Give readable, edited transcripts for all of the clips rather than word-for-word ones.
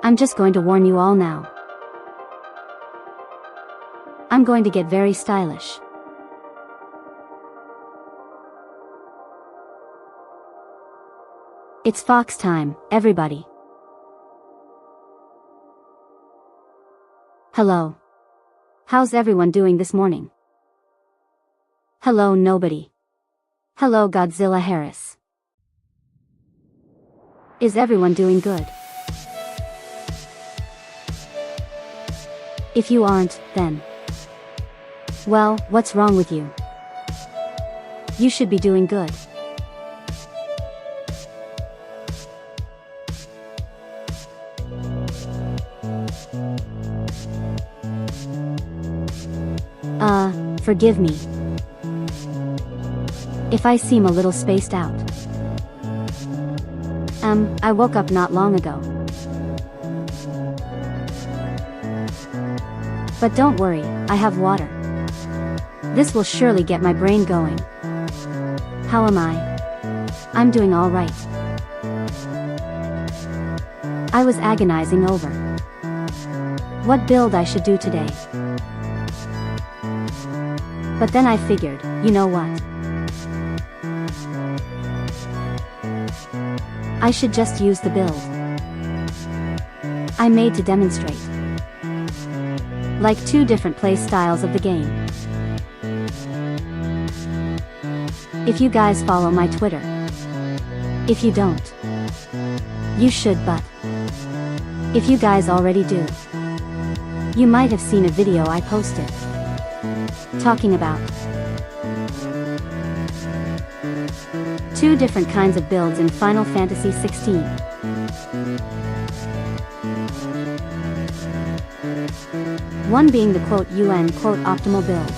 I'm just going to warn you all now. I'm going to get very stylish. It's fox time, everybody. Hello. How's everyone doing this morning? Hello, nobody. Hello, Godzilla Harris. Is everyone doing good? If you aren't, then... well, what's wrong with you? You should be doing good. Forgive me if I seem a little spaced out. I woke up not long ago. But don't worry, I have water. This will surely get my brain going. How am I? I'm doing all right. I was agonizing over what build I should do today. But then I figured, you know what? I should just use the build I made to demonstrate. Like two different play styles of the game. If you guys follow my Twitter. If you don't, you should, but if you guys already do, you might have seen a video I posted talking about two different kinds of builds in Final Fantasy XVI. One being the UN optimal build.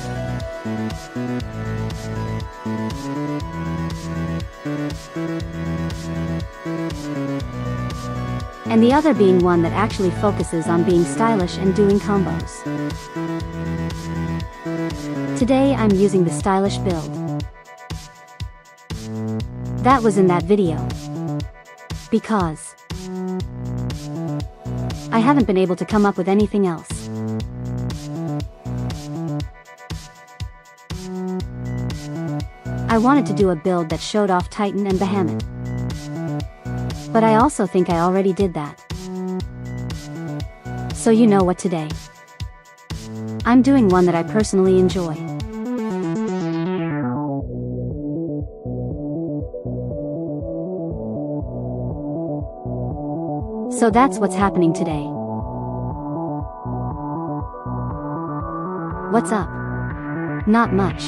And the other being one that actually focuses on being stylish and doing combos. Today I'm using the stylish build that was in that video, because I haven't been able to come up with anything else. I wanted to do a build that showed off Titan and Bahamut, but I also think I already did that. So you know what, today I'm doing one that I personally enjoy. So that's what's happening today. What's up? Not much.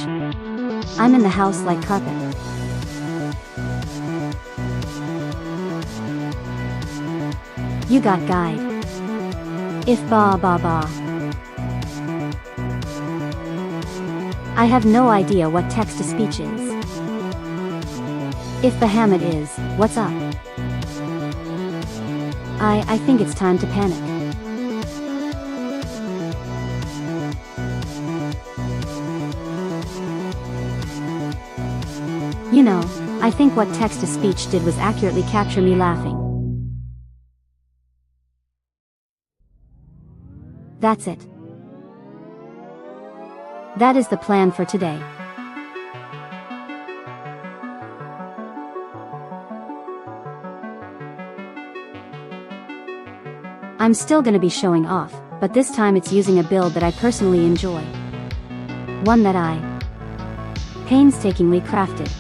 I'm in the house like carpet. You got guide. If ba ba ba. I have no idea what text-to-speech is. If Bahamut is, what's up? I think it's time to panic. You know, I think what text-to-speech did was accurately capture me laughing. That's it. That is the plan for today. I'm still gonna be showing off, but this time it's using a build that I personally enjoy. One that I painstakingly crafted.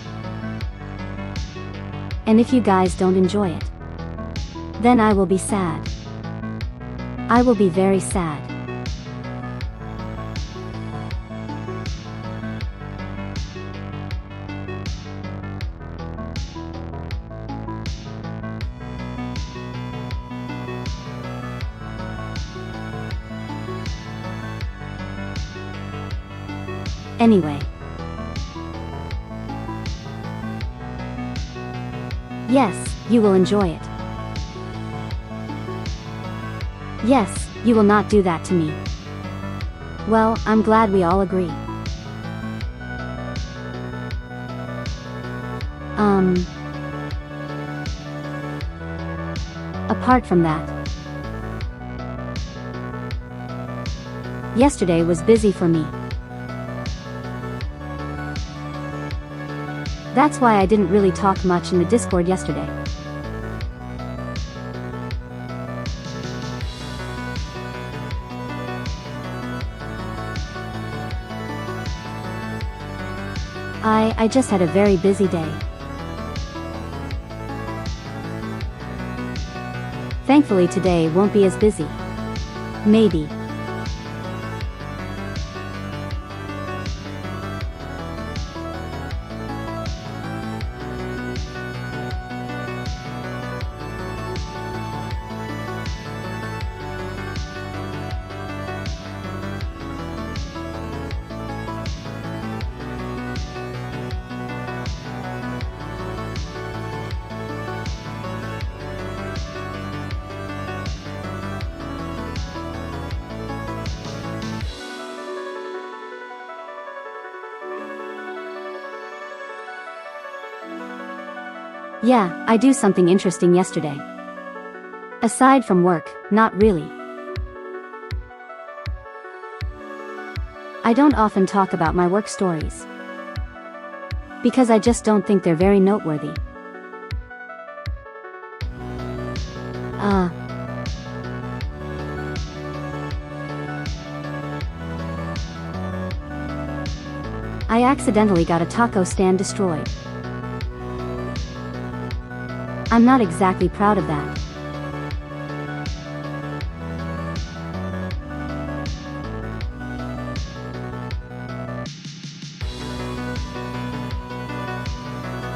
And if you guys don't enjoy it, then I will be sad. I will be very sad. Anyway. Yes, you will enjoy it. Yes, you will not do that to me. Well, I'm glad we all agree. Apart from that, yesterday was busy for me. That's why I didn't really talk much in the Discord yesterday. I just had a very busy day. Thankfully today won't be as busy. Maybe. Yeah, I do something interesting yesterday. Aside from work, not really. I don't often talk about my work stories. Because I just don't think they're very noteworthy. I accidentally got a taco stand destroyed. I'm not exactly proud of that.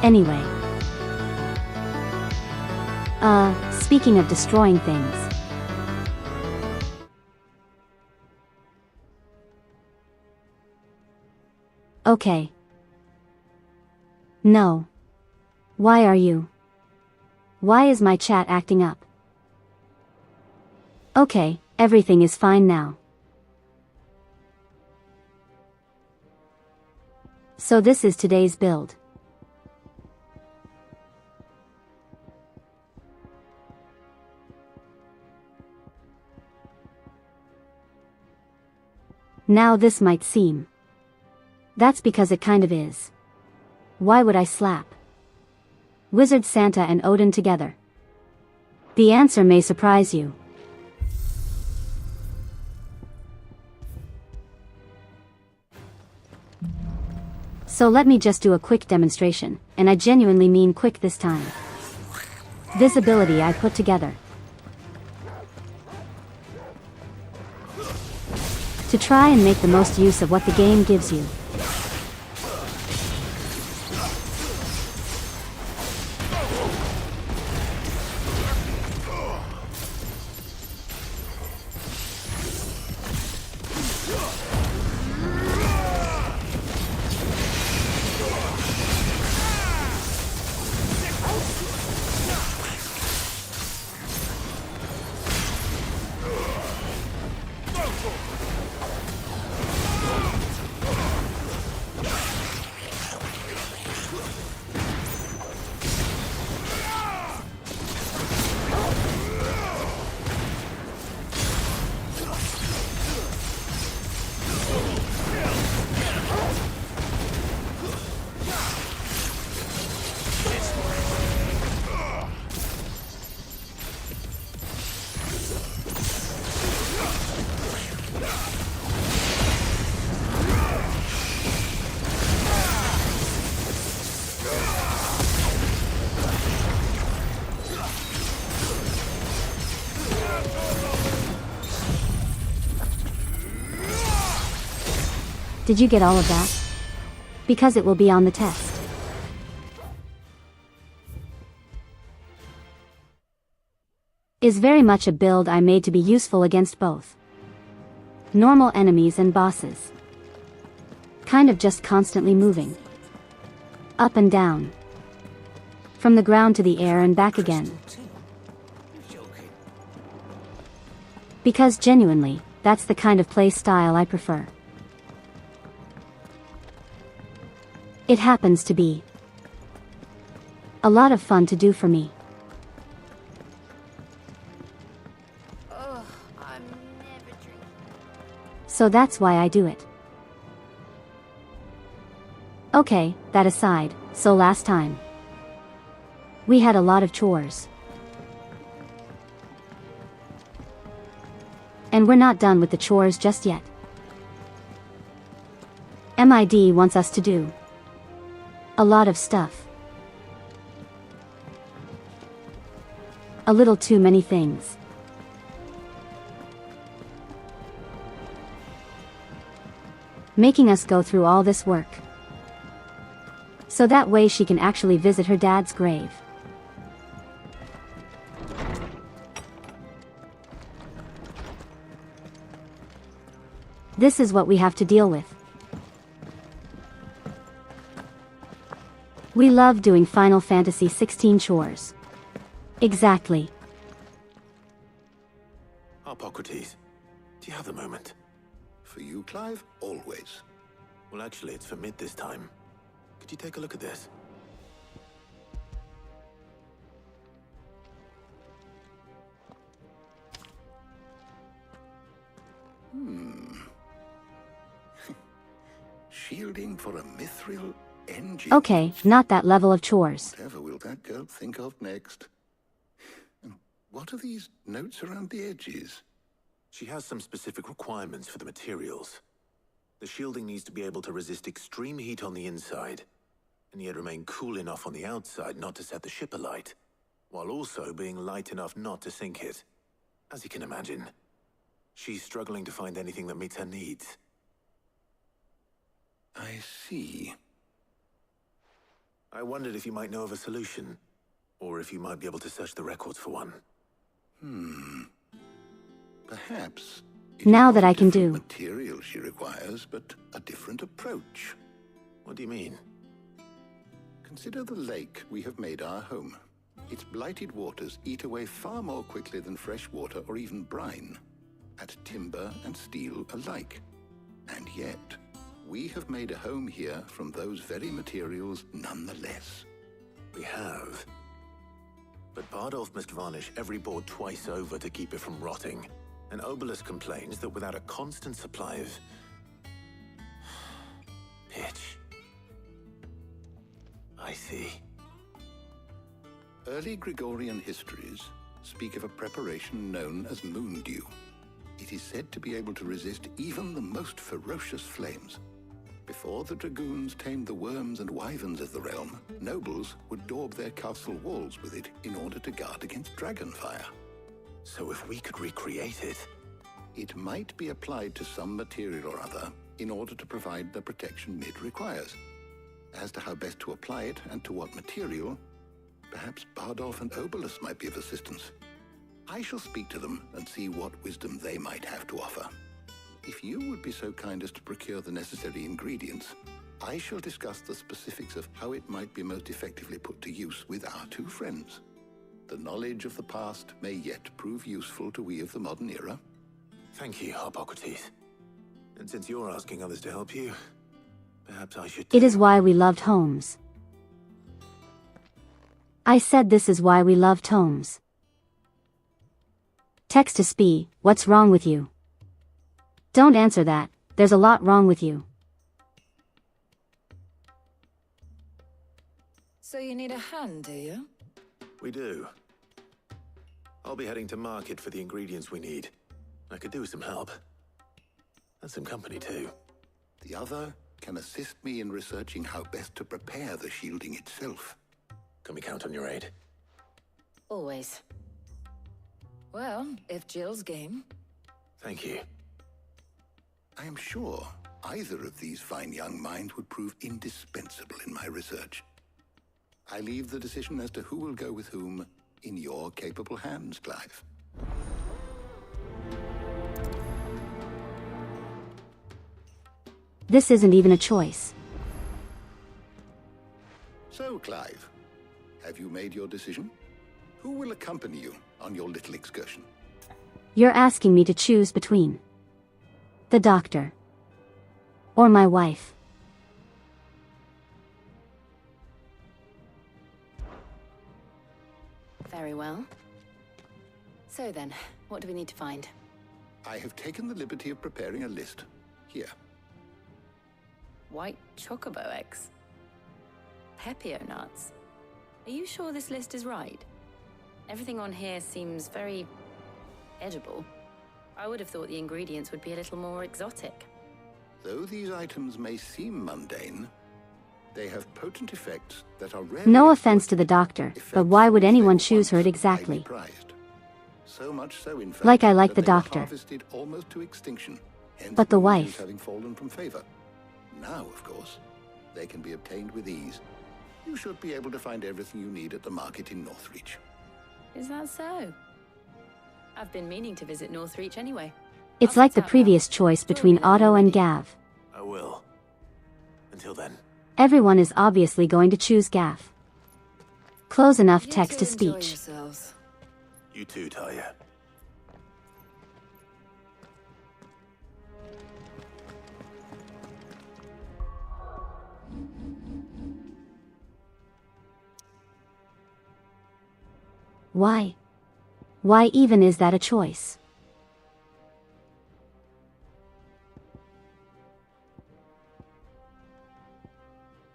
Anyway. Speaking of destroying things. Okay. No. Why are you? Why is my chat acting up? Okay, everything is fine now. So this is today's build. Now this might seem. That's because it kind of is. Why would I slap Wizard Santa and Odin together? The answer may surprise you. So let me just do a quick demonstration, and I genuinely mean quick this time. This ability I put together to try and make the most use of what the game gives you. Did you get all of that? Because it will be on the test. Is very much a build I made to be useful against both normal enemies and bosses. Kind of just constantly moving. Up and down. From the ground to the air and back again. Because genuinely, that's the kind of play style I prefer. It happens to be a lot of fun to do for me. So that's why I do it. Okay, that aside, so last time we had a lot of chores. And we're not done with the chores just yet. MID wants us to do a lot of stuff. A little too many things. Making us go through all this work. So that way she can actually visit her dad's grave. This is what we have to deal with. We love doing Final Fantasy XVI chores. Exactly. Hippocrates, do you have the moment? For you, Clive, always. Well, actually, it's for mid this time. Could you take a look at this? Shielding for a mithril engine. Okay, not that level of chores. Whatever will that girl think of next? And what are these notes around the edges? She has some specific requirements for the materials. The shielding needs to be able to resist extreme heat on the inside, and yet remain cool enough on the outside not to set the ship alight, while also being light enough not to sink it. As you can imagine, she's struggling to find anything that meets her needs. I see. I wondered if you might know of a solution, or if you might be able to search the records for one. Perhaps. Now that I can do material she requires, but a different approach. What do you mean? Consider the lake we have made our home. Its blighted waters eat away far more quickly than fresh water or even brine, at timber and steel alike. And yet, we have made a home here from those very materials nonetheless. We have. But Bardolph must varnish every board twice over to keep it from rotting. And Obelisk complains that without a constant supply of pitch. I see. Early Gregorian histories speak of a preparation known as moon dew. It is said to be able to resist even the most ferocious flames. Before the dragoons tamed the worms and wyverns of the realm, nobles would daub their castle walls with it in order to guard against dragonfire. So if we could recreate it... It might be applied to some material or other in order to provide the protection Mid requires. As to how best to apply it and to what material, perhaps Bardolph and Obelisk might be of assistance. I shall speak to them and see what wisdom they might have to offer. If you would be so kind as to procure the necessary ingredients, I shall discuss the specifics of how it might be most effectively put to use with our two friends. The knowledge of the past may yet prove useful to we of the modern era. Thank you, Hippocrates. And since you're asking others to help you, perhaps I should... It is why we loved homes. I said this is why we loved homes. Text to Spee, what's wrong with you? Don't answer that, there's a lot wrong with you. So you need a hand, do you? We do. I'll be heading to market for the ingredients we need. I could do with some help. And some company too. The other can assist me in researching how best to prepare the shielding itself. Can we count on your aid? Always. Well, if Jill's game. Thank you. I am sure Either of these fine young minds would prove indispensable in my research. I leave the decision as to who will go with whom in your capable hands, Clive. This isn't even a choice. So, Clive, have you made your decision? Who will accompany you on your little excursion? You're asking me to choose between the doctor or my wife. Very well. So then, what do we need to find? I have taken the liberty of preparing a list. Here. White chocobo eggs. Pepio nuts. Are you sure this list is right? Everything on here seems very edible. I would have thought the ingredients would be a little more exotic. Though these items may seem mundane, they have potent effects that are rare. No offense to the doctor, but why would anyone choose her exactly? So much so, in fact, Like I like that the they were doctor. harvested almost to extinction. Hence But the the wife. having fallen from favor. Now, of course, they can be obtained with ease. You should be able to find everything you need at the market in Northreach. Is that so? I've been meaning to visit Northreach anyway. It's I'll like set the out now. previous choice between Otto and Gav. I will. Until then. Everyone is obviously going to choose Gav. Close enough You text two to enjoy speech. yourselves. You too, Talia. Why? Why even is that a choice?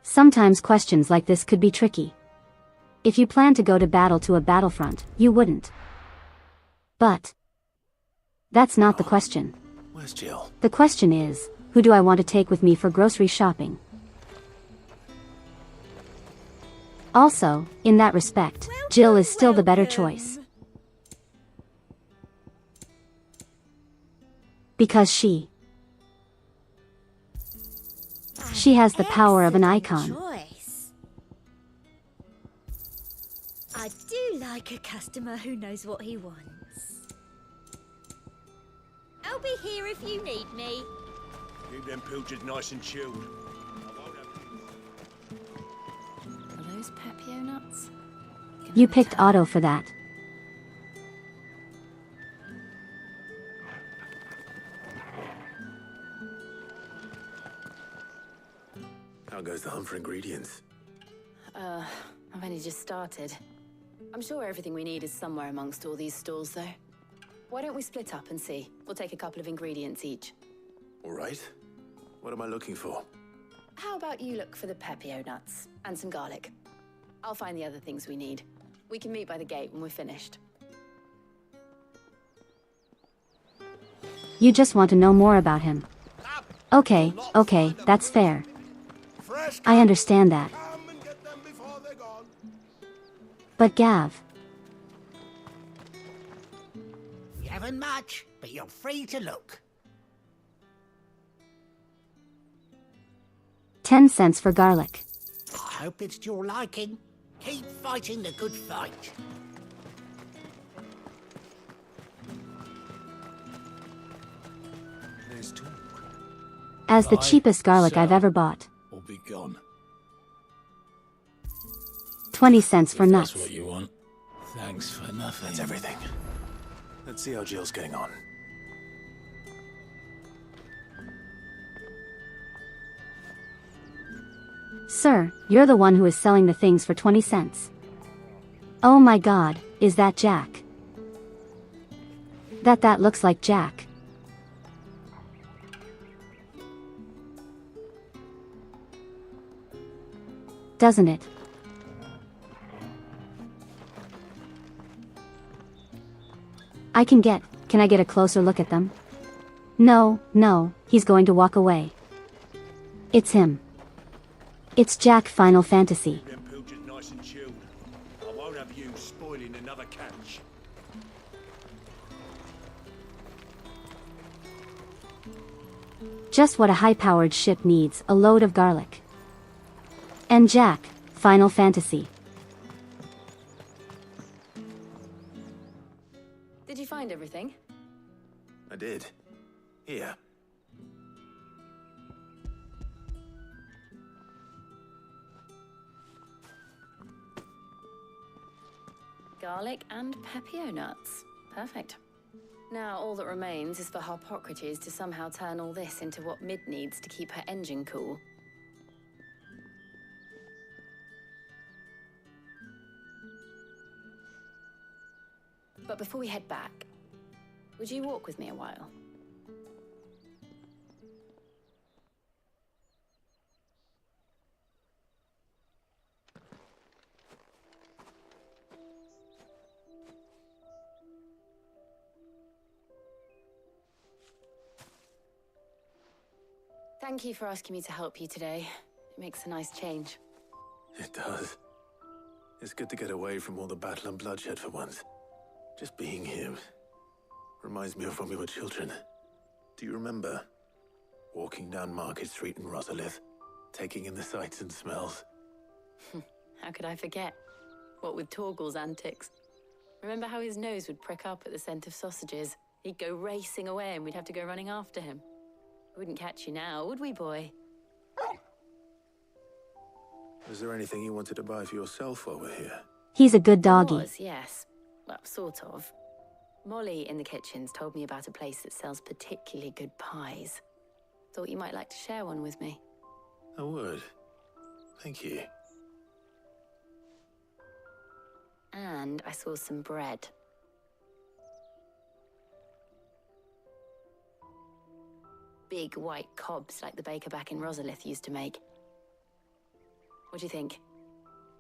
Sometimes questions like this could be tricky. If you plan to go to battle to a battlefront, you wouldn't. But that's not the question. Where's Jill? The question is, who do I want to take with me for grocery shopping? Also, in that respect, Jill is still the better choice. Because she has the power of an icon. Choice. I do like a customer who knows what he wants. I'll be here if you need me. Keep them pilchards nice and chilled. Are those Pepio nuts? Can You never picked tell. Otto for that. How goes the hunt for ingredients? I've only just started. I'm sure everything we need is somewhere amongst all these stalls, though. Why don't we split up and see? We'll take a couple of ingredients each. All right. What am I looking for? How about you look for the Pepio nuts and some garlic? I'll find the other things we need. We can meet by the gate when we're finished. You just want to know more about him. Okay, that's fair. I understand that. Come and get them before they're gone. But Gav, You haven't much, but you're free to look. 10 cents for garlic. I hope it's to your liking. Keep fighting the good fight. There's talk. As the Buy, cheapest garlic I've sell. ever bought. Or be gone. 20 cents for If that's nuts. what you want. Thanks for nothing. That's everything. Let's see how Jill's getting on. Sir, you're the one who is selling the things for 20 cents. Oh my god, is that Jack? That looks like Jack. Doesn't it? Can I get a closer look at them? No, he's going to walk away. It's him. It's Jack Final Fantasy. Them pilchards nice and chilled. I won't have you spoiling another catch. Just what a high-powered ship needs, a load of garlic. And Jack, Final Fantasy. Did you find everything? I did. Here. Garlic and pepio nuts. Perfect. Now all that remains is for Harpocrates to somehow turn all this into what Mid needs to keep her engine cool. But before we head back, would you walk with me a while? Thank you for asking me to help you today. It makes a nice change. It does. It's good to get away from all the battle and bloodshed for once. Just being here reminds me of when we were children. Do you remember? Walking down Market Street in Rosalith, taking in the sights and smells. How could I forget? What with Torgal's antics. Remember how his nose would prick up at the scent of sausages? He'd go racing away and we'd have to go running after him. We wouldn't catch you now, would we, boy? Was there anything you wanted to buy for yourself while we're here? He's a good doggy. Was, yes. Well, sort of. Molly in the kitchens told me about a place that sells particularly good pies. Thought you might like to share one with me. I would. Thank you. And I saw some bread. Big white cobs like the baker back in Rosalith used to make. What do you think?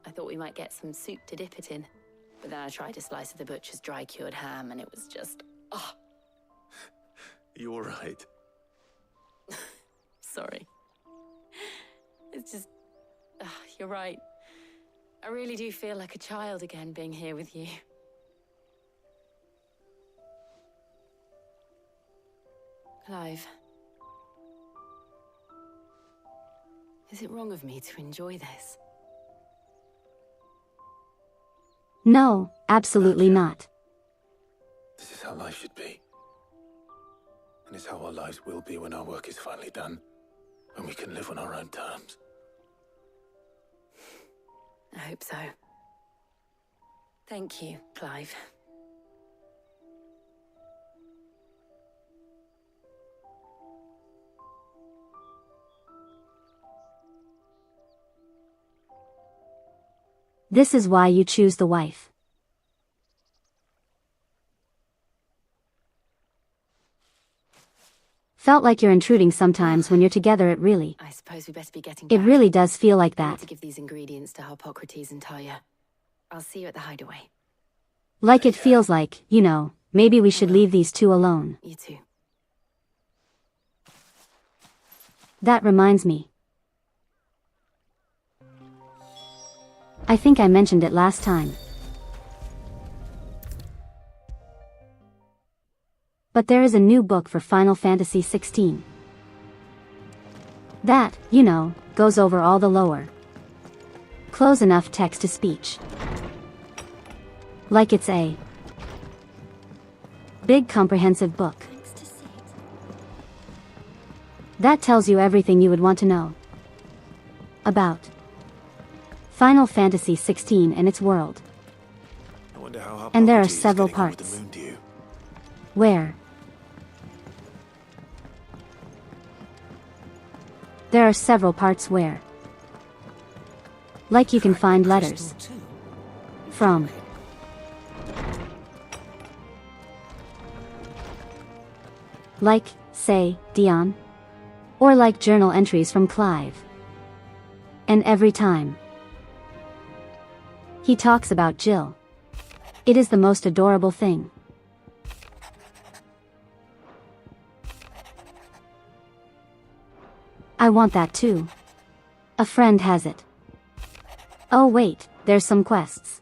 I thought we might get some soup to dip it in. But then I tried a slice of the butcher's dry-cured ham and it was just... oh. You all right? Sorry. It's just... you're right. I really do feel like a child again being here with you. Clive. Is it wrong of me to enjoy this? No, absolutely not. This is how life should be. And it's how our lives will be when our work is finally done. When we can live on our own terms. I hope so. Thank you, Clive. This is why you choose the wife. Felt like you're intruding sometimes when you're together. I suppose we best be getting It back. really does feel like I need that. to give these ingredients to Harpocrates and Talia. I'll see you at the hideaway. Like it feels like, you know, maybe we should leave these two alone. You too. That reminds me. I think I mentioned it last time. But there is a new book for Final Fantasy XVI. That, you know, goes over all the lore. Close enough text-to-speech. Like it's a big comprehensive book. That tells you everything you would want to know about Final Fantasy XVI and its world. I wonder how And there are Harpocrates is several getting on with parts. the moon dew. Where? There are several parts where. Like you can find letters. From. Like, say, Dion. Or like journal entries from Clive. And every time he talks about Jill, it is the most adorable thing. I want that too. A friend has it. Oh wait, there's some quests.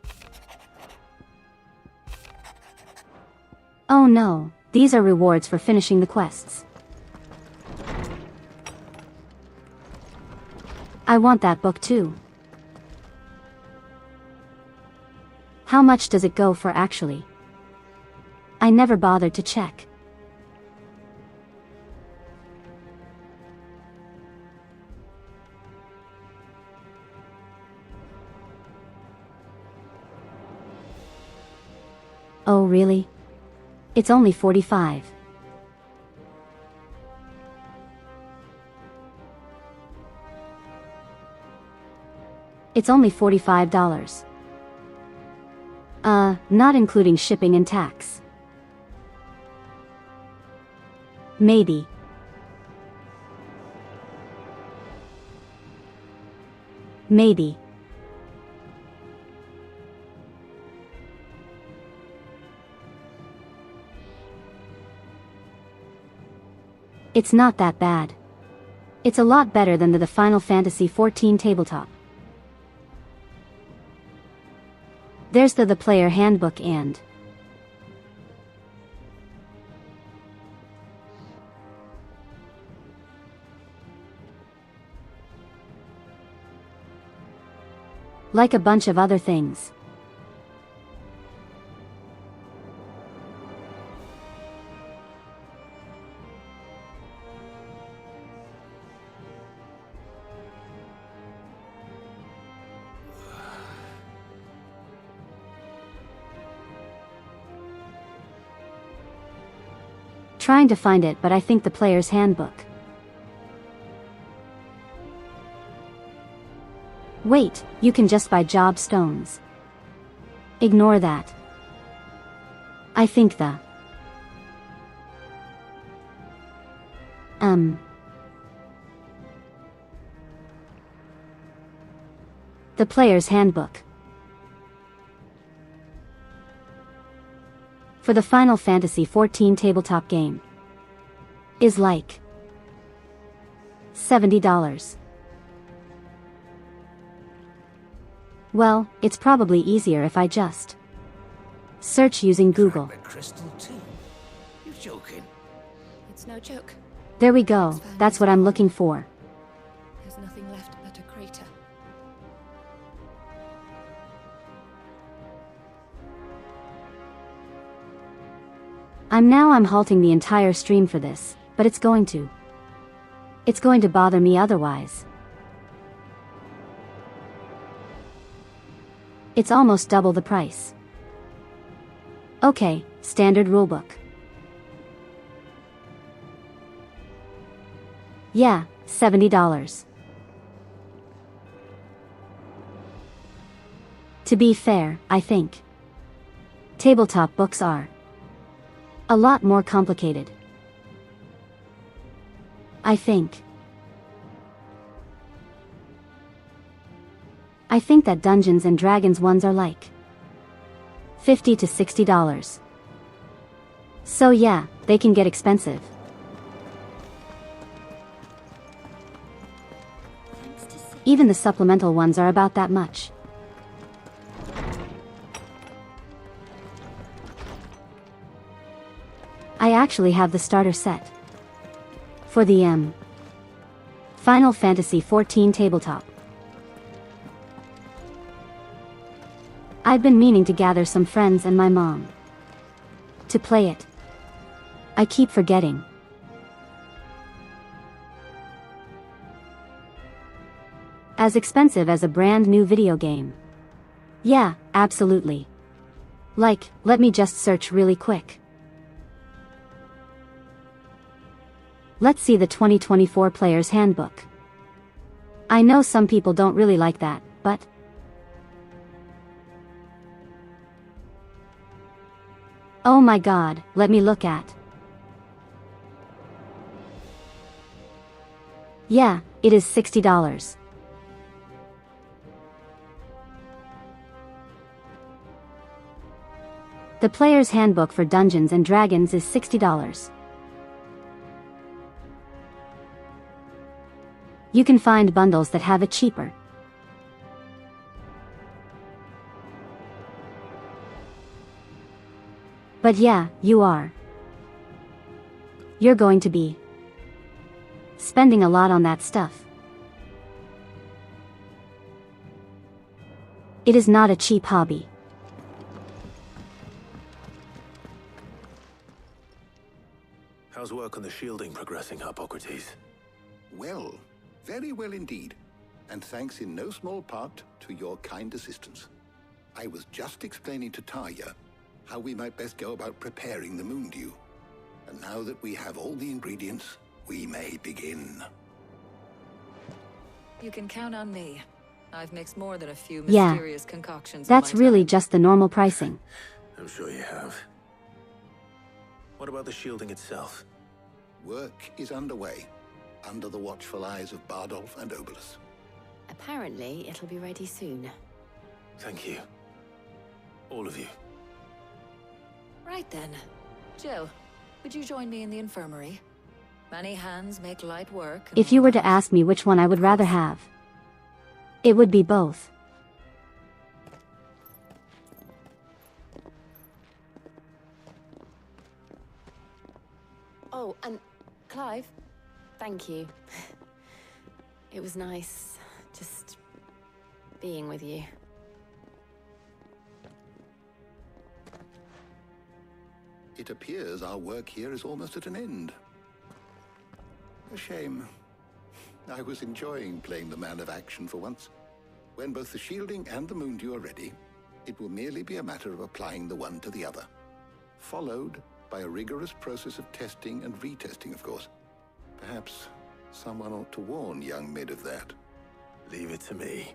Oh no, these are rewards for finishing the quests. I want that book too. How much does it go for actually? I never bothered to check. Oh really? It's only $45. It's only $45. Not including shipping and tax. Maybe. Maybe. It's not that bad. It's a lot better than the Final Fantasy XIV tabletop. There's the player handbook and like a bunch of other things. Trying to find it, but I think the player's handbook. Wait, you can just buy job stones. Ignore that. I think the player's handbook for the Final Fantasy XIV tabletop game is like $70. Well, it's probably easier if I just search using Google. Crystal too. You're joking. It's no joke. There we go, that's what I'm looking for. There's nothing left but a crater. I'm halting the entire stream for this, but it's going to bother me otherwise. It's almost double the price. Okay, standard rulebook. Yeah, $70. To be fair, I think tabletop books are a lot more complicated. I think that Dungeons and Dragons ones are like $50 to $60. So yeah, they can get expensive. Even the supplemental ones are about that much. I actually have the starter set for the Final Fantasy XIV tabletop. I've been meaning to gather some friends and my mom to play it. I keep forgetting. As expensive as a brand new video game. Yeah, absolutely. Like, let me just search really quick. Let's see the 2024 Player's Handbook. I know some people don't really like that, but oh my god, let me look at. Yeah, it is $60. The Player's Handbook for Dungeons and Dragons is $60. You can find bundles that have it cheaper. But yeah, you're going to be spending a lot on that stuff. It is not a cheap hobby. How's work on the shielding progressing, Hippocrates? Well, very well indeed. And thanks in no small part to your kind assistance. I was just explaining to Tarja how we might best go about preparing the moon dew. And now that we have all the ingredients, we may begin. You can count on me. I've mixed more than a few Yeah, mysterious concoctions. That's in my really time. just the normal pricing. I'm sure you have. What about the shielding itself? Work is underway, under the watchful eyes of Bardolph and Obolus. Apparently, it'll be ready soon. Thank you. All of you. Right then. Jill, would you join me in the infirmary? Many hands make light work. and If you all were to that. ask me which one I would rather have, it would be both. Oh, and Clive, thank you. It was nice just being with you. It appears our work here is almost at an end. A shame. I was enjoying playing the man of action for once. When both the shielding and the moon dew are ready, it will merely be a matter of applying the one to the other. Followed by a rigorous process of testing and retesting, of course. Perhaps someone ought to warn young Mid of that. Leave it to me.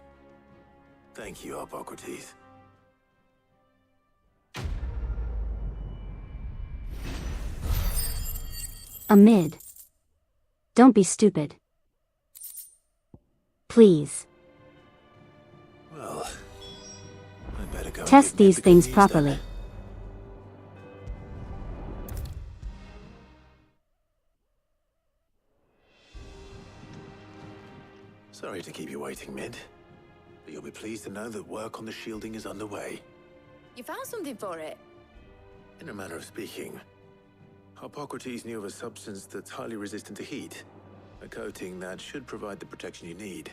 Thank you, Hippocrates. A mid. Don't be stupid. Please. Well, I better go. and Test give Ned these the good things news properly. then. Sorry to keep you waiting, Mid. But you'll be pleased to know that work on the shielding is underway. You found something for it? In a manner of speaking, Hippocrates knew of a substance that's highly resistant to heat. A coating that should provide the protection you need.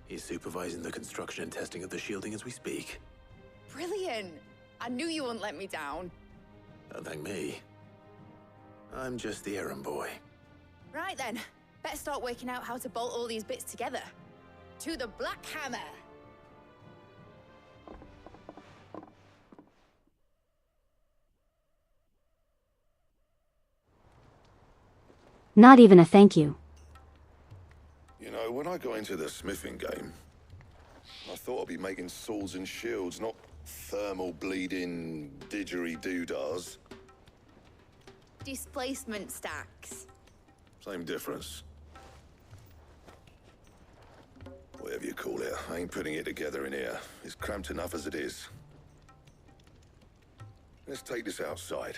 He's supervising the construction and testing of the shielding as we speak. Brilliant! I knew you wouldn't let me down. Don't thank me. I'm just the errand boy. Right then, better start working out how to bolt all these bits together. To the Black Hammer! Not even a thank you. You know, when I got into the smithing game, I thought I'd be making swords and shields, not thermal bleeding didgeridoo-dahs. Displacement stacks. Same difference. Whatever you call it, I ain't putting it together in here. It's cramped enough as it is. Let's take this outside.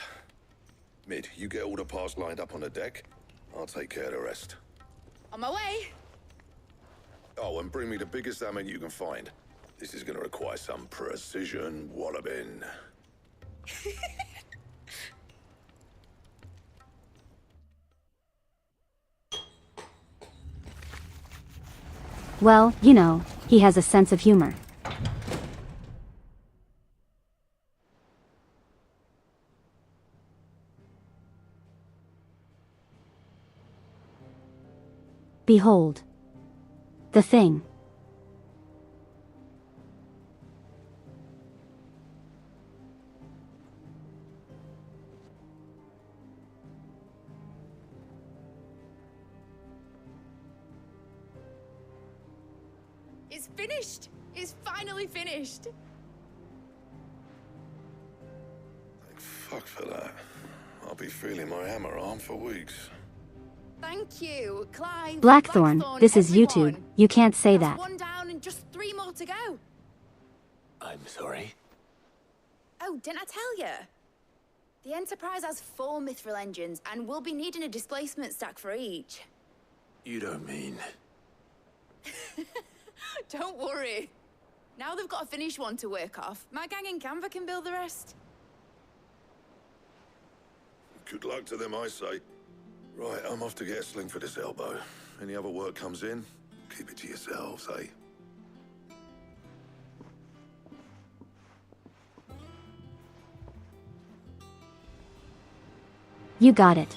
Mid, you get all the parts lined up on the deck. I'll take care of the rest. On my way! Oh, and bring me the biggest hammer you can find. This is gonna require some precision walloping. Well, you know, he has a sense of humor. Behold. The thing. It's finished! It's finally finished! Thank fuck for that. I'll be feeling my hammer arm for weeks. Thank you, Clive. Blackthorn, this is YouTube. everyone. You can't say That's that. one down and just 3 more to go. I'm sorry. Oh, didn't I tell you? The Enterprise has 4 mithril engines, and we'll be needing a displacement stack for each. You don't mean... Don't worry. Now they've got a finished one to work off. My gang in Canva can build the rest. Good luck to them, I say. Right, I'm off to get a sling for this elbow. Any other work comes in, keep it to yourselves, eh? You got it.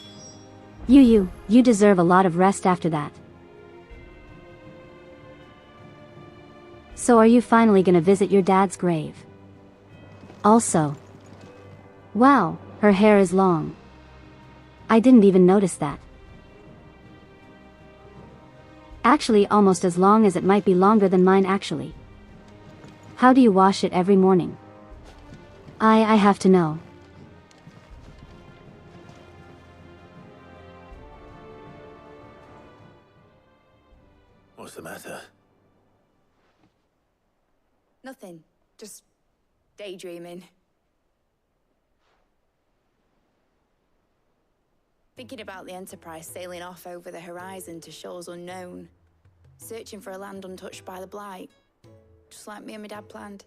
You deserve a lot of rest after that. So are you finally gonna visit your dad's grave? Also. Wow, her hair is long. I didn't even notice that. Actually, almost as long as it might be longer than mine actually. How do you wash it every morning? I have to know. What's the matter? Nothing. Just daydreaming. Thinking about the Enterprise sailing off over the horizon to shores unknown. Searching for a land untouched by the Blight. Just like me and my dad planned.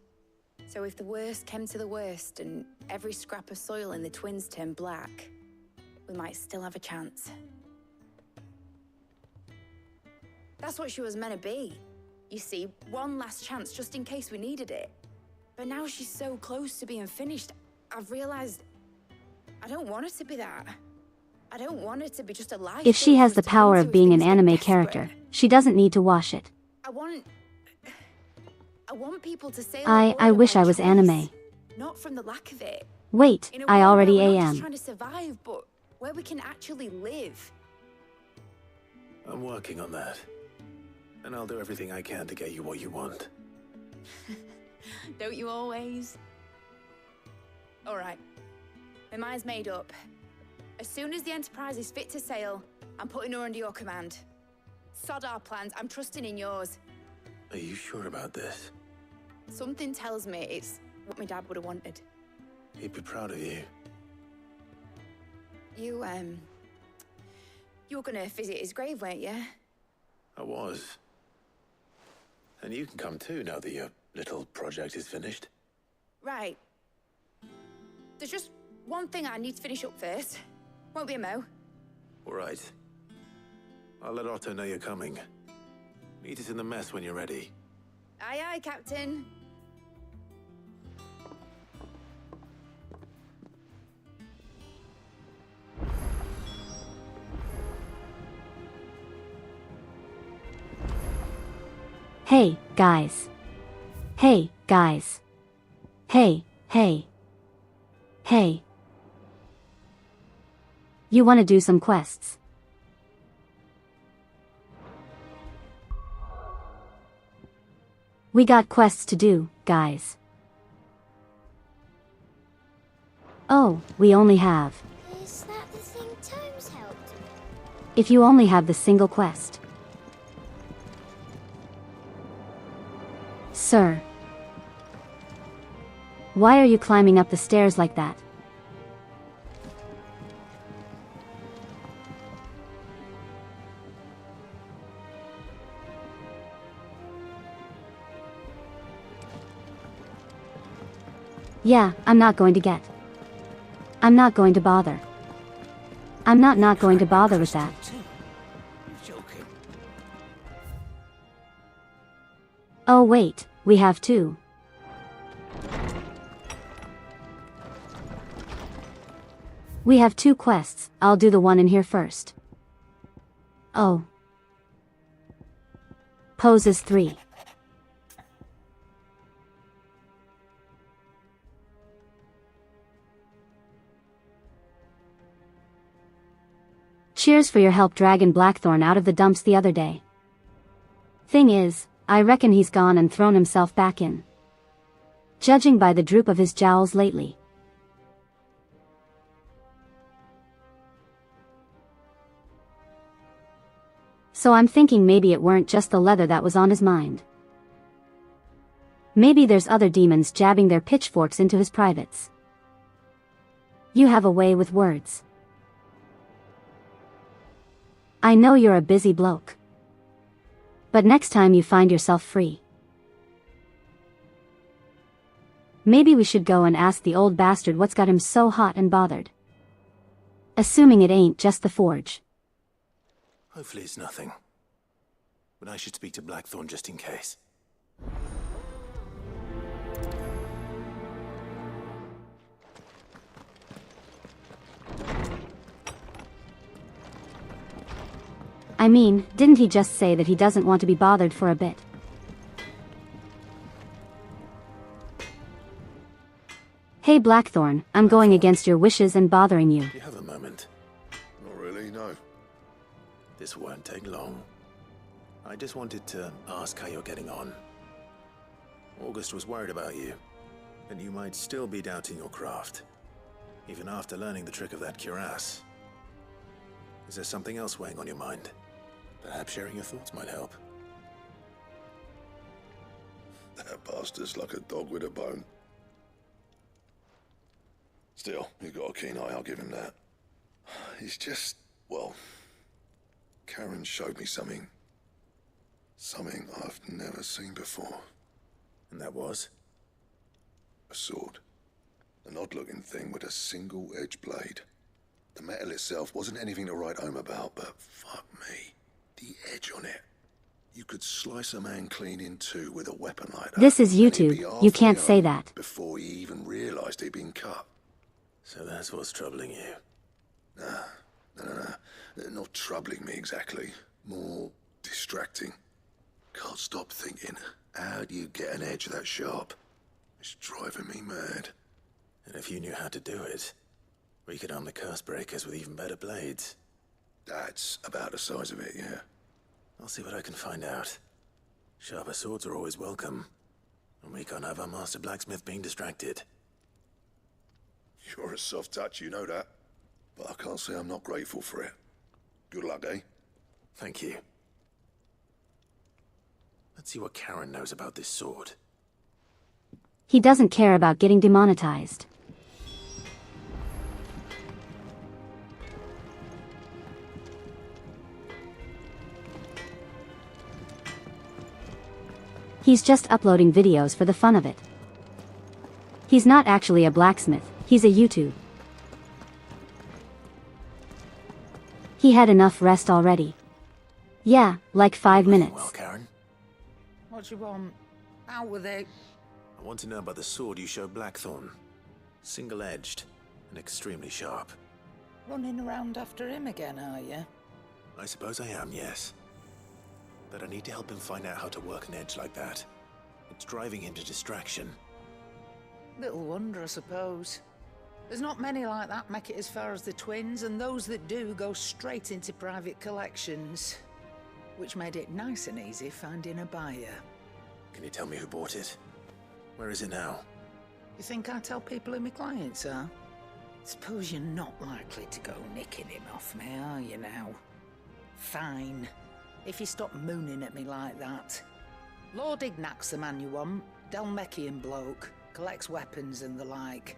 So if the worst came to the worst and every scrap of soil in the Twins turned black, we might still have a chance. That's what she was meant to be. You see, one last chance just in case we needed it. But now she's so close to being finished, I've realized I don't want her to be that. I don't want her to be just a life. If she has the power of being an anime character, she doesn't need to wash it. I want people to say I wish I was anime. Not from the lack of it. Wait, I already We're not just am. trying to survive, but where we can actually live. I'm working on that. And I'll do everything I can to get you what you want. Don't you always? All right. My mind's made up. As soon as the Enterprise is fit to sail, I'm putting her under your command. Sod our plans, I'm trusting in yours. Are you sure about this? Something tells me it's what my dad would have wanted. He'd be proud of you. You were gonna visit his grave, weren't you? I was. And you can come too now that your little project is finished. Right. There's just one thing I need to finish up first. Won't be a mo. All right. I'll let Otto know you're coming. Meet us in the mess when you're ready. Aye, aye, Captain. Hey, guys. Hey, guys. Hey. You want to do some quests? We got quests to do, guys. Oh, we only have. Is that the thing Tomes helped? If you only have the single quest. Sir. Why are you climbing up the stairs like that? Yeah, I'm not going to bother. I'm not going to bother with that. Oh wait, we have two. We have two quests, I'll do the one in here first. Oh. Poses 3. Cheers for your help dragging Blackthorn out of the dumps the other day. Thing is, I reckon he's gone and thrown himself back in. Judging by the droop of his jowls lately. So I'm thinking maybe it weren't just the leather that was on his mind. Maybe there's other demons jabbing their pitchforks into his privates. You have a way with words. I know you're a busy bloke. But next time you find yourself free, maybe we should go and ask the old bastard what's got him so hot and bothered. Assuming it ain't just the forge. Hopefully it's nothing. But I should speak to Blackthorn just in case. I mean, didn't he just say that he doesn't want to be bothered for a bit? Hey Blackthorn, I'm going against your wishes and bothering you. Do you have a moment? Not really, no. This won't take long. I just wanted to ask how you're getting on. August was worried about you, and you might still be doubting your craft, even after learning the trick of that cuirass. Is there something else weighing on your mind? Perhaps sharing your thoughts might help. That bastard's like a dog with a bone. Still, he's got a keen eye, I'll give him that. He's just, well, Karen showed me something. Something I've never seen before. And that was? A sword. An odd-looking thing with a single-edged blade. The metal itself wasn't anything to write home about, but fuck me. The edge on it. You could slice a man clean in two with a weapon like that. This is YouTube, you can't say that. Before he even realized he'd been cut. So that's what's troubling you. Nah. Not troubling me exactly. More distracting. Can't stop thinking, how do you get an edge that sharp? It's driving me mad. And if you knew how to do it, we could arm the curse breakers with even better blades. That's about the size of it, yeah. I'll see what I can find out. Sharper swords are always welcome. And we can't have our master blacksmith being distracted. You're a soft touch, you know that. But I can't say I'm not grateful for it. Good luck, eh? Thank you. Let's see what Karen knows about this sword. He doesn't care about getting demonetized. He's just uploading videos for the fun of it. He's not actually a blacksmith, he's a YouTube. He had enough rest already. Yeah, like 5 minutes. Well, Karen, What you want? Out with it. I want to know about the sword you showed Blackthorn. Single-edged and extremely sharp. Running around after him again, are you? I suppose I am, yes. But I need to help him find out how to work an edge like that. It's driving him to distraction. Little wonder, I suppose. There's not many like that make it as far as the twins, and those that do go straight into private collections. Which made it nice and easy finding a buyer. Can you tell me who bought it? Where is it now? You think I tell people who my clients are? Suppose you're not likely to go nicking him off me, are you now? Fine. If you stop mooning at me like that. Lord Ignac's the man you want. Dalmecian bloke. Collects weapons and the like.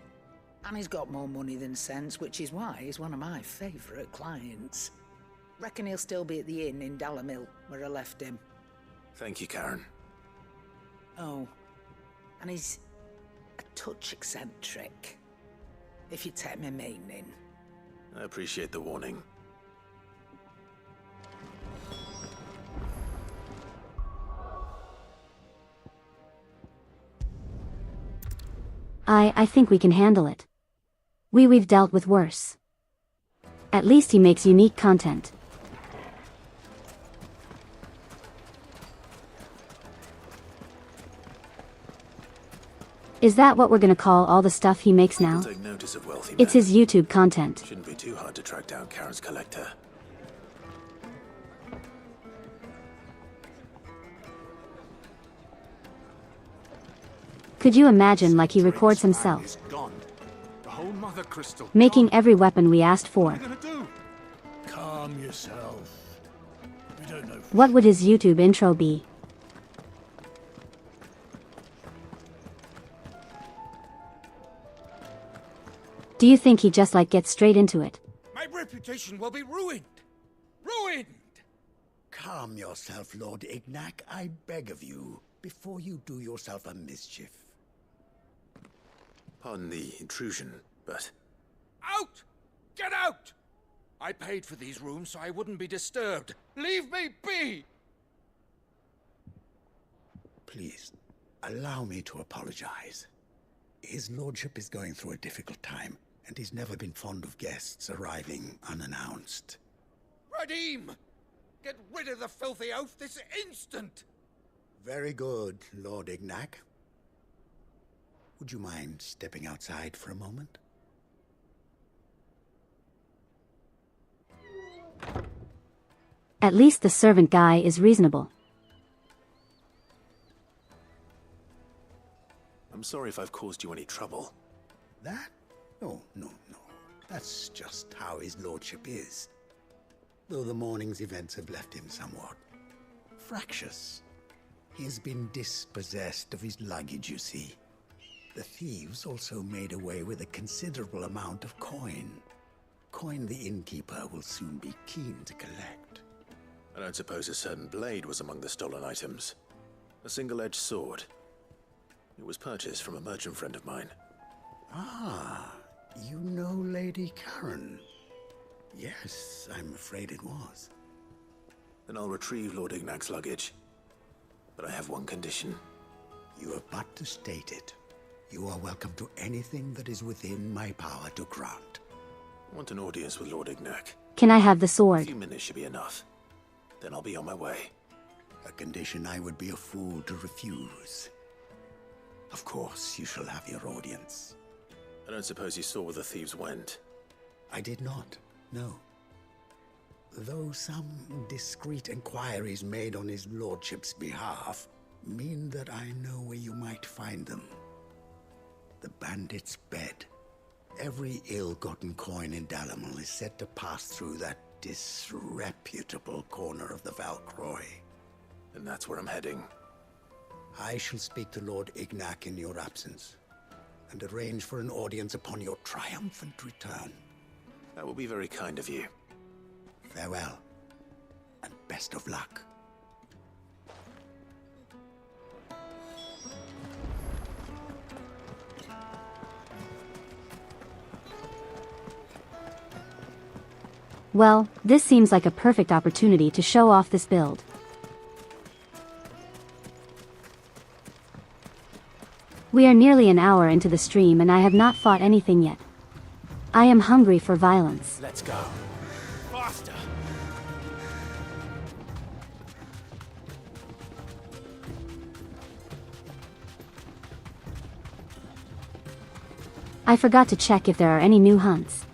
And he's got more money than sense, which is why he's one of my favourite clients. Reckon he'll still be at the inn in Dalamil, where I left him. Thank you, Karen. Oh, and he's a touch eccentric, if you take my meaning. I appreciate the warning. I think we can handle it. We've dealt with worse. At least he makes unique content. Is that what we're gonna call all the stuff he makes now? Take notice of wealthy It's men. his YouTube content. Shouldn't be too hard to track down Karen's collector. Could you imagine like he records himself, Is gone. The whole mother crystal. making gone. every weapon we asked for? What are you gonna do? Calm yourself. We don't know. What would his YouTube intro be? Do you think he just like gets straight into it? My reputation will be ruined. Ruined! Calm yourself, Lord Ignac, I beg of you, before you do yourself a mischief. Pardon the intrusion, but Out! Get out! I paid for these rooms so I wouldn't be disturbed. Leave me be! Please, allow me to apologize. His lordship is going through a difficult time, and he's never been fond of guests arriving unannounced. Radim! Get rid of the filthy oaf this instant! Very good, Lord Ignac. Would you mind stepping outside for a moment? At least the servant guy is reasonable. I'm sorry if I've caused you any trouble. That? No. That's just how his lordship is. Though the morning's events have left him somewhat fractious. He has been dispossessed of his luggage, you see. The thieves also made away with a considerable amount of coin. Coin the innkeeper will soon be keen to collect. I don't suppose a certain blade was among the stolen items. A single-edged sword. It was purchased from a merchant friend of mine. Ah, you know Lady Karen. Yes, I'm afraid it was. Then I'll retrieve Lord Ignac's luggage. But I have one condition. You have but to state it. You are welcome to anything that is within my power to grant. I want an audience with Lord Ignac. Can I have the A sword? few minutes should be enough. Then I'll be on my way. A condition I would be a fool to refuse. Of course, you shall have your audience. I don't suppose you saw where the thieves went. I did not, no. Though some discreet inquiries made on his lordship's behalf mean that I know where you might find them. The bandit's bed. Every ill-gotten coin in Dalamal is said to pass through that disreputable corner of the Valcroy. And that's where I'm heading. I shall speak to Lord Ignac in your absence, and arrange for an audience upon your triumphant return. That will be very kind of you. Farewell, and best of luck. Well, this seems like a perfect opportunity to show off this build. We are nearly an hour into the stream and I have not fought anything yet. I am hungry for violence. Let's go. Faster! I forgot to check if there are any new hunts.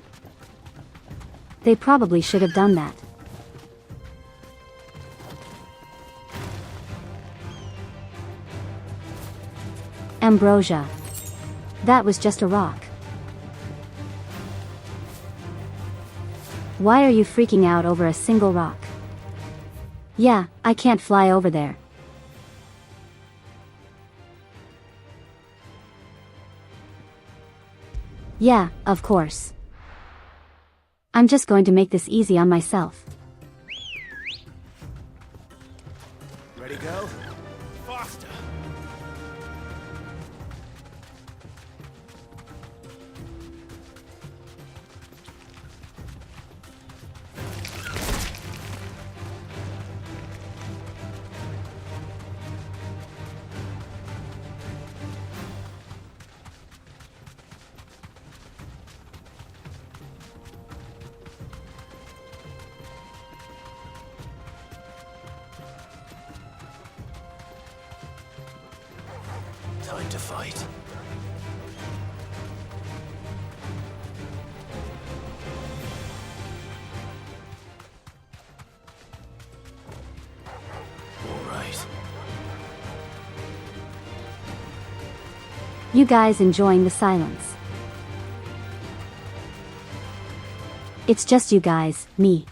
They probably should have done that. Ambrosia. That was just a rock. Why are you freaking out over a single rock? Yeah, I can't fly over there. Yeah, of course. I'm just going to make this easy on myself. Ready, go? Faster! Time to fight. All right. You guys enjoying the silence? It's just you guys, me,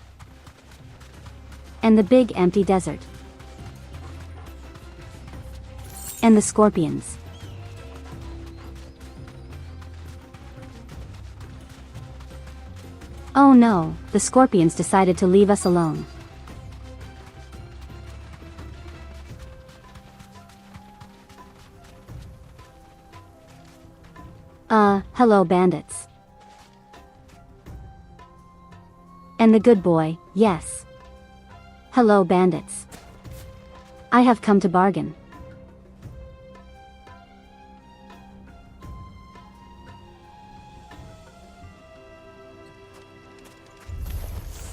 and the big empty desert. And the scorpions. Oh no, the scorpions decided to leave us alone. Hello bandits. And the good boy, yes. Hello bandits. I have come to bargain.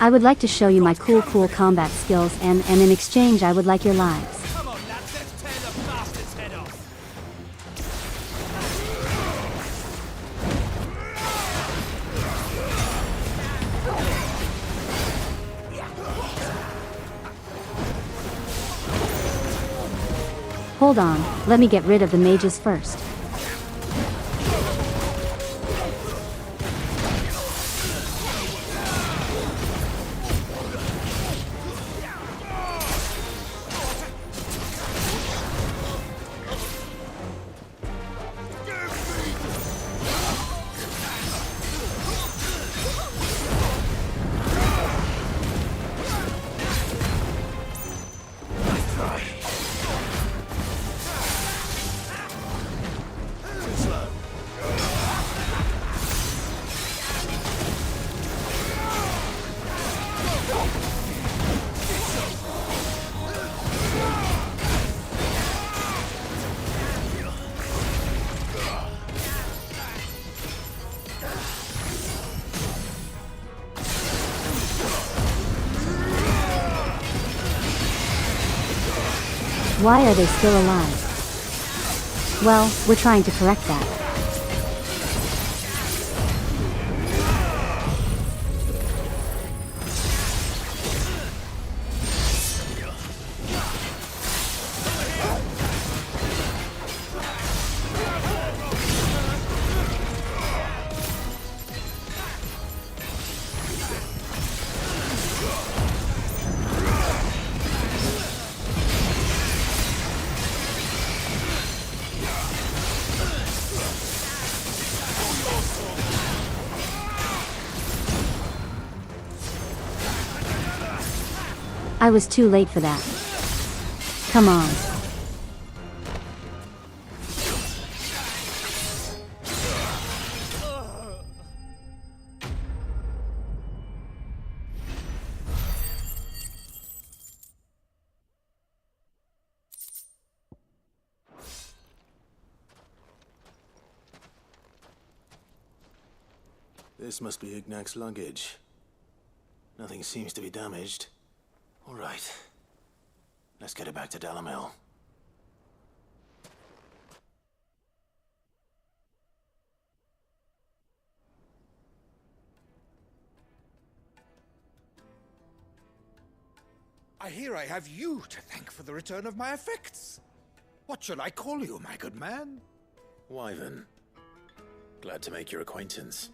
I would like to show you my cool combat skills and in exchange I would like your lives. Come on, lads, let's tear the bastard's head off. Hold on, let me get rid of the mages first. Why are they still alive? Well, we're trying to correct that. I was too late for that. Come on. This must be Ignac's luggage. Nothing seems to be damaged. All right. Let's get it back to Dalamel. I hear I have you to thank for the return of my effects. What shall I call you, my good man? Wyvern. Glad to make your acquaintance.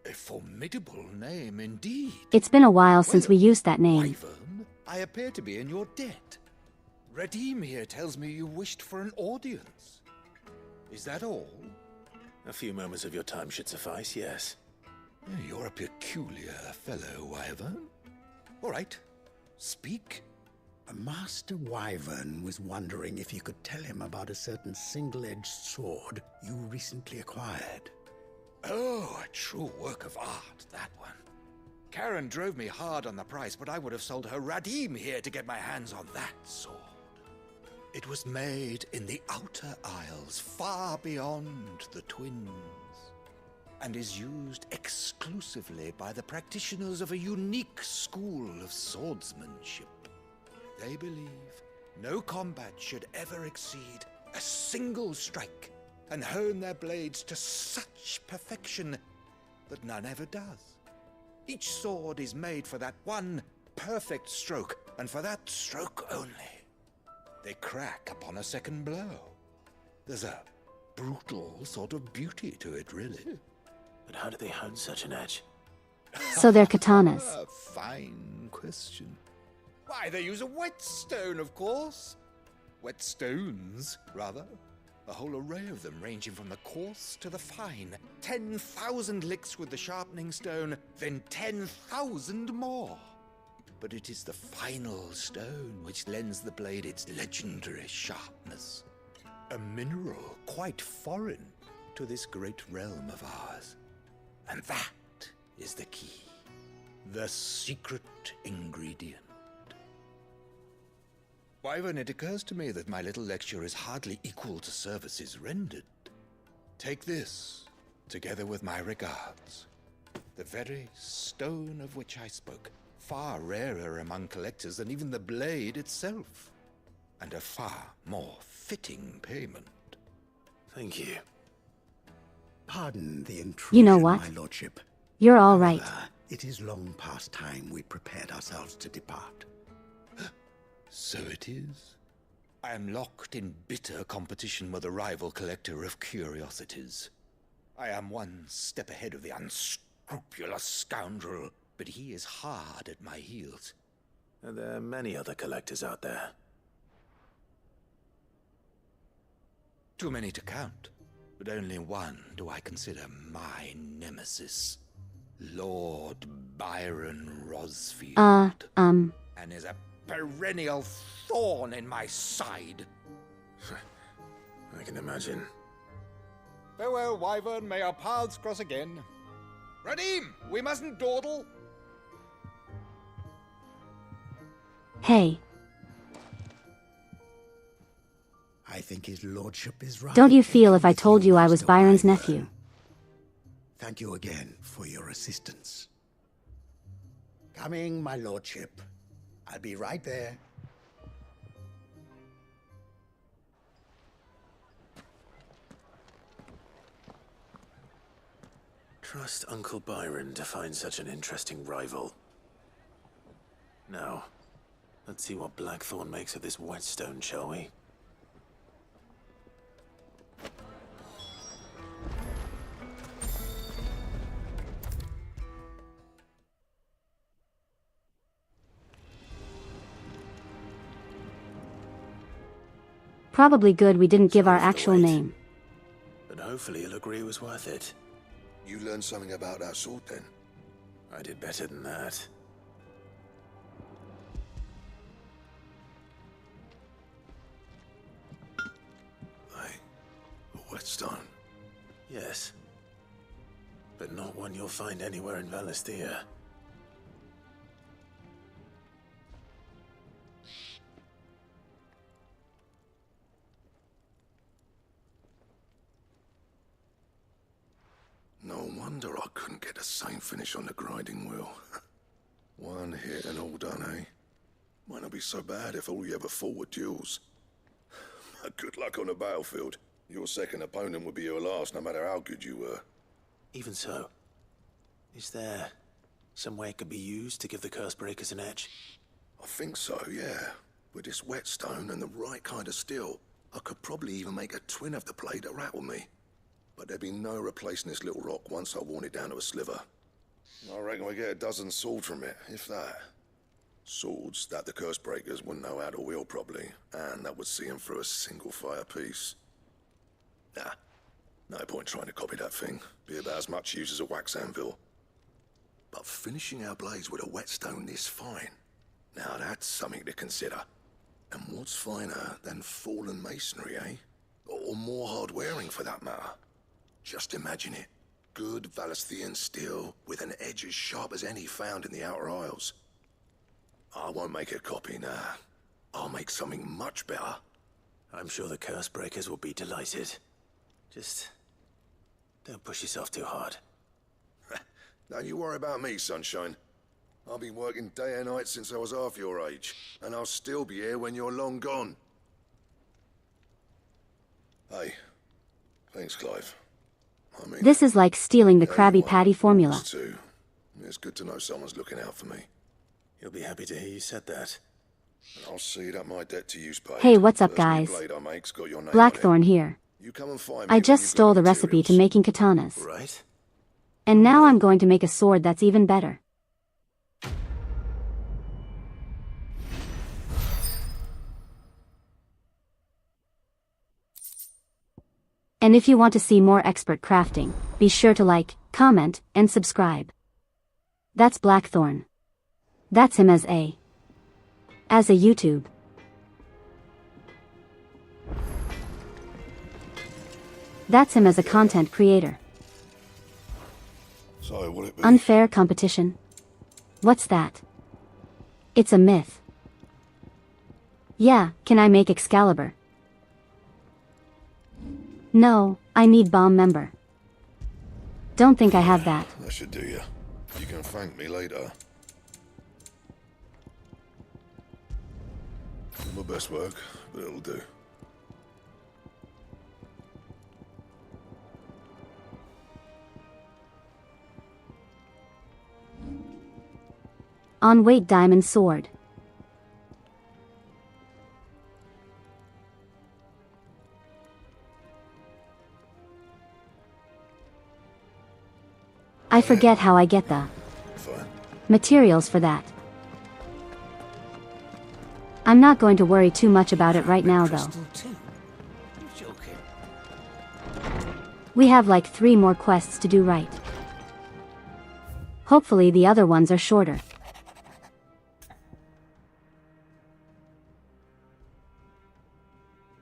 A formidable name indeed. It's been a while since we used that name. Wyvern, I appear to be in your debt. Redeem here tells me you wished for an audience. Is that all? A few moments of your time should suffice, yes. You're a peculiar fellow, Wyvern. All right, speak. Master Wyvern was wondering if you could tell him about a certain single-edged sword you recently acquired. Oh, a true work of art, that one. Karen drove me hard on the price, but I would have sold her Radim here to get my hands on that sword. It was made in the Outer Isles, far beyond the Twins, and is used exclusively by the practitioners of a unique school of swordsmanship. They believe no combat should ever exceed a single strike, and hone their blades to such perfection that none ever does. Each sword is made for that one perfect stroke, and for that stroke only. They crack upon a second blow. There's a brutal sort of beauty to it, really. But how do they hone such an edge? So they're katanas. A fine question. Why, they use a whetstone, of course. Whetstones, rather. A whole array of them, ranging from the coarse to the fine. 10,000 licks with the sharpening stone, then 10,000 more. But it is the final stone which lends the blade its legendary sharpness. A mineral quite foreign to this great realm of ours. And that is the key. The secret ingredient. Wyvern, it occurs to me that my little lecture is hardly equal to services rendered. Take this, together with my regards. The very stone of which I spoke. far rarer among collectors than even the blade itself, and a far more fitting payment. Thank you. Pardon the intrusion, You know what? my lordship. You're all right. However, it is long past time we prepared ourselves to depart. So it is. I am locked in bitter competition with a rival collector of curiosities. I am one step ahead of the unscrupulous scoundrel, but he is hard at my heels. And there are many other collectors out there. Too many to count, but only one do I consider my nemesis. Lord Byron Rosfield. And is a perennial thorn in my side. I can imagine. Farewell, Wyvern. May our paths cross again. Radim, we mustn't dawdle. Hey, I think his lordship is right. don't you feel if I told you I was Byron's nephew? Thank you again for your assistance. Coming, my lordship. I'll be right there. Trust Uncle Byron to find such an interesting rival. Now, let's see what Blackthorn makes of this whetstone, shall we? Probably good we didn't give our actual name. But hopefully he'll agree it was worth it. You learned something about that sword then? I did better than that. A whetstone? Yes. But not one you'll find anywhere in Valisthea. No wonder I couldn't get the same finish on the grinding wheel. One hit and all done, eh? Might not be so bad if all you ever fought were duels. Good luck on the battlefield. Your second opponent would be your last, no matter how good you were. Even so, is there some way it could be used to give the curse breakers an edge? I think so, yeah. With this whetstone and the right kind of steel, I could probably even make a twin of the blade that rattled me. But there'd be no replacing this little rock once I worn it down to a sliver. I reckon we get a dozen swords from it, if that. Swords that the curse breakers wouldn't know how to wield properly, and that would see them through a single fire piece. Nah, no point trying to copy that thing. Be about as much use as a wax anvil. But finishing our blades with a whetstone this fine, now that's something to consider. And what's finer than fallen masonry, eh? Or more hard wearing for that matter. Just imagine it. Good Valisthean steel with an edge as sharp as any found in the Outer Isles. I won't make a copy, nah. I'll make something much better. I'm sure the curse breakers will be delighted. Just don't push yourself too hard. Don't you worry about me, sunshine. I've been working day and night since I was half your age, and I'll still be here when you're long gone. Hey, thanks, Clive. I mean, This is like stealing the Krabby Patty formula. too. It's good to know someone's looking out for me. You'll be happy to hear you said that. And I'll see that my debt to you's paid. Hey, what's up, First new guys? blade I make's got your name on it. Blackthorn here. You come and find me I when just you've got stole the recipe to materials. making katanas. Right? And now I'm going to make a sword that's even better. And if you want to see more expert crafting, be sure to like, comment, and subscribe. That's Blackthorn. That's him as a YouTube. That's him as a content creator. So, will it be? Unfair competition. What's that? It's a myth. Yeah, can I make Excalibur? No, I need bomb member. Don't think I have that. That should do you. You can thank me later. My best work, but it'll do. On weight diamond sword. I forget how I get the materials for that. I'm not going to worry too much about it right now, though. We have like 3 more quests to do right. Hopefully the other ones are shorter.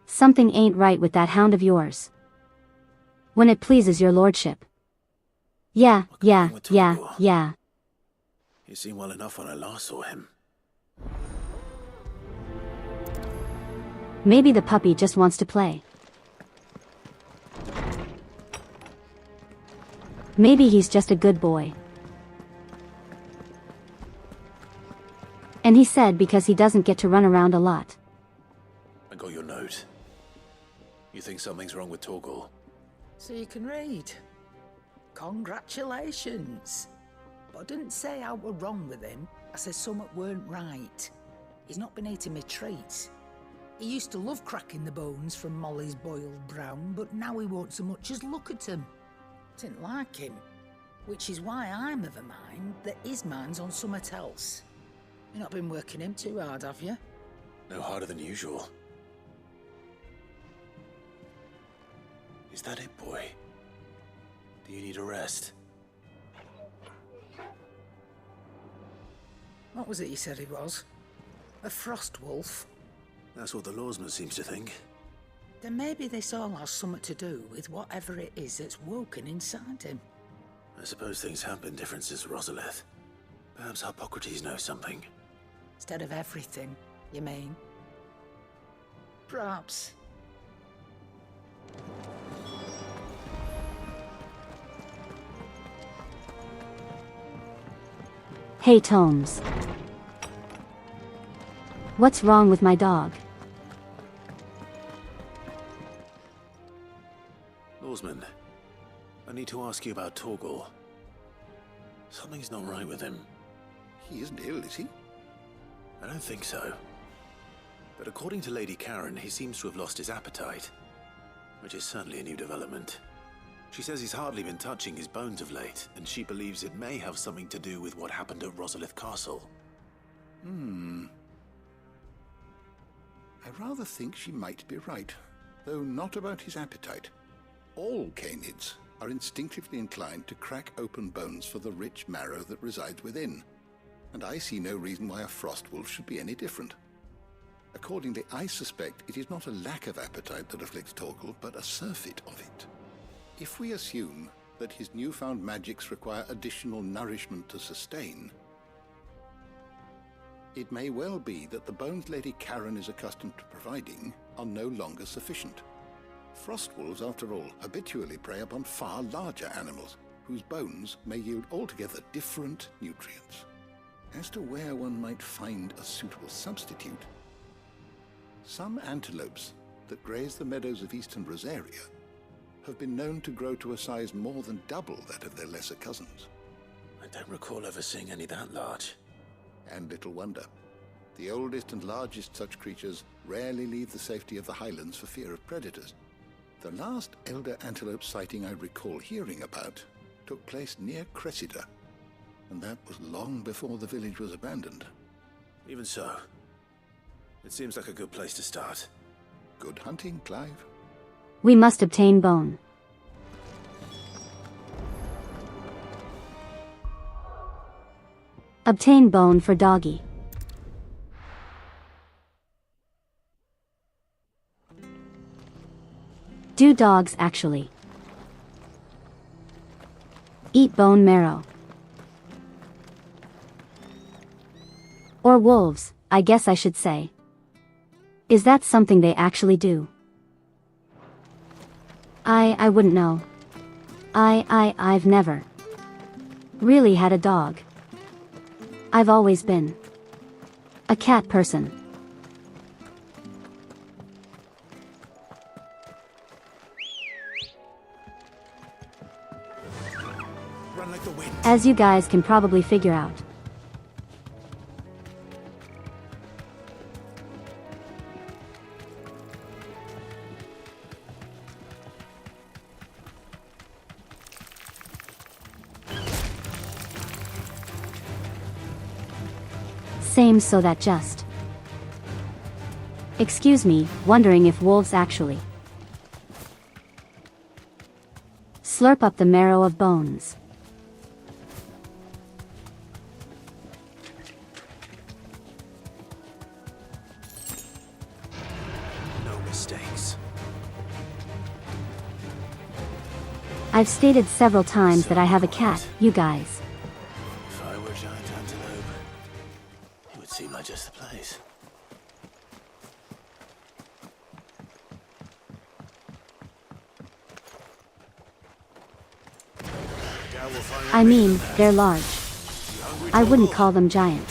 Something ain't right with that hound of yours. When it pleases your lordship. Yeah. He seemed well enough when I last saw him. Maybe the puppy just wants to play. Maybe he's just a good boy. And he said because he doesn't get to run around a lot. I got your note. You think something's wrong with Torgal? So you can read. Congratulations. But I didn't say I were wrong with him. I said something weren't right. He's not been eating me treats. He used to love cracking the bones from Molly's boiled brown, but now he won't so much as look at them. Didn't like him. Which is why I'm of a mind that his mind's on something else. You've not been working him too hard, have you? No harder than usual. Is that it, boy? Do you need a rest? What was it you said he was? A frost wolf? That's what the lawsman seems to think. Then maybe this all has something to do with whatever it is that's woken inside him. I suppose things have been different since Rosalith. Perhaps Hippocrates knows something. Instead of everything, you mean? Perhaps. Hey Tomes. What's wrong with my dog? Lawsman, I need to ask you about Torgal. Something's not right with him. He isn't ill, is he? I don't think so. But according to Lady Karen, he seems to have lost his appetite, which is certainly a new development. She says he's hardly been touching his bones of late, and she believes it may have something to do with what happened at Rosalith Castle. I rather think she might be right, though not about his appetite. All canids are instinctively inclined to crack open bones for the rich marrow that resides within, and I see no reason why a frost wolf should be any different. Accordingly, I suspect it is not a lack of appetite that afflicts Torgal, but a surfeit of it. If we assume that his newfound magics require additional nourishment to sustain, it may well be that the bones Lady Karen is accustomed to providing are no longer sufficient. Frost wolves, after all, habitually prey upon far larger animals, whose bones may yield altogether different nutrients. As to where one might find a suitable substitute, some antelopes that graze the meadows of eastern Rosaria have been known to grow to a size more than double that of their lesser cousins. I don't recall ever seeing any that large. And little wonder. The oldest and largest such creatures rarely leave the safety of the highlands for fear of predators. The last elder antelope sighting I recall hearing about took place near Cressida, and that was long before the village was abandoned. Even so, it seems like a good place to start. Good hunting, Clive. We must obtain bone. Obtain bone for doggy. Do dogs actually eat bone marrow? Or wolves, I guess I should say. Is that something they actually do? I wouldn't know. I've never really had a dog. I've always been a cat person. As you guys can probably figure out. Same, so that just... Excuse me, wondering if wolves actually slurp up the marrow of bones. No mistakes. I've stated several times that I have a cat, you guys. If I were a giant antelope, it would seem like just the place. I mean, they're large. I wouldn't call them giant.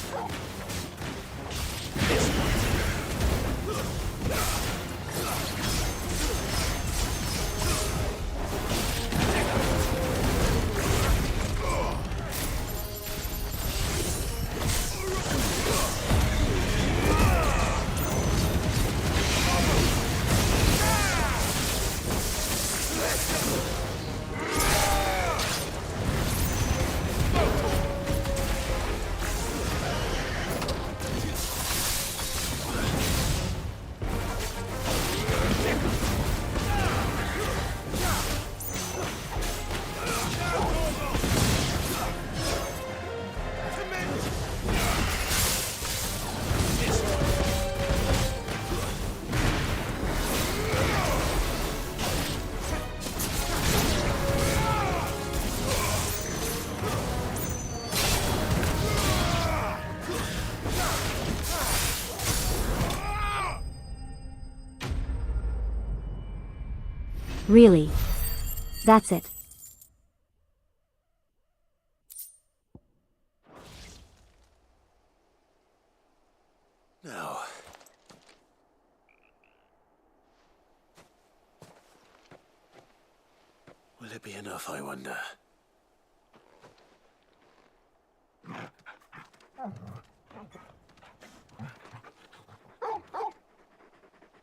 Really? That's it. Now. Will it be enough, I wonder?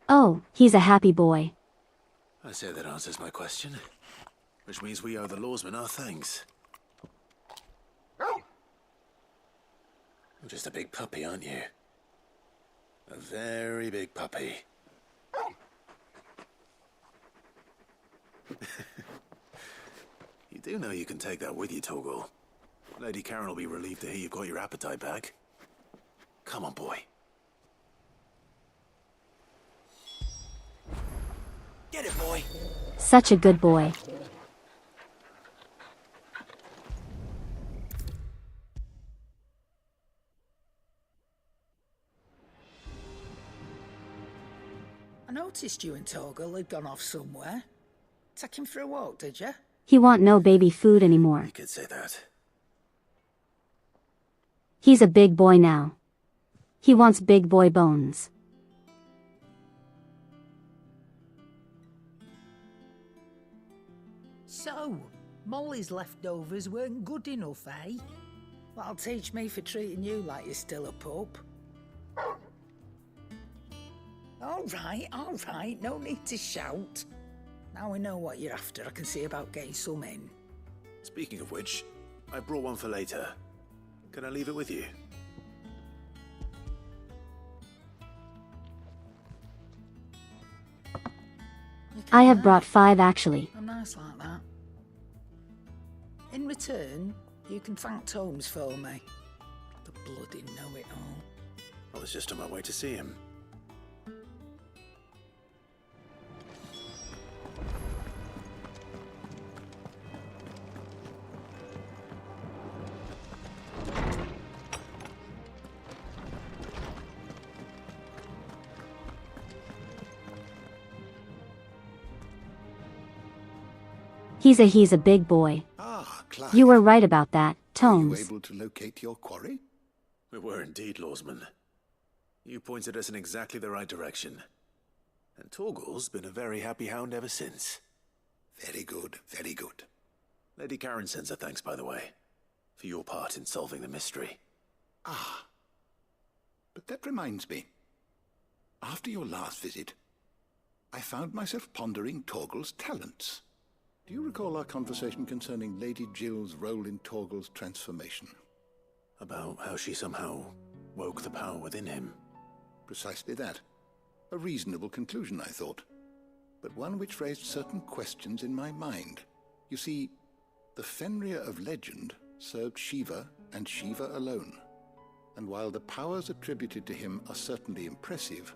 Oh, he's a happy boy. I say that answers my question. Which means we owe the lawsman our thanks. You're just a big puppy, aren't you? A very big puppy. You do know you can take that with you, Torgal. Lady Karen will be relieved to hear you've got your appetite back. Come on, boy. Get it, boy. Such a good boy. I noticed you and Torgal had gone off somewhere. Take him for a walk, did you? He want no baby food anymore. You could say that. He's a big boy now. He wants big boy bones. So, Molly's leftovers weren't good enough, eh? That'll teach me for treating you like you're still a pup. All right, no need to shout. Now we know what you're after, I can see about getting some in. Speaking of which, I brought one for later. Can I leave it with you? I have brought 5 actually. I'm nice like that. In return, you can thank Tomes for me. The bloody know-it-all. I was just on my way to see him. He's a big boy. Ah, Clark. You were right about that, Were you Tomes. able to locate your quarry? We were indeed, lawsman. You pointed us in exactly the right direction. And Torgal's been a very happy hound ever since. Very good, very good. Lady Karen sends her thanks, by the way. for your part in solving the mystery. Ah. But that reminds me. After your last visit, I found myself pondering Torgal's talents. Do you recall our conversation concerning Lady Jill's role in Torgal's transformation? About how she somehow woke the power within him. Precisely that. A reasonable conclusion, I thought, but one which raised certain questions in my mind. You see, the Fenrir of legend served Shiva and Shiva alone. And while the powers attributed to him are certainly impressive,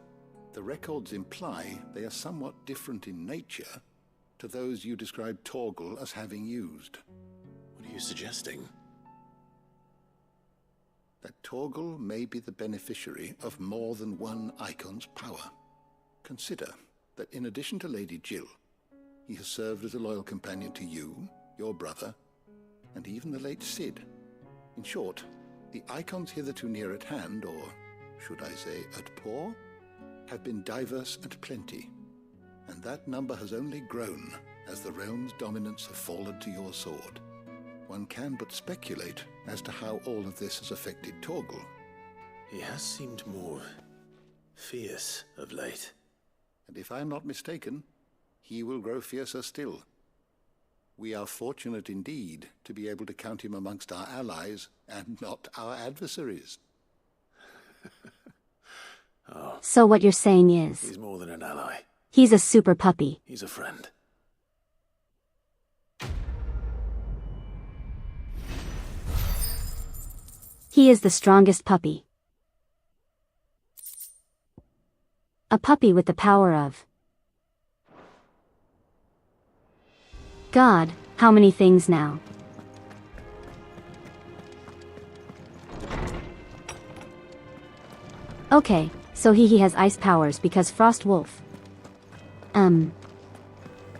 the records imply they are somewhat different in nature to those you described Torgal as having used. What are you suggesting? That Torgal may be the beneficiary of more than one icon's power. Consider that in addition to Lady Jill, he has served as a loyal companion to you, your brother, and even the late Cid. In short, the icons hitherto near at hand, or should I say at paw, have been diverse and plenty, and that number has only grown as the realm's dominance have fallen to your sword. One can but speculate as to how all of this has affected Torgal. He has seemed more fierce of late. And if I am not mistaken, he will grow fiercer still. We are fortunate indeed to be able to count him amongst our allies and not our adversaries. Oh, So what you're saying is, he's more than an ally. he's a super puppy. He's a friend. He is the strongest puppy. A puppy with the power of God, how many things now? Okay, so he has ice powers because Frost Wolf.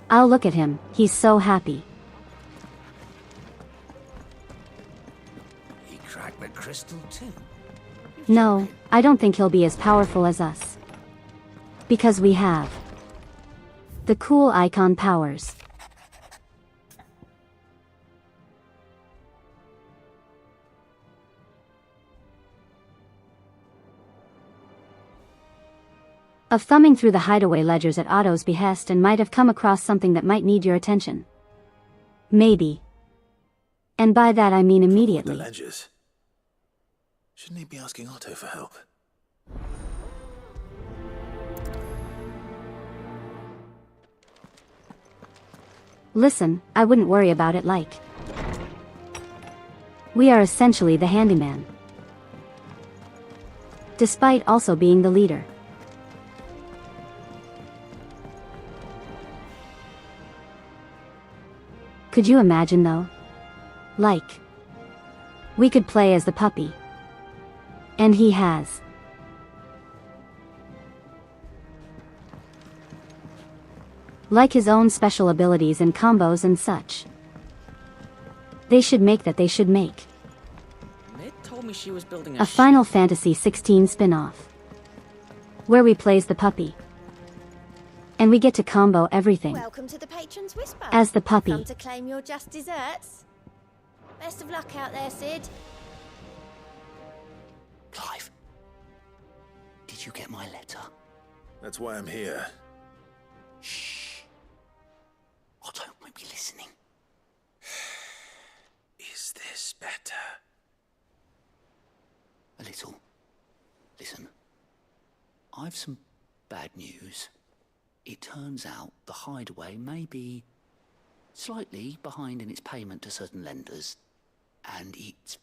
I'll look at him, he's so happy. He cracked the crystal too. No, I don't think he'll be as powerful as us. Because we have the cool icon powers. Of thumbing through the hideaway ledgers at Otto's behest and might have come across something that might need your attention. Maybe. And by that I mean immediately. The ledgers. Shouldn't he be asking Otto for help? Listen, I wouldn't worry about it like. We are essentially the handyman. Despite also being the leader. Could you imagine though? Like, we could play as the puppy. And he has. Like his own special abilities and combos and such. They should make that they should make. Mid told me she was building A Final Fantasy 16 spin-off. Where we plays the puppy. And we get to combo everything. Welcome to the Patron's Whisper. As the puppy. Come to claim your just desserts. Best of luck out there, Cid. Clive, did you get my letter? That's why I'm here. Shh. Otto won't be listening. Is this better? A little. Listen, I've some bad news. It turns out the hideaway may be slightly behind in its payment to certain lenders, and it's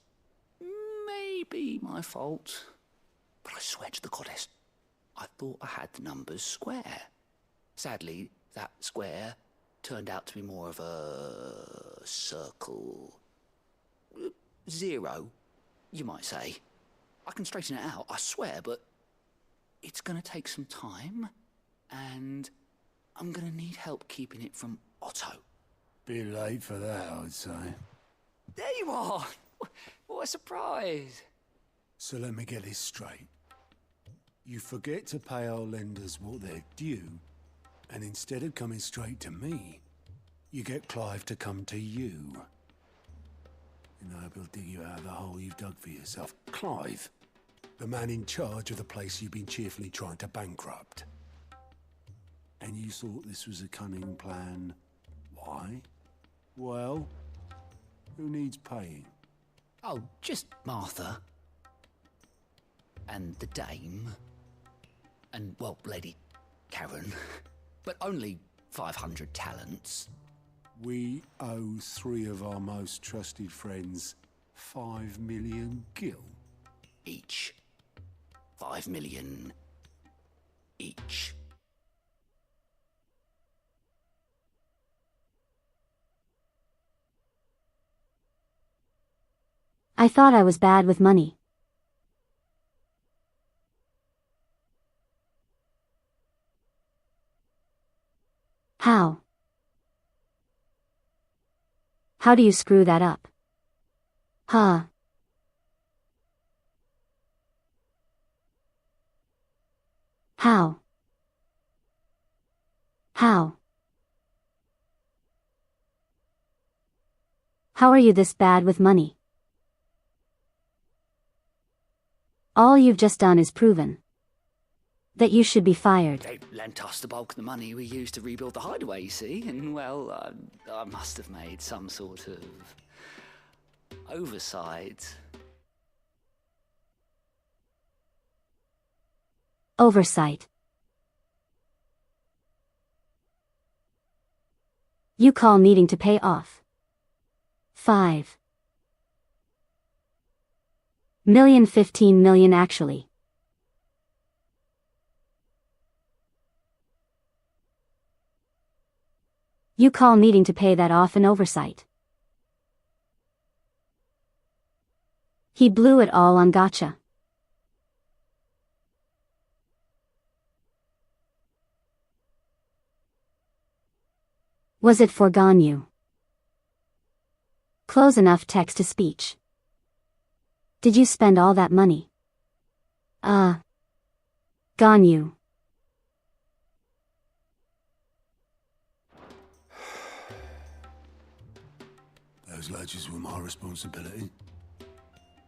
maybe my fault. But I swear to the goddess, I thought I had the numbers square. Sadly, that square turned out to be more of a circle. 0, you might say. I can straighten it out, I swear, but it's gonna take some time, and I'm gonna need help keeping it from Otto. Be late for that, I'd say. There you are! What a surprise! So let me get this straight. You forget to pay our lenders what they're due, and instead of coming straight to me, you get Clive to come to you. and I hope he'll dig you out of the hole you've dug for yourself. Clive, the man in charge of the place you've been cheerfully trying to bankrupt. And you thought this was a cunning plan. Why? Well, who needs paying? Oh, just Martha. And the dame. And, well, Lady Karen. But only 500 talents. We owe 3 of our most trusted friends 5 million gil. Each. 5 million each. I thought I was bad with money. How? How do you screw that up? Huh? How? How? How are you this bad with money? All you've just done is proven that you should be fired. They lent us the bulk of the money we used to rebuild the hideaway, you see, and, well, I must have made some sort of oversight. Oversight. You call needing to pay off 5 million, 15 million actually. You call needing to pay that off an oversight. He blew it all on gotcha. Was it foregone you? Close enough text to speech. Did you spend all that money? Gone you. Those ledgers were my responsibility.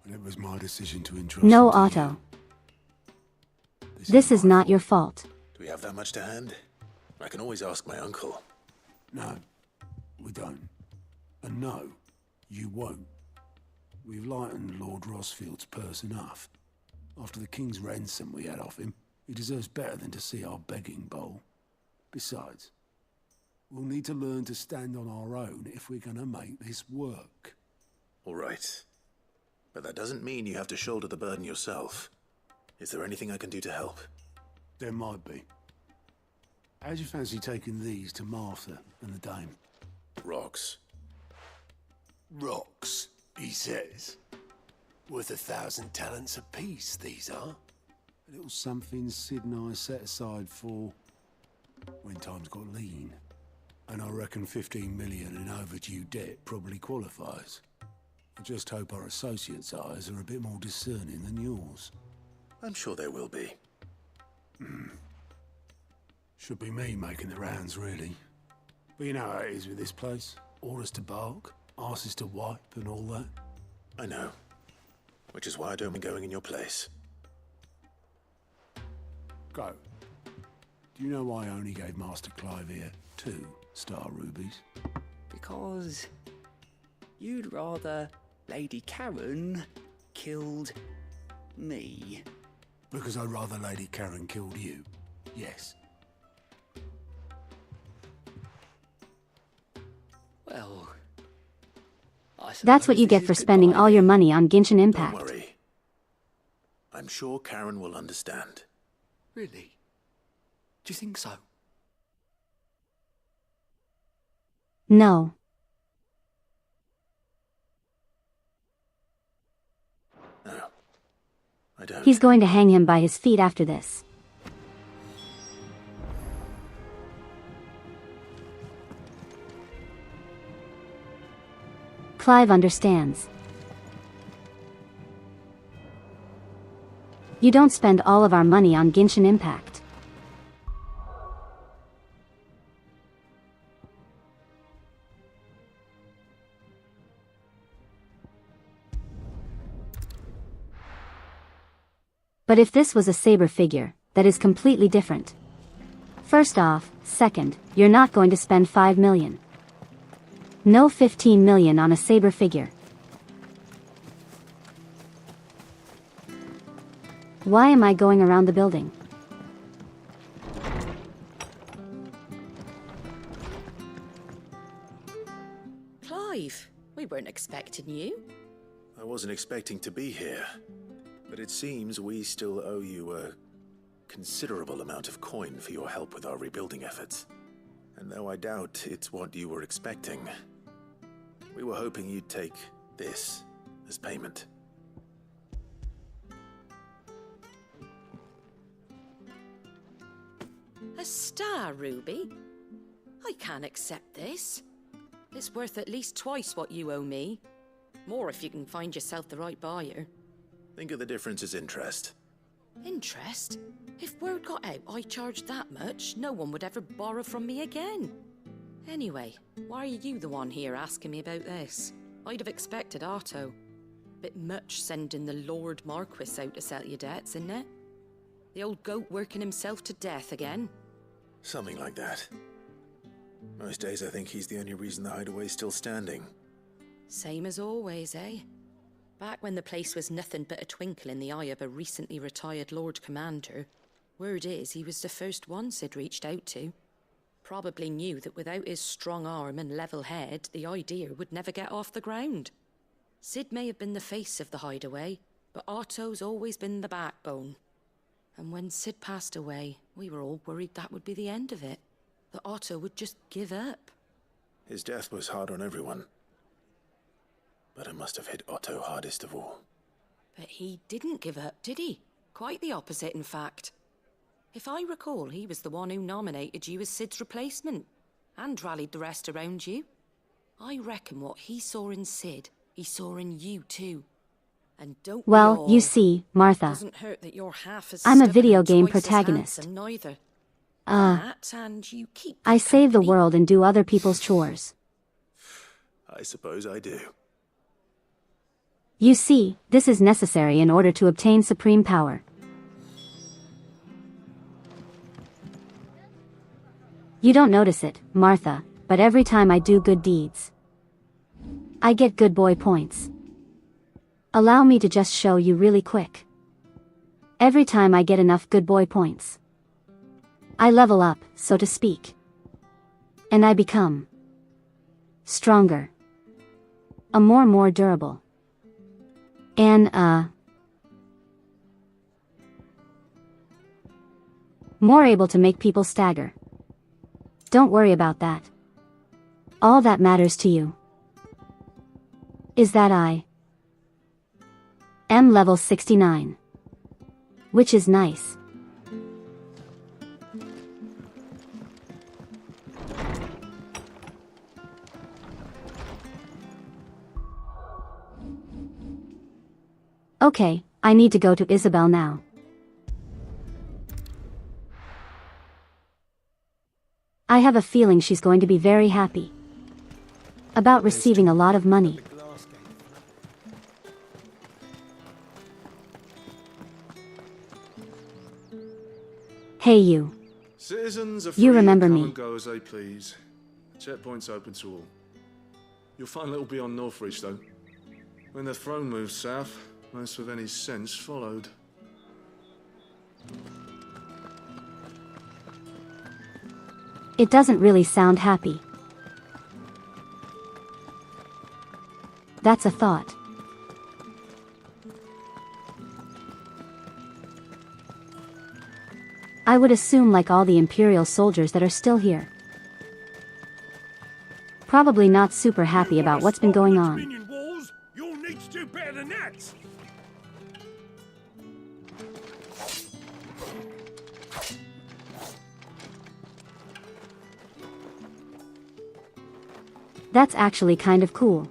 And it was my decision to entrust No, them to Otto. you. This is not your fault. Do we have that much to hand? I can always ask my uncle. No, we don't. And no, you won't. We've lightened Lord Rossfield's purse enough. After the king's ransom we had off him, he deserves better than to see our begging bowl. Besides, we'll need to learn to stand on our own if we're gonna make this work. All right. But that doesn't mean you have to shoulder the burden yourself. Is there anything I can do to help? There might be. How'd you fancy taking these to Martha and the dame? Rocks. Rocks, he says. Worth 1,000 talents apiece, these are. A little something Sid and I set aside for when times got lean. And I reckon 15 million in overdue debt probably qualifies. I just hope our associates' eyes are a bit more discerning than yours. I'm sure there will be. Should be me making the rounds, really. But you know how it is with this place. Orders to bark, arses to wipe, and all that. I know. Which is why I don't mind going in your place. Go. Do you know why I only gave Master Clive here 2 star rubies? Because you'd rather Lady Karen killed me. Because I'd rather Lady Karen killed you. Yes. Well, That's what you get for spending all your money on Genshin Impact. Don't worry. I'm sure Karen will understand. Really? Do you think so? No. No. I don't. He's going to hang him by his feet after this. Clive understands. You don't spend all of our money on Genshin Impact. But if this was a saber figure, that is completely different. First off, second, you're not going to spend 5 million. No 15 million on a saber figure. Why am I going around the building? Clive, we weren't expecting you. I wasn't expecting to be here, but it seems we still owe you a considerable amount of coin for your help with our rebuilding efforts. And though I doubt it's what you were expecting, we were hoping you'd take this as payment. A star ruby? I can't accept this. It's worth at least twice what you owe me. More if you can find yourself the right buyer. Think of the difference as interest. Interest? If word got out I charged that much, no one would ever borrow from me again. Anyway, why are you the one here asking me about this? I'd have expected Otto. Bit much sending the Lord Marquis out to settle your debts, isn't it? The old goat working himself to death again? Something like that. Most days I think he's the only reason the hideaway's still standing. Same as always, eh? Back when the place was nothing but a twinkle in the eye of a recently retired Lord Commander, word is he was the first one Sid reached out to. Probably knew that without his strong arm and level head, the idea would never get off the ground. Sid may have been the face of the hideaway, but Otto's always been the backbone. And when Sid passed away, we were all worried that would be the end of it. That Otto would just give up. His death was hard on everyone. But it must have hit Otto hardest of all. But he didn't give up, did he? Quite the opposite, in fact. If I recall, he was the one who nominated you as Sid's replacement, and rallied the rest around you. I reckon what he saw in Sid, he saw in you too. And don't Well, you see, Martha, doesn't hurt that you're half as I'm a stubborn video and game twice as protagonist. handsome neither. And you keep I save the world and do other people's chores. I suppose I do. You see, this is necessary in order to obtain supreme power. You don't notice it, Martha, but every time I do good deeds, I get good boy points. Allow me to just show you really quick. Every time I get enough good boy points, I level up, so to speak. And I become stronger. More durable. And, more able to make people stagger. Don't worry about that. All that matters to you is that I am level 69. Which is nice. Okay, I need to go to Isabel now. I have a feeling she's going to be very happy about receiving a lot of money. Hey you. Citizens are You free remember to come me. and go as they please. Checkpoint's open to all. You'll find little beyond Northreach, though. When the throne moves south, most with any sense followed. It doesn't really sound happy. That's a thought. I would assume like all the Imperial soldiers that are still here. Probably not super happy about what's been going on. You'll need to do better than that. That's actually kind of cool.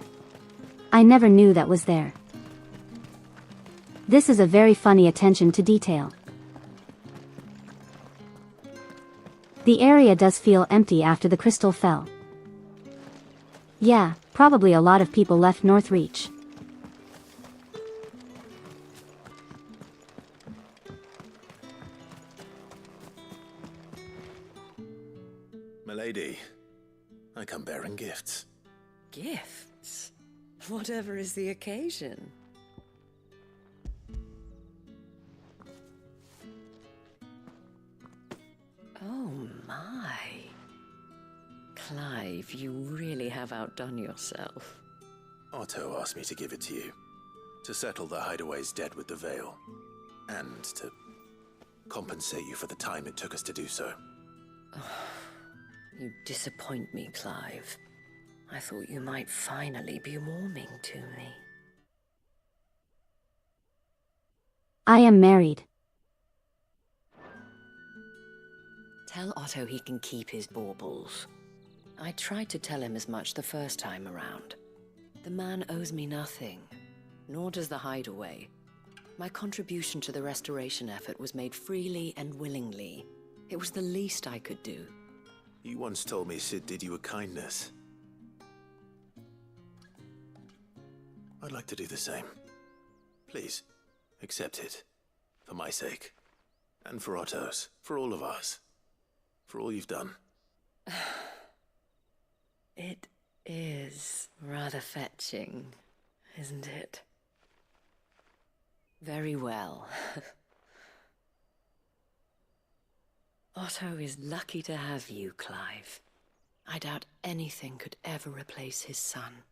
I never knew that was there. This is a very funny attention to detail. The area does feel empty after the crystal fell. Yeah, probably a lot of people left Northreach. Milady, I come bearing gifts. Gifts? Whatever is the occasion. Oh my. Clive, you really have outdone yourself. Otto asked me to give it to you. To settle the Hideaway's debt with the Veil. And to compensate you for the time it took us to do so. You disappoint me, Clive. I thought you might finally be warming to me. I am married. Tell Otto he can keep his baubles. I tried to tell him as much the first time around. The man owes me nothing, nor does the Hideaway. My contribution to the restoration effort was made freely and willingly. It was the least I could do. You once told me Sid did you a kindness. I'd like to do the same. Please, accept it. For my sake. And for Otto's. For all of us. For all you've done. It is rather fetching, isn't it? Very well. Otto is lucky to have you, Clive. I doubt anything could ever replace his son.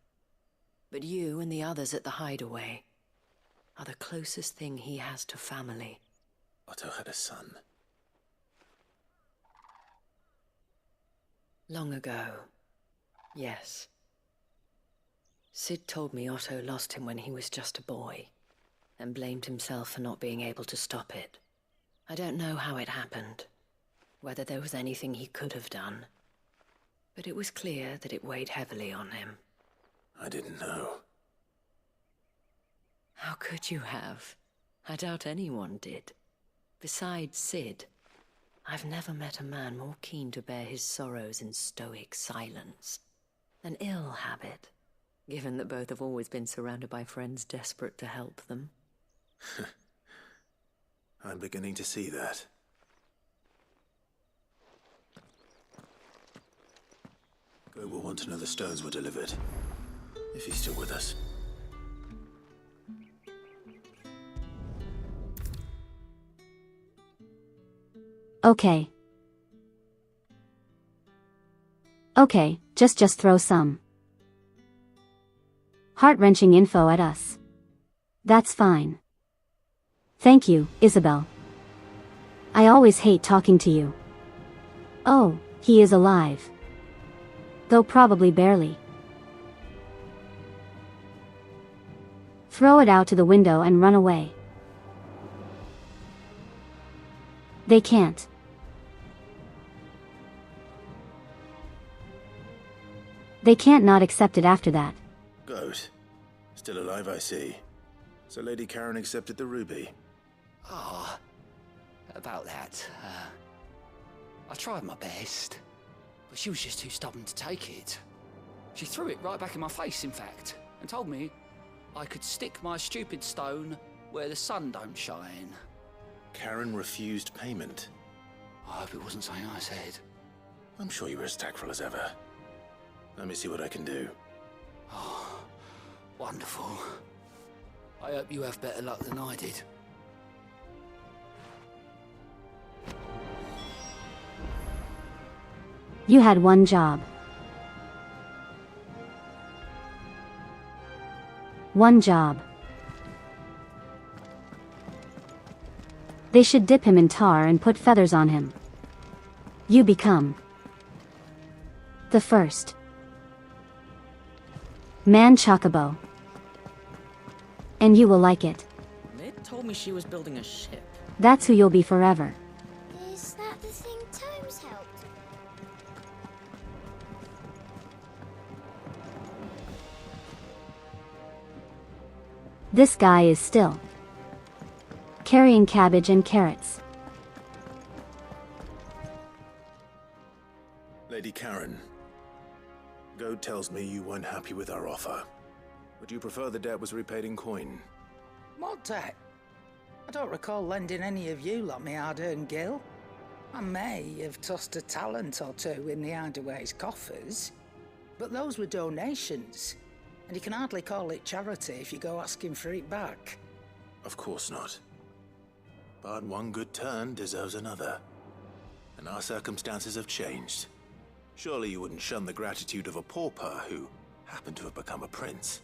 But you and the others at the Hideaway are the closest thing he has to family. Otto had a son. Long ago, yes. Sid told me Otto lost him when he was just a boy, and blamed himself for not being able to stop it. I don't know how it happened, whether there was anything he could have done, but it was clear that it weighed heavily on him. I didn't know. How could you have? I doubt anyone did. Besides Sid, I've never met a man more keen to bear his sorrows in stoic silence. An ill habit, given that both have always been surrounded by friends desperate to help them. I'm beginning to see that. Go will want to know the stones were delivered. If he's still with us. Okay. Okay, just throw some heart-wrenching info at us. That's fine. Thank you, Isabel. I always hate talking to you. Oh, he is alive. Though probably barely. Throw it out to the window and run away. They can't. They can't not accept it after that. Goat. Still alive, I see. So Lady Karen accepted the ruby. Ah, about that. I tried my best, but she was just too stubborn to take it. She threw it right back in my face, in fact, and told me I could stick my stupid stone where the sun don't shine. Karen refused payment. I hope it wasn't something I said. I'm sure you were as tactful as ever. Let me see what I can do. Oh, wonderful. I hope you have better luck than I did. You had one job. One job. They should dip him in tar and put feathers on him. You become the first man chocobo. And you will like it. Mid told me she was building a ship. That's who you'll be forever. Is that the thing Tomes helped? This guy is still carrying cabbage and carrots. Lady Karen, Goat tells me you weren't happy with our offer. Would you prefer the debt was repaid in coin? What debt? I don't recall lending any of you lot me hard-earned gil. I may have tossed a talent or two in the hideaway's coffers, but those were donations, and you can hardly call it charity if you go asking for it back. Of course not. But one good turn deserves another. And our circumstances have changed. Surely you wouldn't shun the gratitude of a pauper who happened to have become a prince.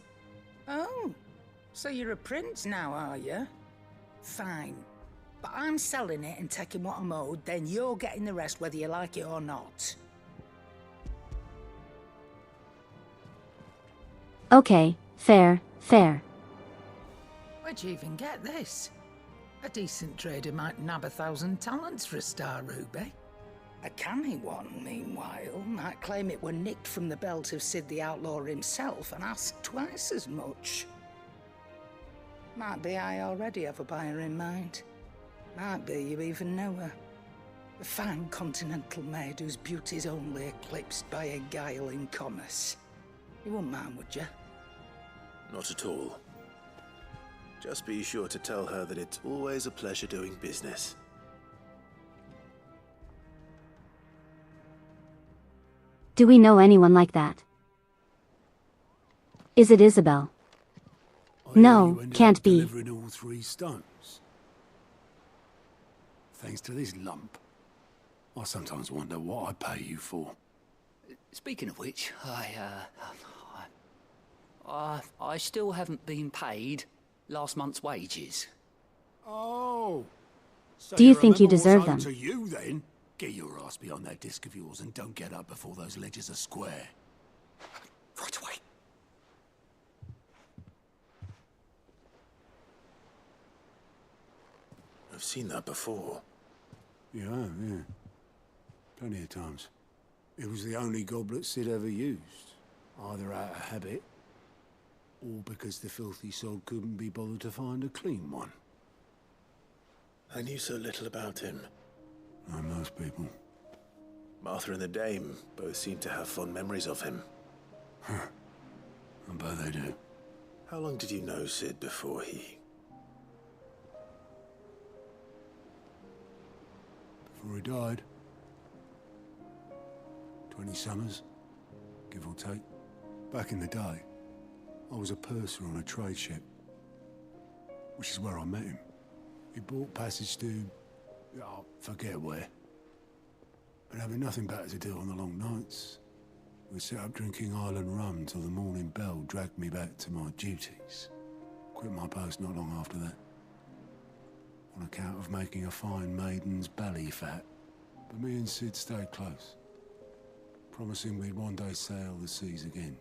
Oh, so you're a prince now, are you? Fine. But I'm selling it and taking what I'm owed, then you're getting the rest whether you like it or not. Okay, fair, fair. Where'd you even get this? A decent trader might nab 1,000 talents for a star ruby. A canny one, meanwhile, might claim it were nicked from the belt of Sid the Outlaw himself and ask twice as much. Might be I already have a buyer in mind. Might be you even know her. A fine continental maid whose beauty's only eclipsed by a guile in commerce. You wouldn't mind, would you? Not at all. Just be sure to tell her that it's always a pleasure doing business. Do we know anyone like that? Is it Isabel? No, can't be. Delivering all 3 stones. Thanks to this lump. I sometimes wonder what I pay you for. Speaking of which, I still haven't been paid last month's wages. Oh. So Do you think you remember deserve what's owed them? to you then? Get your ass behind that disc of yours and don't get up before those ledgers are square. Right away. I've seen that before. Yeah, yeah. Plenty of times. It was the only goblet Sid ever used. Either out of habit, or because the filthy soul couldn't be bothered to find a clean one. I knew so little about him. Like most people. Martha and the Dame both seem to have fond memories of him. I bet they do. How long did you know Sid before he... Before he died. 20 summers, give or take. Back in the day, I was a purser on a trade ship, which is where I met him. He bought passage to... I forget where. But having nothing better to do on the long nights, we set up drinking island rum till the morning bell dragged me back to my duties. Quit my post not long after that. On account of making a fine maiden's belly fat. But me and Sid stayed close, promising we'd one day sail the seas again.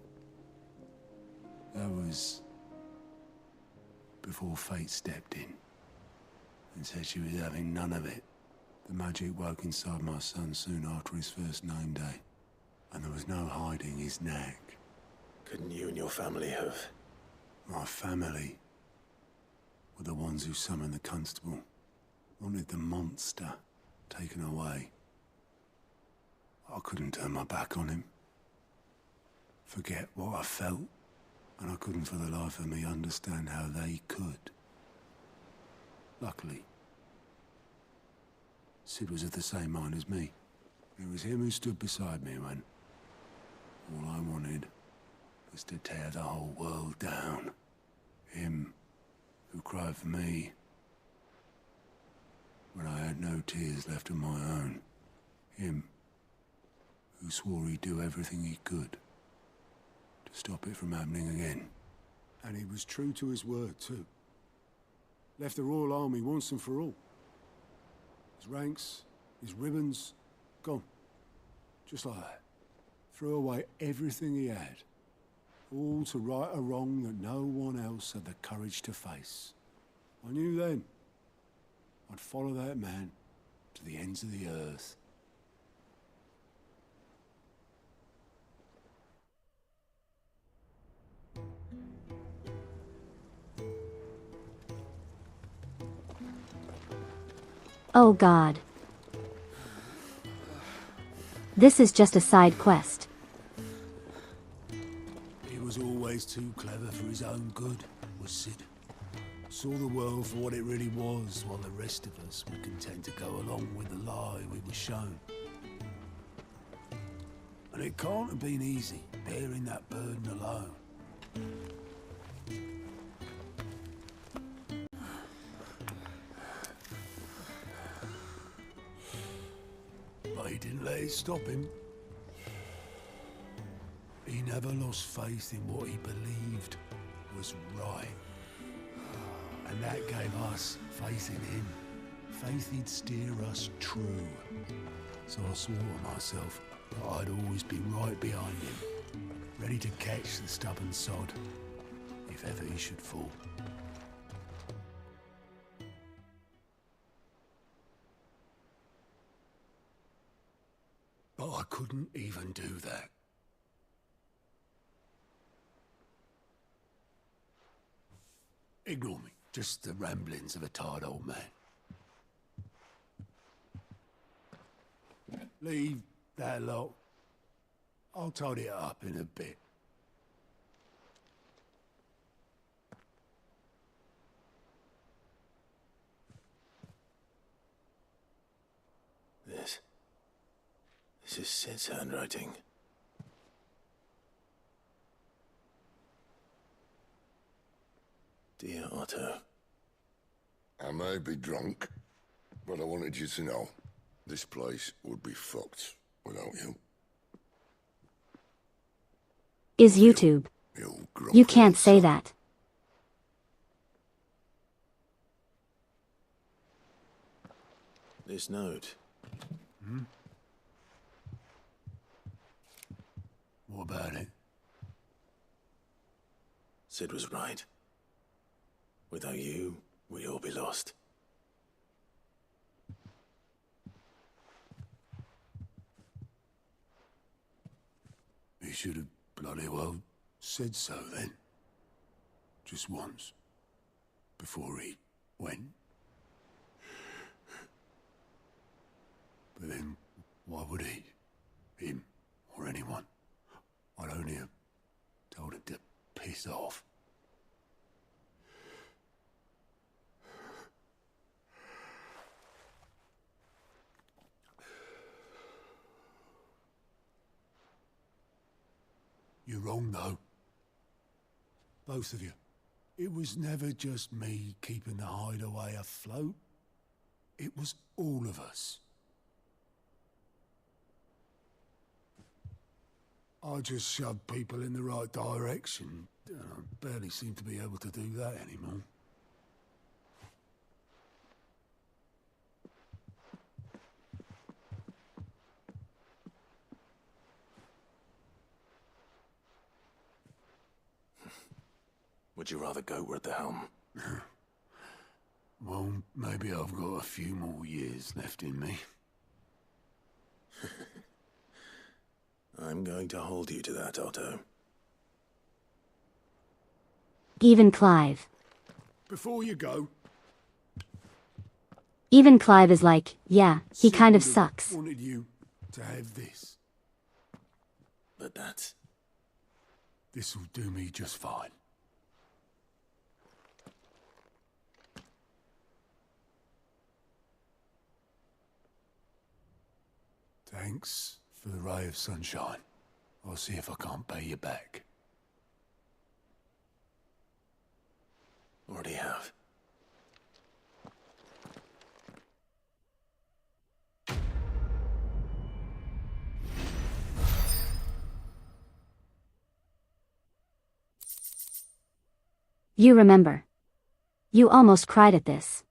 That was before fate stepped in and said she was having none of it. The magic woke inside my son soon after his first name day, and there was no hiding his nag. Couldn't you and your family have... My family were the ones who summoned the constable, wanted the monster taken away. I couldn't turn my back on him, forget what I felt, and I couldn't for the life of me understand how they could. Luckily, Sid was of the same mind as me. It was him who stood beside me when all I wanted was to tear the whole world down. Him who cried for me when I had no tears left of my own. Him who swore he'd do everything he could to stop it from happening again. And he was true to his word, too. Left the Royal Army once and for all. His ranks, his ribbons, gone. Just like that. Threw away everything he had. All to right a wrong that no one else had the courage to face. I knew then I'd follow that man to the ends of the earth. Oh God. This is just a side quest. He was always too clever for his own good, was Sid. Saw the world for what it really was, while the rest of us were content to go along with the lie we were shown. And it can't have been easy, bearing that burden alone. But he didn't let it stop him. He never lost faith in what he believed was right. And that gave us faith in him. Faith he'd steer us true. So I swore to myself that I'd always be right behind him, ready to catch the stubborn sod, if ever he should fall. But I couldn't even do that. Ignore me. Just the ramblings of a tired old man. Leave that lot. I'll tidy it up in a bit. This is Sid's handwriting. Dear Otto. I may be drunk, but I wanted you to know this place would be fucked without you. Is YouTube. You can't say that. This note. What about it? Sid was right. Without you, we'd all be lost. He should have bloody well said so then. Just once. Before he went. But then, why would he? Him, or anyone? I'd only have told him to piss off. You're wrong, though. Both of you. It was never just me keeping the hideaway afloat. It was all of us. I just shoved people in the right direction. I barely seem to be able to do that anymore. Would you rather goat were at the helm? Well, maybe I've got a few more years left in me. I'm going to hold you to that, Otto. Even Clive. Before you go... Even Clive is like, yeah, he kind of sucks. Wanted you to have this. But that's... This'll do me just fine. Thanks for the ray of sunshine. I'll see if I can't pay you back. Already have. You remember. You almost cried at this.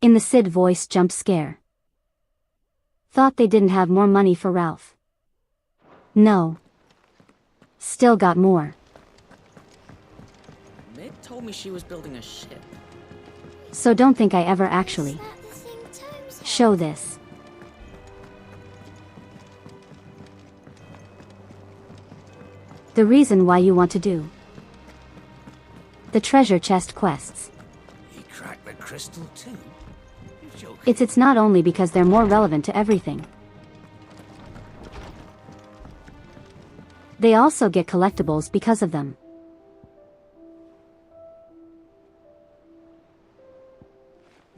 In the Sid voice jump scare. Thought they didn't have more money for Ralph. No. Still got more. Mick told me she was building a ship. So don't think I ever actually show this. The reason why you want to do the treasure chest quests. He cracked the crystal too? It's not only because they're more relevant to everything. They also get collectibles because of them.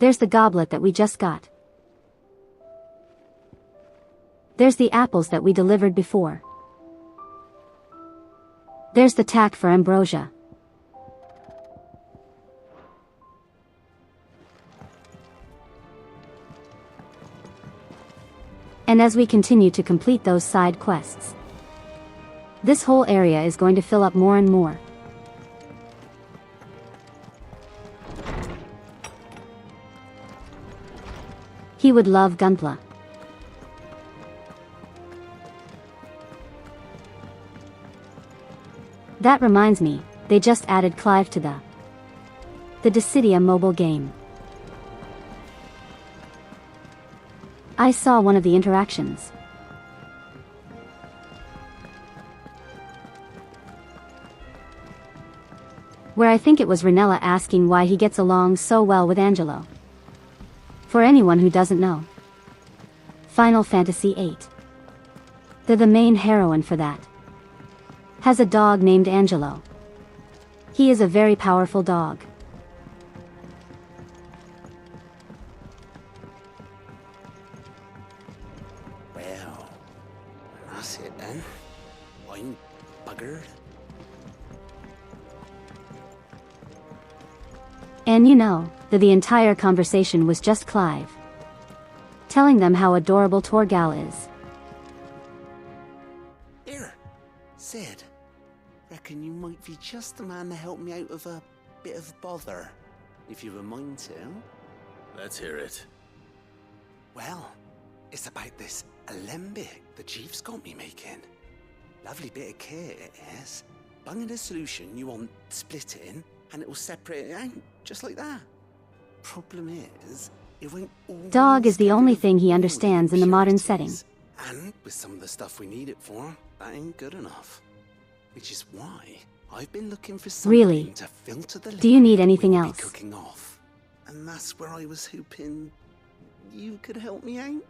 There's the goblet that we just got. There's the apples that we delivered before. There's the tack for ambrosia. And as we continue to complete those side quests, this whole area is going to fill up more and more. He would love Gunpla. That reminds me, they just added Clive to the Dissidia mobile game. I saw one of the interactions. Where I think it was Ranella asking why he gets along so well with Angelo. For anyone who doesn't know, Final Fantasy VIII. They're the main heroine for that. Has a dog named Angelo. He is a very powerful dog. Well, that's it then. I'm buggered. And you know, that the entire conversation was just Clive telling them how adorable Torgal is. Here, Sid. Reckon you might be just the man to help me out of a bit of bother, if you were mind to. Let's hear it. Well, it's about this alembic the chief's got me making. Lovely bit of kit it is. Bunging a solution you want splitting, and it will separate it out, just like that. Problem is, it won't always Dog is the get only rid of thing he all understands the in the modern setting. impurities. And with some of the stuff we need it for, that ain't good enough. Which is why I've been looking for something Really? to filter the Do you need liquid anything we'll be else? cooking off. And that's where I was hoping you could help me out.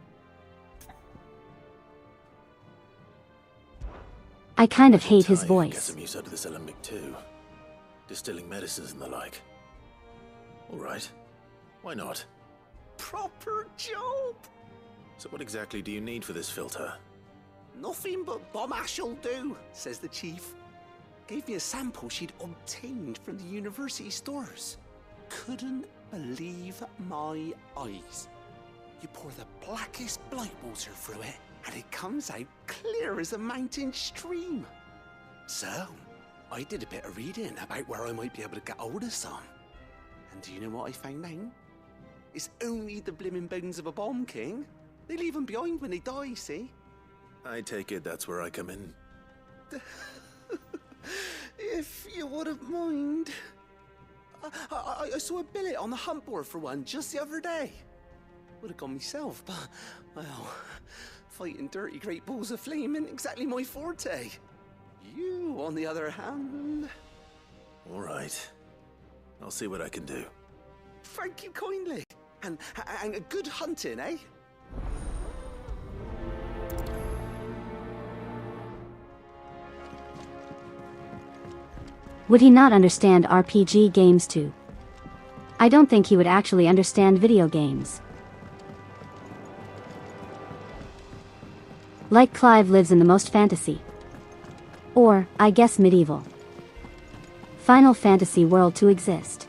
I kind of hate his Get voice. some use out of this alembic too. Distilling medicines and the like. All right. Why not? Proper job! So what exactly do you need for this filter? Nothing but bomb ash'll do, says the chief. Gave me a sample she'd obtained from the university stores. Couldn't believe my eyes. You pour the blackest blight water through it, and it comes out clear as a mountain stream. So, I did a bit of reading about where I might be able to get hold of some. And do you know what I found out? It's only the blimmin' bones of a bomb king. They leave them behind when they die, see? I take it that's where I come in. If you wouldn't mind. I saw a billet on the hunt board for one just the other day. Would have gone myself, but, well, fighting dirty great balls of flame ain't exactly my forte. You, on the other hand... All right. I'll see what I can do. Thank you kindly. And a good hunting, eh? Would he not understand RPG games too? I don't think he would actually understand video games. Like Clive lives in the most fantasy. Or, I guess medieval. Final Fantasy world to exist.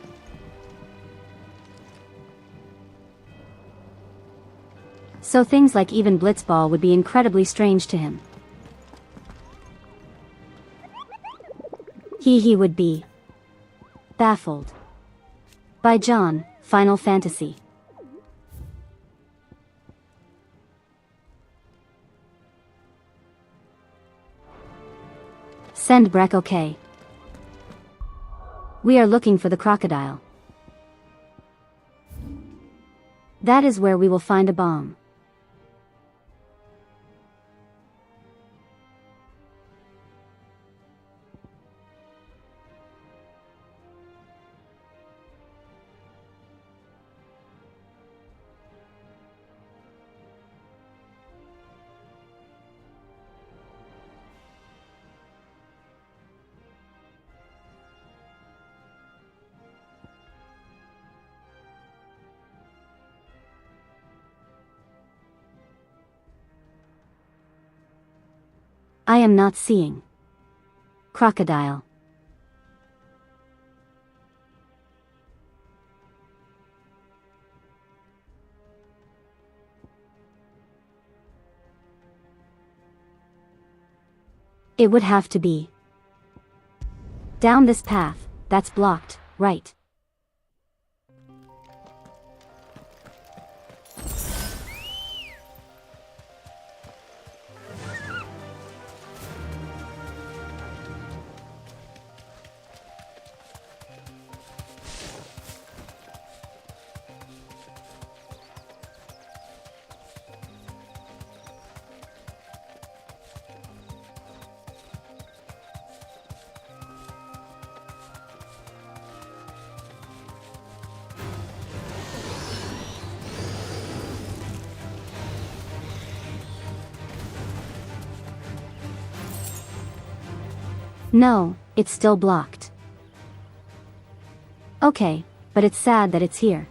So things like even Blitzball would be incredibly strange to him. He would be baffled by John, Final Fantasy. Send Breck okay. We are looking for the crocodile. That is where we will find a bomb. I am not seeing. Crocodile. It would have to be down this path, that's blocked, right? No, it's still blocked. Okay, but it's sad that it's here.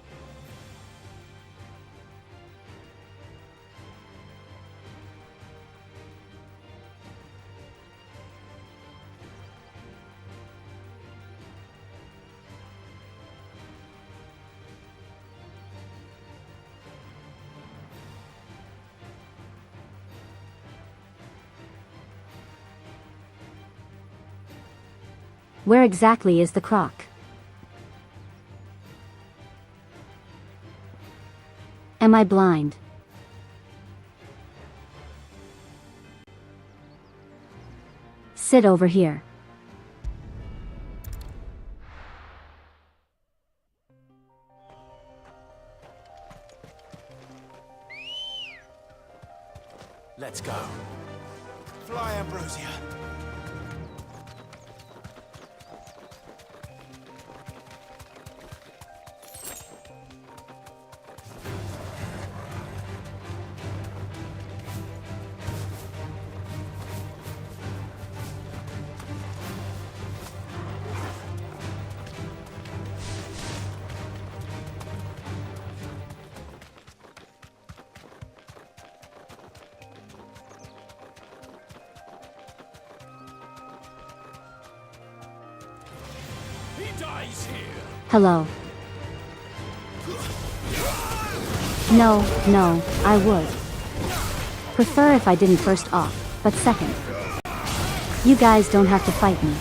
Where exactly is the croc? Am I blind? Sit over here. Let's go. Fly, Ambrosia. Hello. No, I would prefer if I didn't first off, but second. You guys don't have to fight me.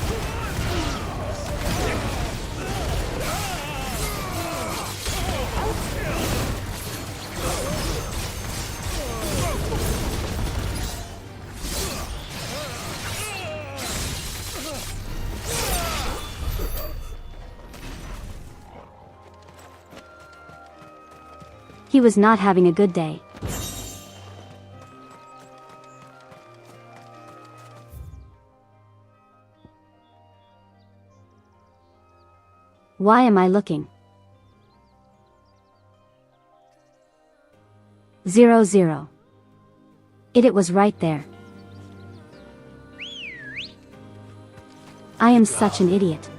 He was not having a good day. Why am I looking? 0. It was right there. I am such an idiot.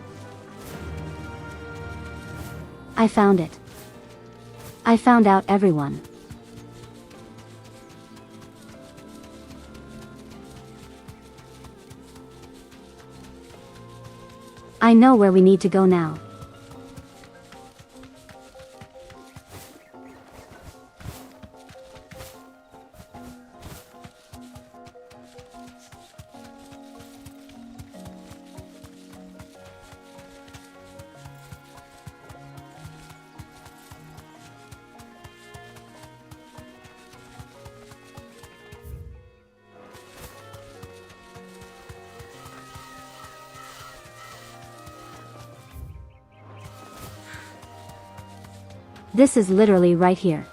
I found it. I found out everyone. I know where we need to go now. This is literally right here.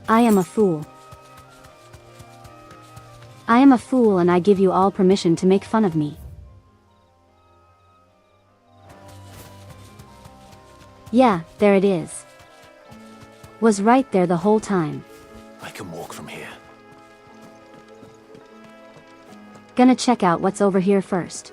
I am a fool. I am a fool and I give you all permission to make fun of me. Yeah, there it is. Was right there the whole time. I can walk from here. Gonna check out what's over here first.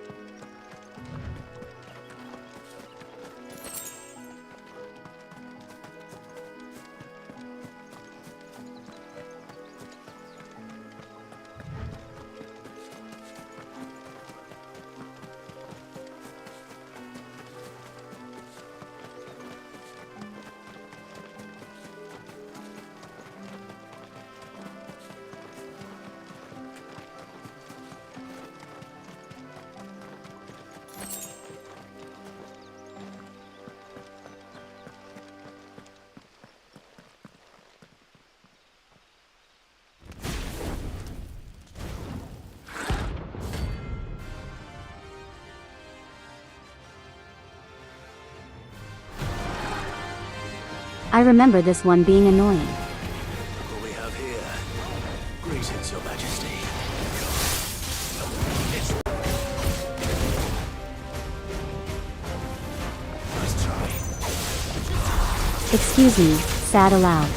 I remember this one being annoying. What we have here. Greetings, Your Majesty. Nice try. Excuse me, sad aloud.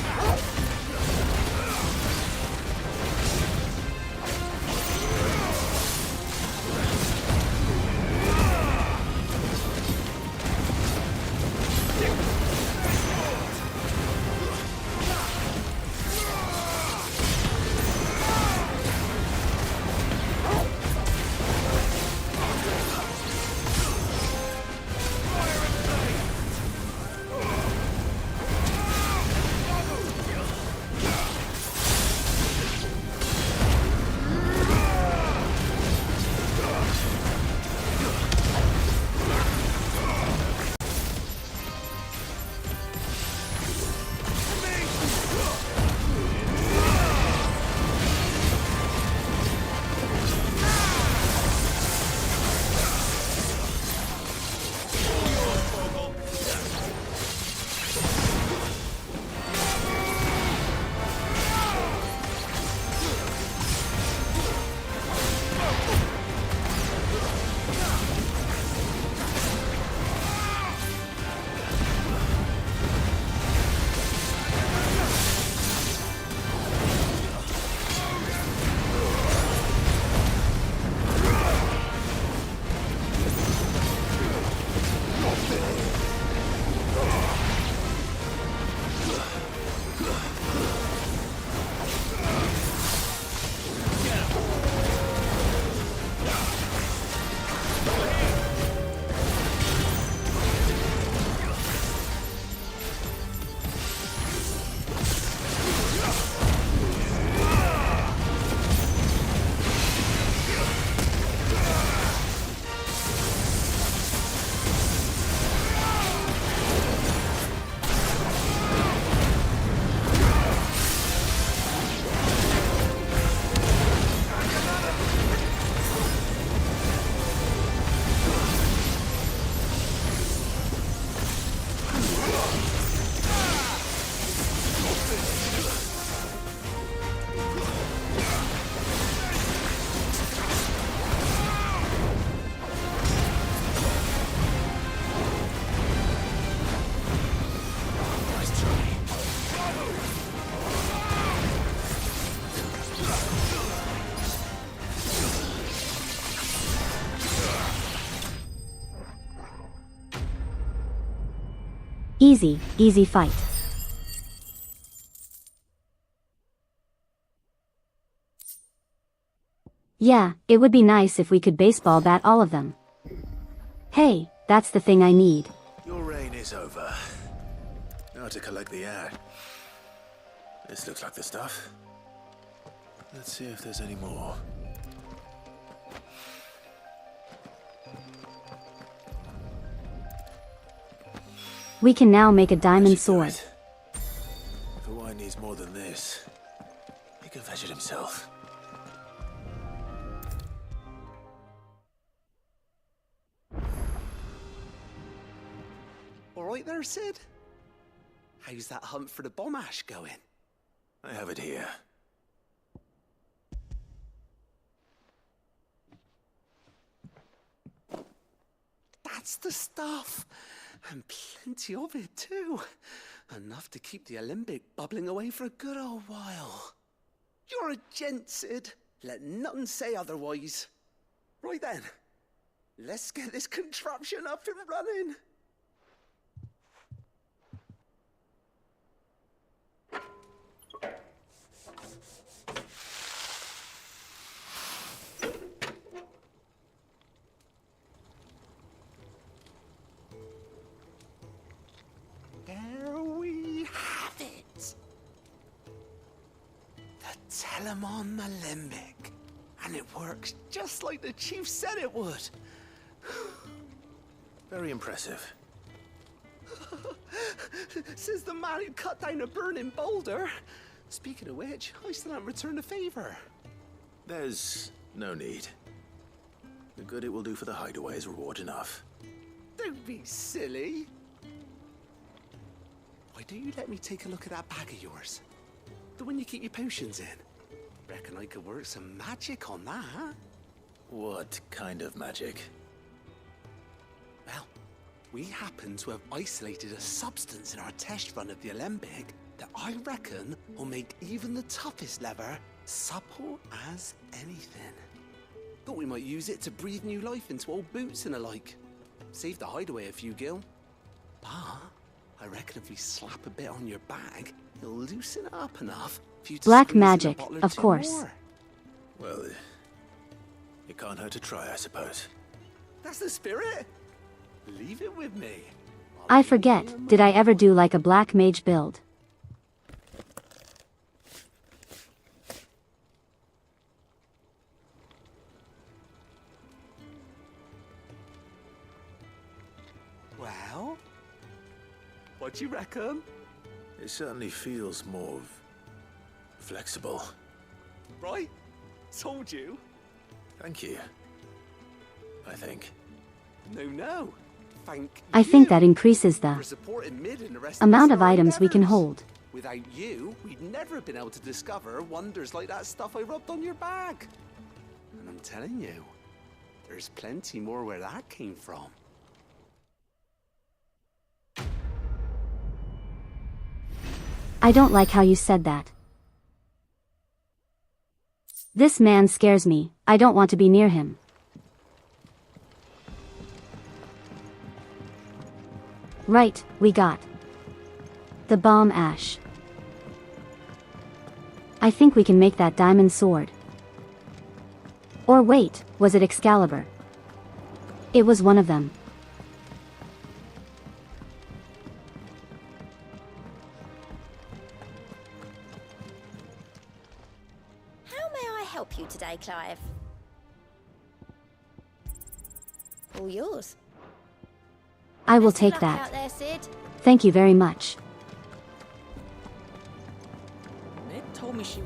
Easy fight. Yeah, it would be nice if we could baseball bat all of them. Hey, that's the thing I need. Your reign is over. Now to collect the air. This looks like the stuff. Let's see if there's any more. We can now make a diamond sword. If the wine needs more than this, he can fetch it himself. All right there, Sid? How's that hunt for the bomb ash going? I have it here. That's the stuff. And plenty of it, too. Enough to keep the Olympic bubbling away for a good old while. You're a gent, Sid. Let nothing say otherwise. Right then, let's get this contraption up and running. There we have it. The Telemon Alembic. And it works just like the chief said it would. Very impressive. Says the man who cut down a burning boulder. Speaking of which, I still haven't returned the favor. There's no need. The good it will do for the hideaway is reward enough. Don't be silly. Why don't you let me take a look at that bag of yours? The one you keep your potions in. Reckon I could work some magic on that, huh? What kind of magic? Well, we happen to have isolated a substance in our test run of the Alembic that I reckon will make even the toughest leather supple as anything. Thought we might use it to breathe new life into old boots and the like. Save the hideaway a few gil. But I reckon if we slap a bit on your bag, it'll loosen it up enough for you to Black squeeze in a magic, bottle or of two course. more. Well, it can't hurt to try, I suppose. That's the spirit. Leave it with me. I forget, did I ever do like a black mage build? Well, what do you reckon? It certainly feels more flexible. Right? Told you. Thank you. I think. No. Thank I think that increases for the supporting Mid and the rest amount of of items we can endeavors. hold. Without you, we'd never have been able to discover wonders like that stuff I rubbed on your bag. And I'm telling you, there's plenty more where that came from. I don't like how you said that. This man scares me. I don't want to be near him. Right, we got the bomb ash. I think we can make that diamond sword. Or wait, was it Excalibur? It was one of them. How may I help you today, Clive? All yours. I will Best of take luck that. out there, Sid. Thank you very much. Mid told me she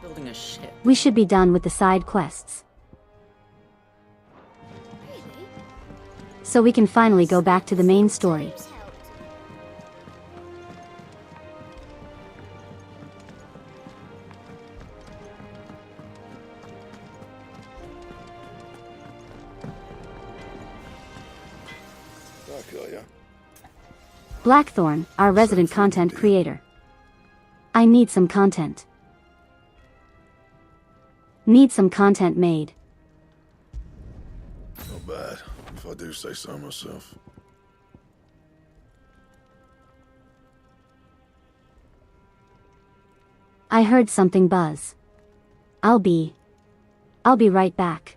building a ship. We should be done with the side quests, so we can finally go back to the main story. Back, are ya? Blackthorn, our resident content creator. I need some content. Need some content made. Not bad, if I do say so myself. I heard something buzz. I'll be right back.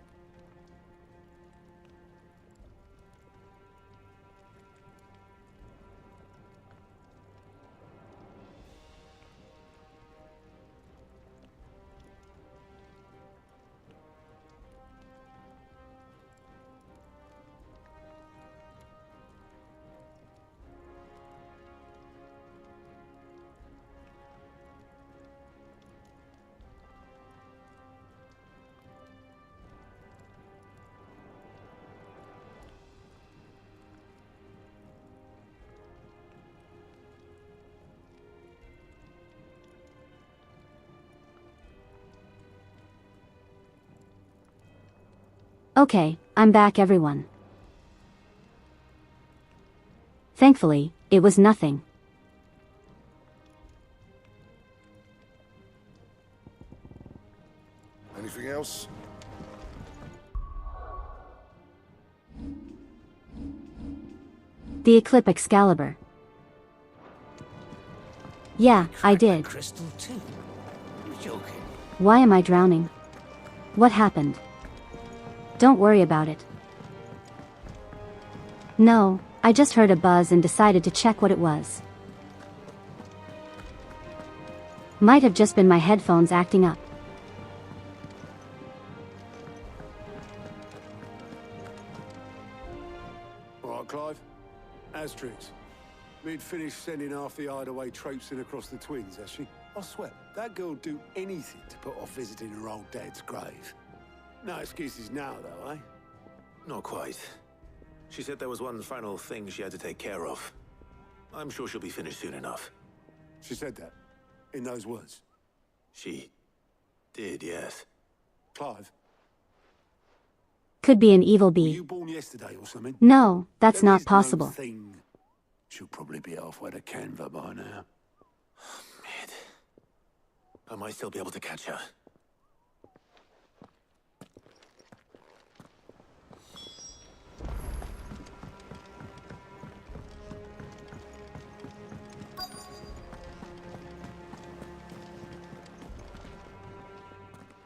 Okay, I'm back, everyone. Thankfully, it was nothing. Anything else? The Eclipse Excalibur. Yeah, I did. Crystal too? You're joking. Why am I drowning? What happened? Don't worry about it. No, I just heard a buzz and decided to check what it was. Might have just been my headphones acting up. All right, Clive. Asterix. Mid finished sending half the hideaway traipsing across the twins, has she? I swear, that girl'd do anything to put off visiting her old dad's grave. No excuses now, though, eh? Not quite. She said there was one final thing she had to take care of. I'm sure she'll be finished soon enough. She said that? In those words? She did, yes. Clive? Could be an evil Were bee. you born yesterday or something? No, that's There not is possible. No thing. She'll probably be halfway to Canva by now. Mid. I might still be able to catch her.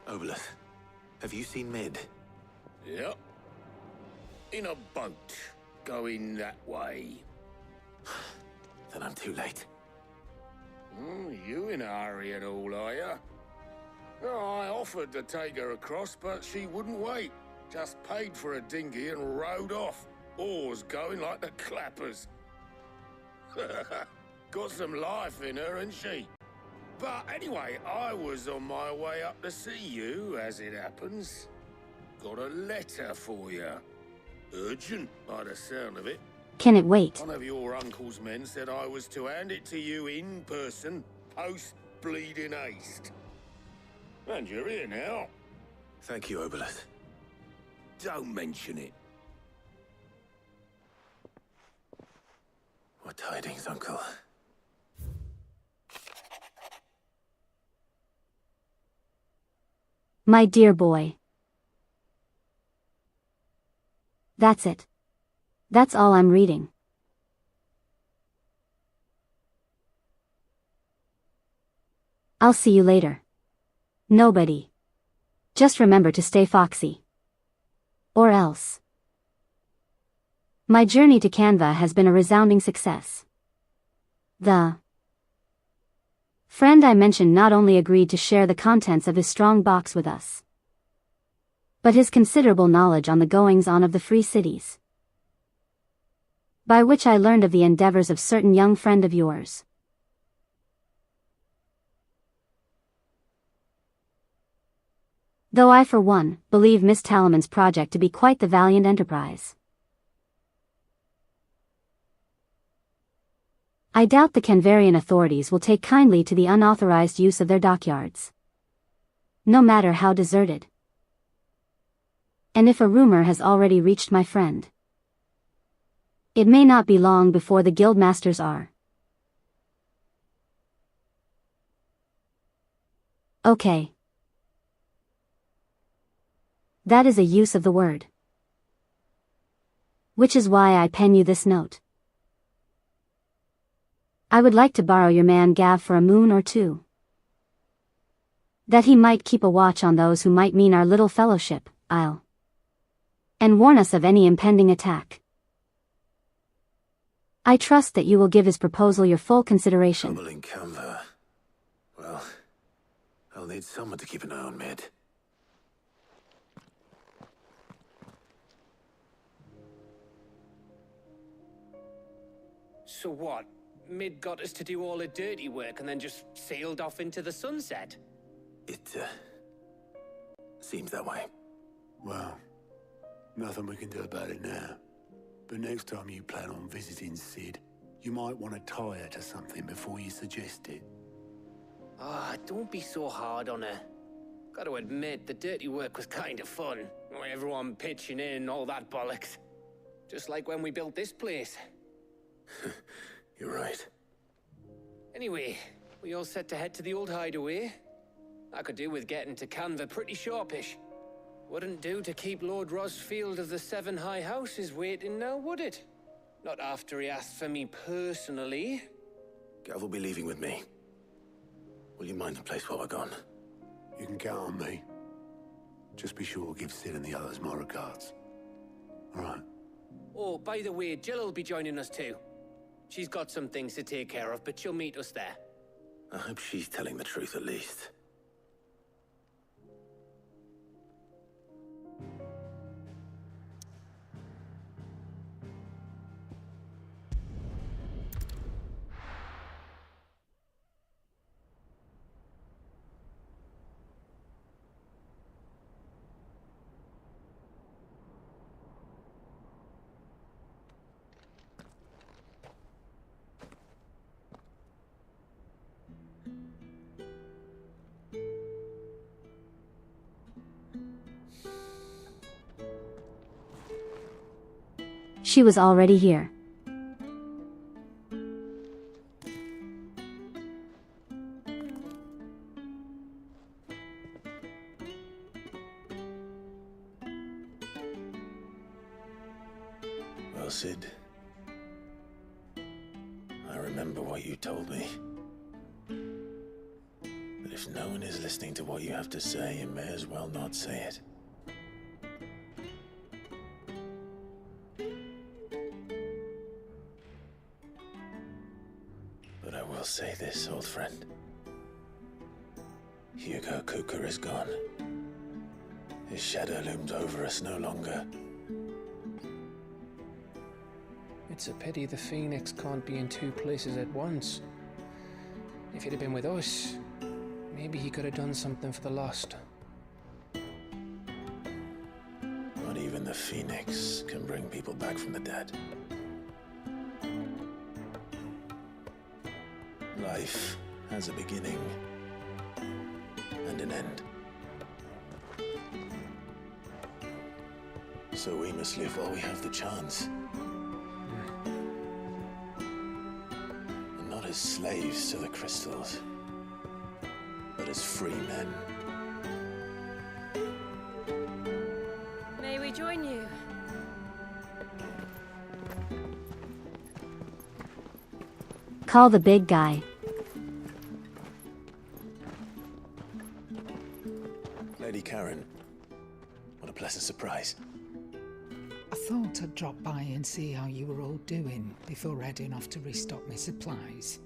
Obolus, have you seen Mid? Yep. In a boat, going that way. Then I'm too late. You in a hurry and all, are you? I offered to take her across, but she wouldn't wait. Just paid for a dinghy and rowed off. Oars going like the clappers. Got some life in her, ain't she? But anyway, I was on my way up to see you, as it happens. Got a letter for you. Urgent, by the sound of it. Can it wait? One of your uncle's men said I was to hand it to you in person, post-bleeding haste. And you're here now. Thank you, Obolus. Don't mention it. What tidings, Uncle? My dear boy. That's it. That's all I'm reading. I'll see you later. Nobody. Just remember to stay foxy. Or else. My journey to Canva has been a resounding success. The friend I mentioned not only agreed to share the contents of his strong box with us, but his considerable knowledge on the goings-on of the free cities, by which I learned of the endeavors of certain young friend of yours. Though I, for one, believe Miss Talaman's project to be quite the valiant enterprise. I doubt the Canvarian authorities will take kindly to the unauthorized use of their dockyards, no matter how deserted. And if a rumor has already reached my friend, it may not be long before the guildmasters are. Okay. That is a use of the word. Which is why I pen you this note. I would like to borrow your man Gav for a moon or two, that he might keep a watch on those who might mean our little fellowship, and warn us of any impending attack. I trust that you will give his proposal your full consideration. Trouble in Canva. Well, I'll need someone to keep an eye on Mid. So what? Mid got us to do all the dirty work and then just sailed off into the sunset? It, seems that way. Well, nothing we can do about it now. But next time you plan on visiting Sid, you might want to tie her to something before you suggest it. Ah, don't be so hard on her. Gotta admit, the dirty work was kind of fun. Everyone pitching in and all that bollocks. Just like when we built this place. You're right. Anyway, we all set to head to the old hideaway. I could do with getting to Canva pretty sharpish. Wouldn't do to keep Lord Rosfield of the Seven High Houses waiting now, would it? Not after he asked for me personally. Gav will be leaving with me. Will you mind the place while we're gone? You can count on me. Just be sure to give Sid and the others my regards. All right. Oh, by the way, Jill will be joining us too. She's got some things to take care of, but she'll meet us there. I hope she's telling the truth at least. She was already here. Well, Sid, I remember what you told me. But if no one is listening to what you have to say, you may as well not say it. But I will say this, old friend. Hugo Kuka is gone. His shadow looms over us no longer. It's a pity the Phoenix can't be in two places at once. If he'd have been with us, maybe he could have done something for the lost. Not even the Phoenix can bring people back from the dead. Life has a beginning and an end. So we must live while we have the chance. And not as slaves to the crystals, but as free men. May we join you? Call the big guy. Lady Karen, what a pleasant surprise. I thought I'd drop by and see how you were all doing before heading off to restock my supplies.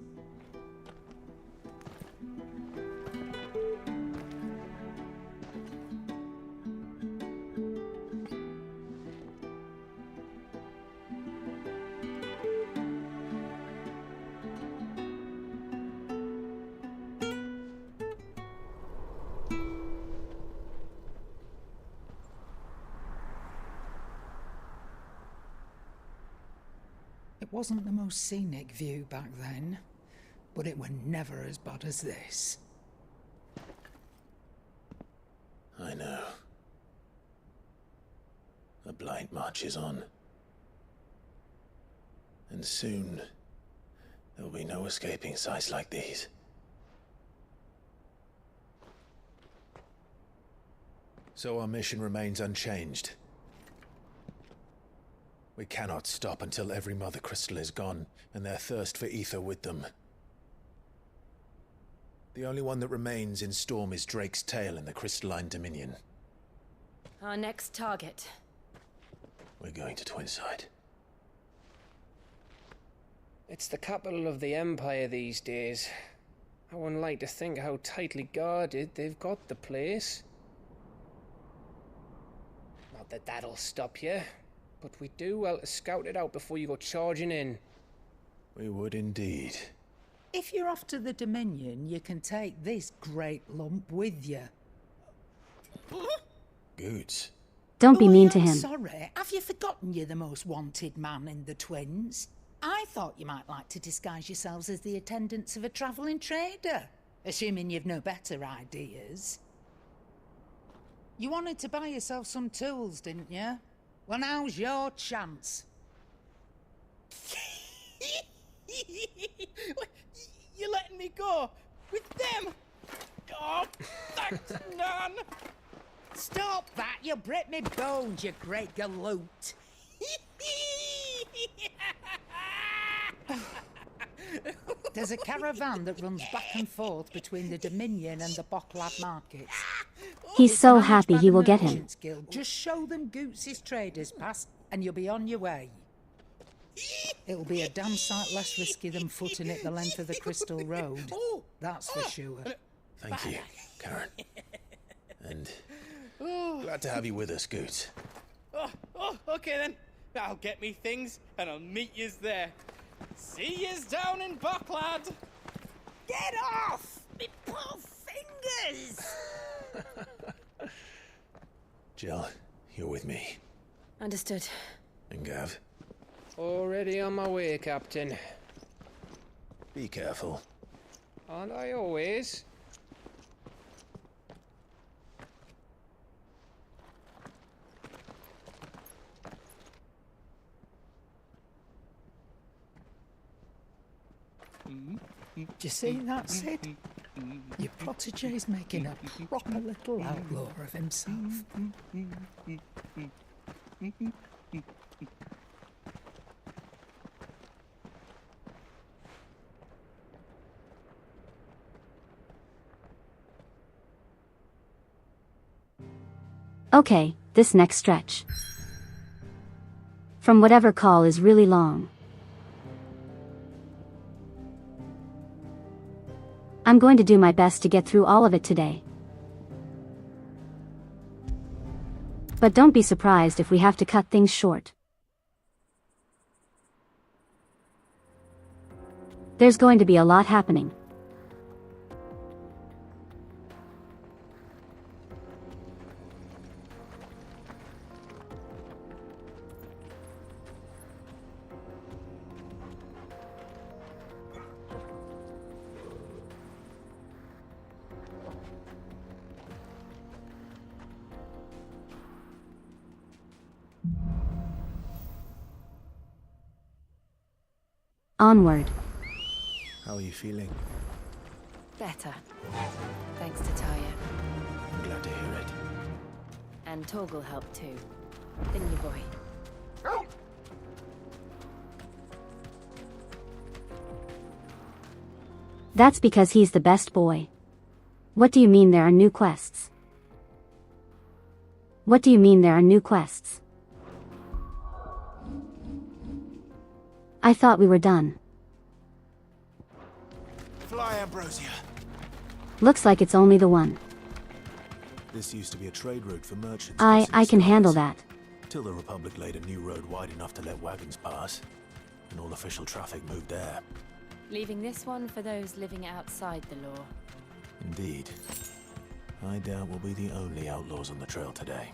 It wasn't the most scenic view back then, but it were never as bad as this. I know. The Blight marches on. And soon, there will be no escaping sights like these. So our mission remains unchanged. We cannot stop until every Mother Crystal is gone, and their thirst for ether with them. The only one that remains in Storm is Drake's tail in the Crystalline Dominion. Our next target. We're going to Twinside. It's the capital of the Empire these days. I wouldn't like to think how tightly guarded they've got the place. Not that that'll stop you, but we do well to scout it out before you go charging in. We would indeed. If you're off to the Dominion, you can take this great lump with you. Goods. Don't be mean to I'm him. sorry, have you forgotten you're the most wanted man in the Twins? I thought you might like to disguise yourselves as the attendants of a travelling trader, assuming you've no better ideas. You wanted to buy yourself some tools, didn't you? Well, now's your chance. You're letting me go with them? Oh, thanks, Nan. Stop that! You'll break me bones, you great galoot. There's a caravan that runs back and forth between the Dominion and the Bocklad markets. He's so happy he will get him. Merchants Guild. Just show them Goots' traders pass, and you'll be on your way. It'll be a damn sight less risky than footing it the length of the Crystal Road. That's for sure. Thank you, Karen. And glad to have you with us, Goots. Okay then. I'll get me things and I'll meet yous there. See yous down in Bocklad. Get off! Me poor fingers! Jill, you're with me. Understood. And Gav, Already on my way, Captain. be careful. Aren't I always? you see that, Sid? Your protege's making a proper little outlaw of himself. Okay, this next stretch from whatever call is really long. I'm going to do my best to get through all of it today. But don't be surprised if we have to cut things short. There's going to be a lot happening. Onward. How are you feeling? Better. Thanks to Taya. I'm glad to hear it. And Torgal helped too. Didn't you, boy? That's because he's the best boy. What do you mean there are new quests? What do you mean there are new quests? I thought we were done. Fly, Ambrosia. Looks like it's only the one. This used to be a trade route for merchants. I can handle that. Till the Republic laid a new road wide enough to let wagons pass, and all official traffic moved there. Leaving this one for those living outside the law. Indeed. I doubt we'll be the only outlaws on the trail today.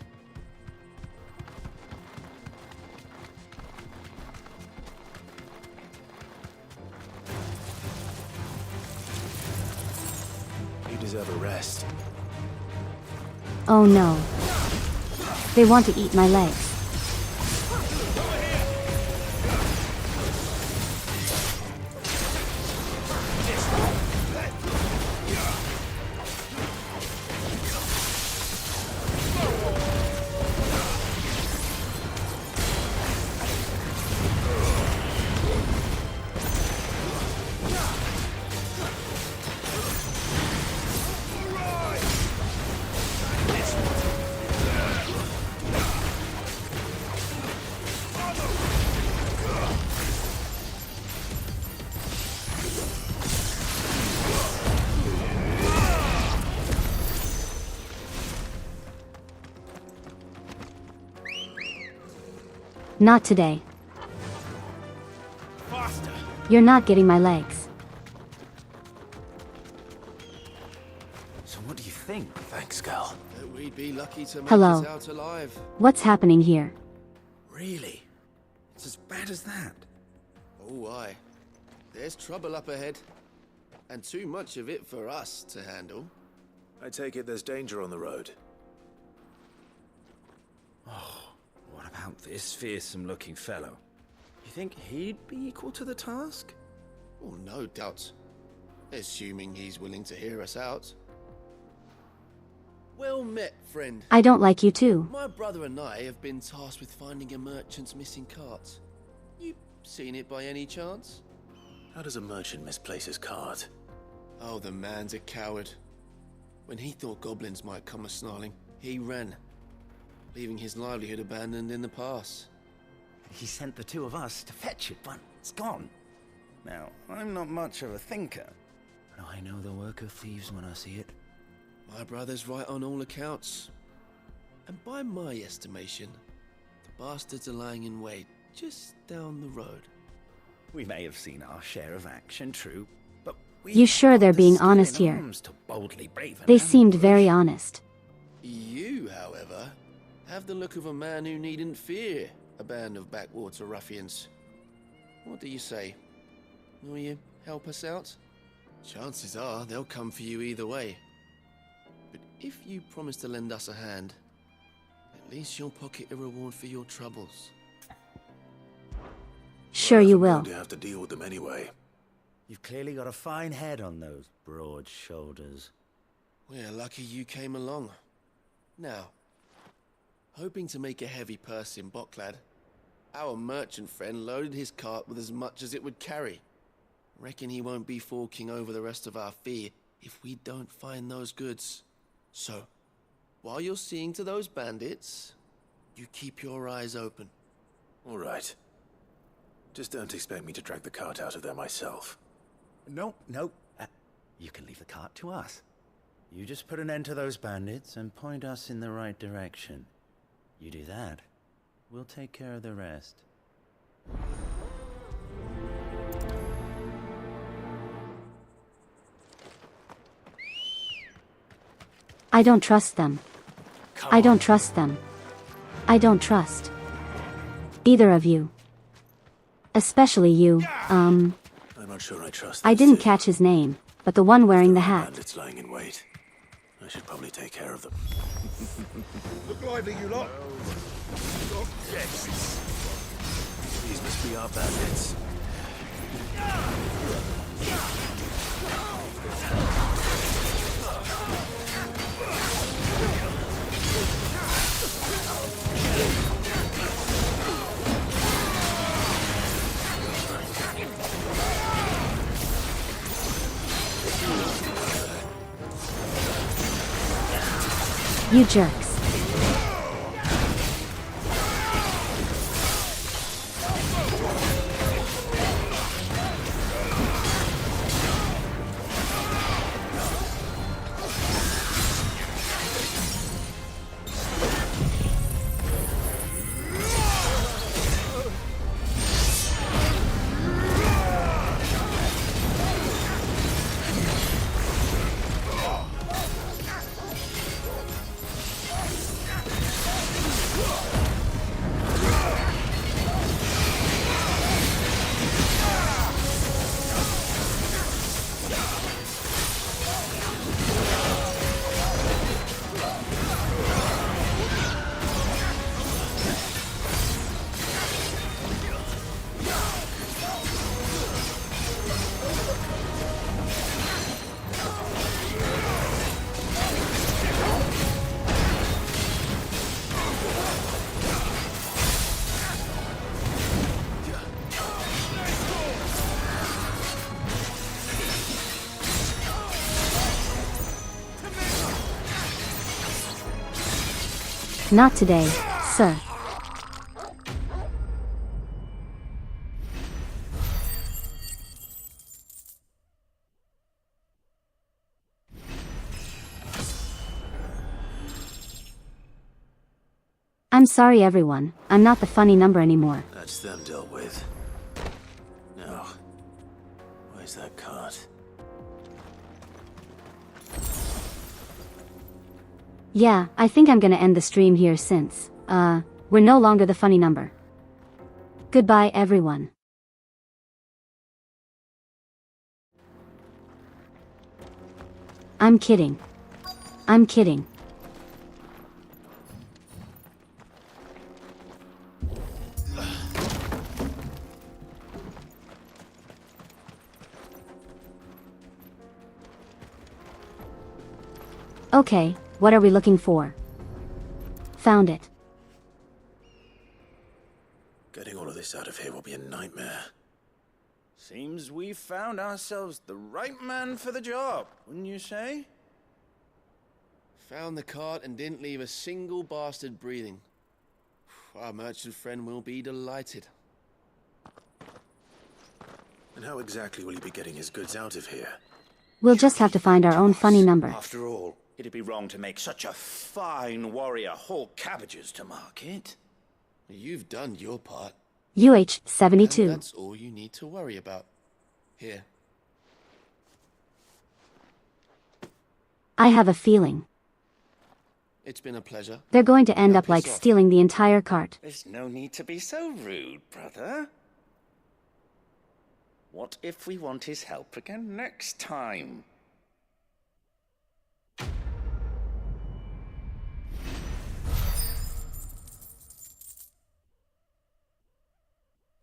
You deserve a rest. Oh no. They want to eat my legs. Not today. Faster. You're not getting my legs. So what do you think? Thanks, Gal. We'd be lucky to make Hello. it out alive. What's happening here? Really? It's as bad as that? Oh, aye. There's trouble up ahead. And too much of it for us to handle. I take it there's danger on the road. What about this fearsome-looking fellow? You think he'd be equal to the task? Oh, no doubt. Assuming he's willing to hear us out. Well met, friend. I don't like you too. My brother and I have been tasked with finding a merchant's missing cart. You seen it by any chance? How does a merchant misplace his cart? Oh, the man's a coward. When he thought goblins might come a-snarling, he ran, leaving his livelihood abandoned in the pass. He sent the two of us to fetch it, but it's gone. Now, I'm not much of a thinker, but I know the work of thieves when I see it. My brother's right on all accounts. And by my estimation, the bastards are lying in wait just down the road. We may have seen our share of action, true, but You sure they're being honest here? They seemed very honest. You, however, have the look of a man who needn't fear a band of backwater ruffians. What do you say? Will you help us out? Chances are they'll come for you either way. But if you promise to lend us a hand, at least you'll pocket a reward for your troubles. Sure you I'm will. going to have to deal with them anyway. You've clearly got a fine head on those broad shoulders. We're lucky you came along. Now, hoping to make a heavy purse in Boklad, our merchant friend loaded his cart with as much as it would carry. Reckon he won't be forking over the rest of our fee if we don't find those goods. So, while you're seeing to those bandits, you keep your eyes open. All right. Just don't expect me to drag the cart out of there myself. No. You can leave the cart to us. You just put an end to those bandits and point us in the right direction. You do that, we'll take care of the rest. I don't trust them. I don't trust them. I don't trust either of you. Especially you, I'm not sure I trust I those didn't two. catch his name, but the one wearing the hat. Bandits lying in wait. I should probably take care of them. Look lively, you lot. These must be our bandits. You jerks. Not today, sir. I'm sorry everyone, I'm not the funny number anymore. That's them dealt with. Now, where's that cart? Yeah, I think I'm gonna end the stream here since, we're no longer the funny number. Goodbye everyone. I'm kidding. I'm kidding. Okay, what are we looking for? Found it. Getting all of this out of here will be a nightmare. Seems we've found ourselves the right man for the job, wouldn't you say? Found the cart and didn't leave a single bastard breathing. Our merchant friend will be delighted. And how exactly will he be getting his goods out of here? We'll just have to find our own funny number. After all, it'd be wrong to make such a fine warrior haul cabbages to market. You've done your part. UH-72. And that's all you need to worry about. Here. I have a feeling It's been a pleasure. they're going to end Now up like piss off. stealing the entire cart. There's no need to be so rude, brother. What if we want his help again next time?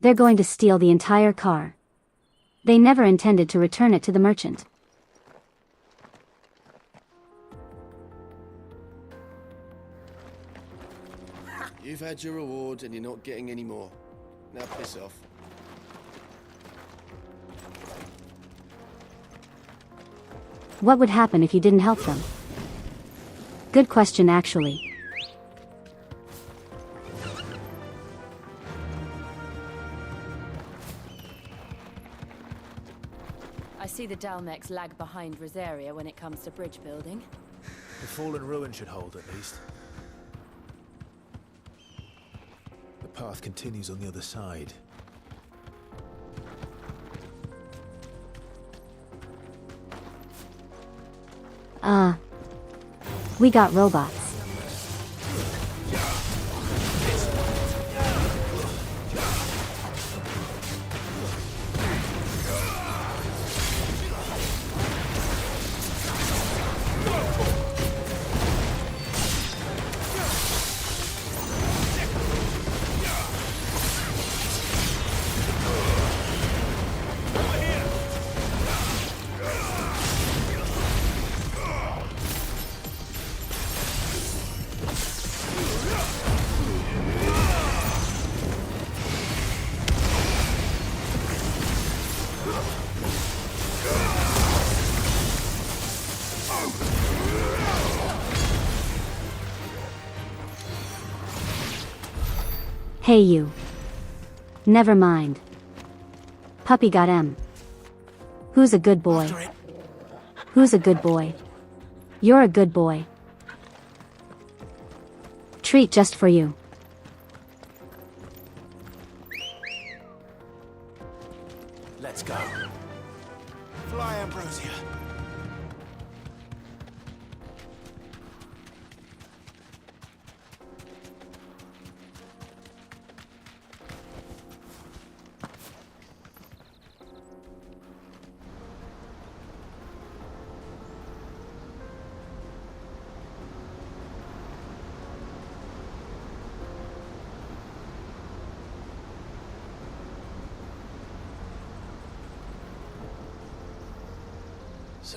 They're going to steal the entire car. They never intended to return it to the merchant. You've had your reward and you're not getting any more. Now piss off. What would happen if you didn't help them? Good question, actually. I see the Dalmex lag behind Rosaria when it comes to bridge building. The fallen ruin should hold, at least. The path continues on the other side. We got robots. Hey you. Never mind. Puppy got M. Who's a good boy? Who's a good boy? You're a good boy. Treat just for you. Let's go. Fly, Ambrosia.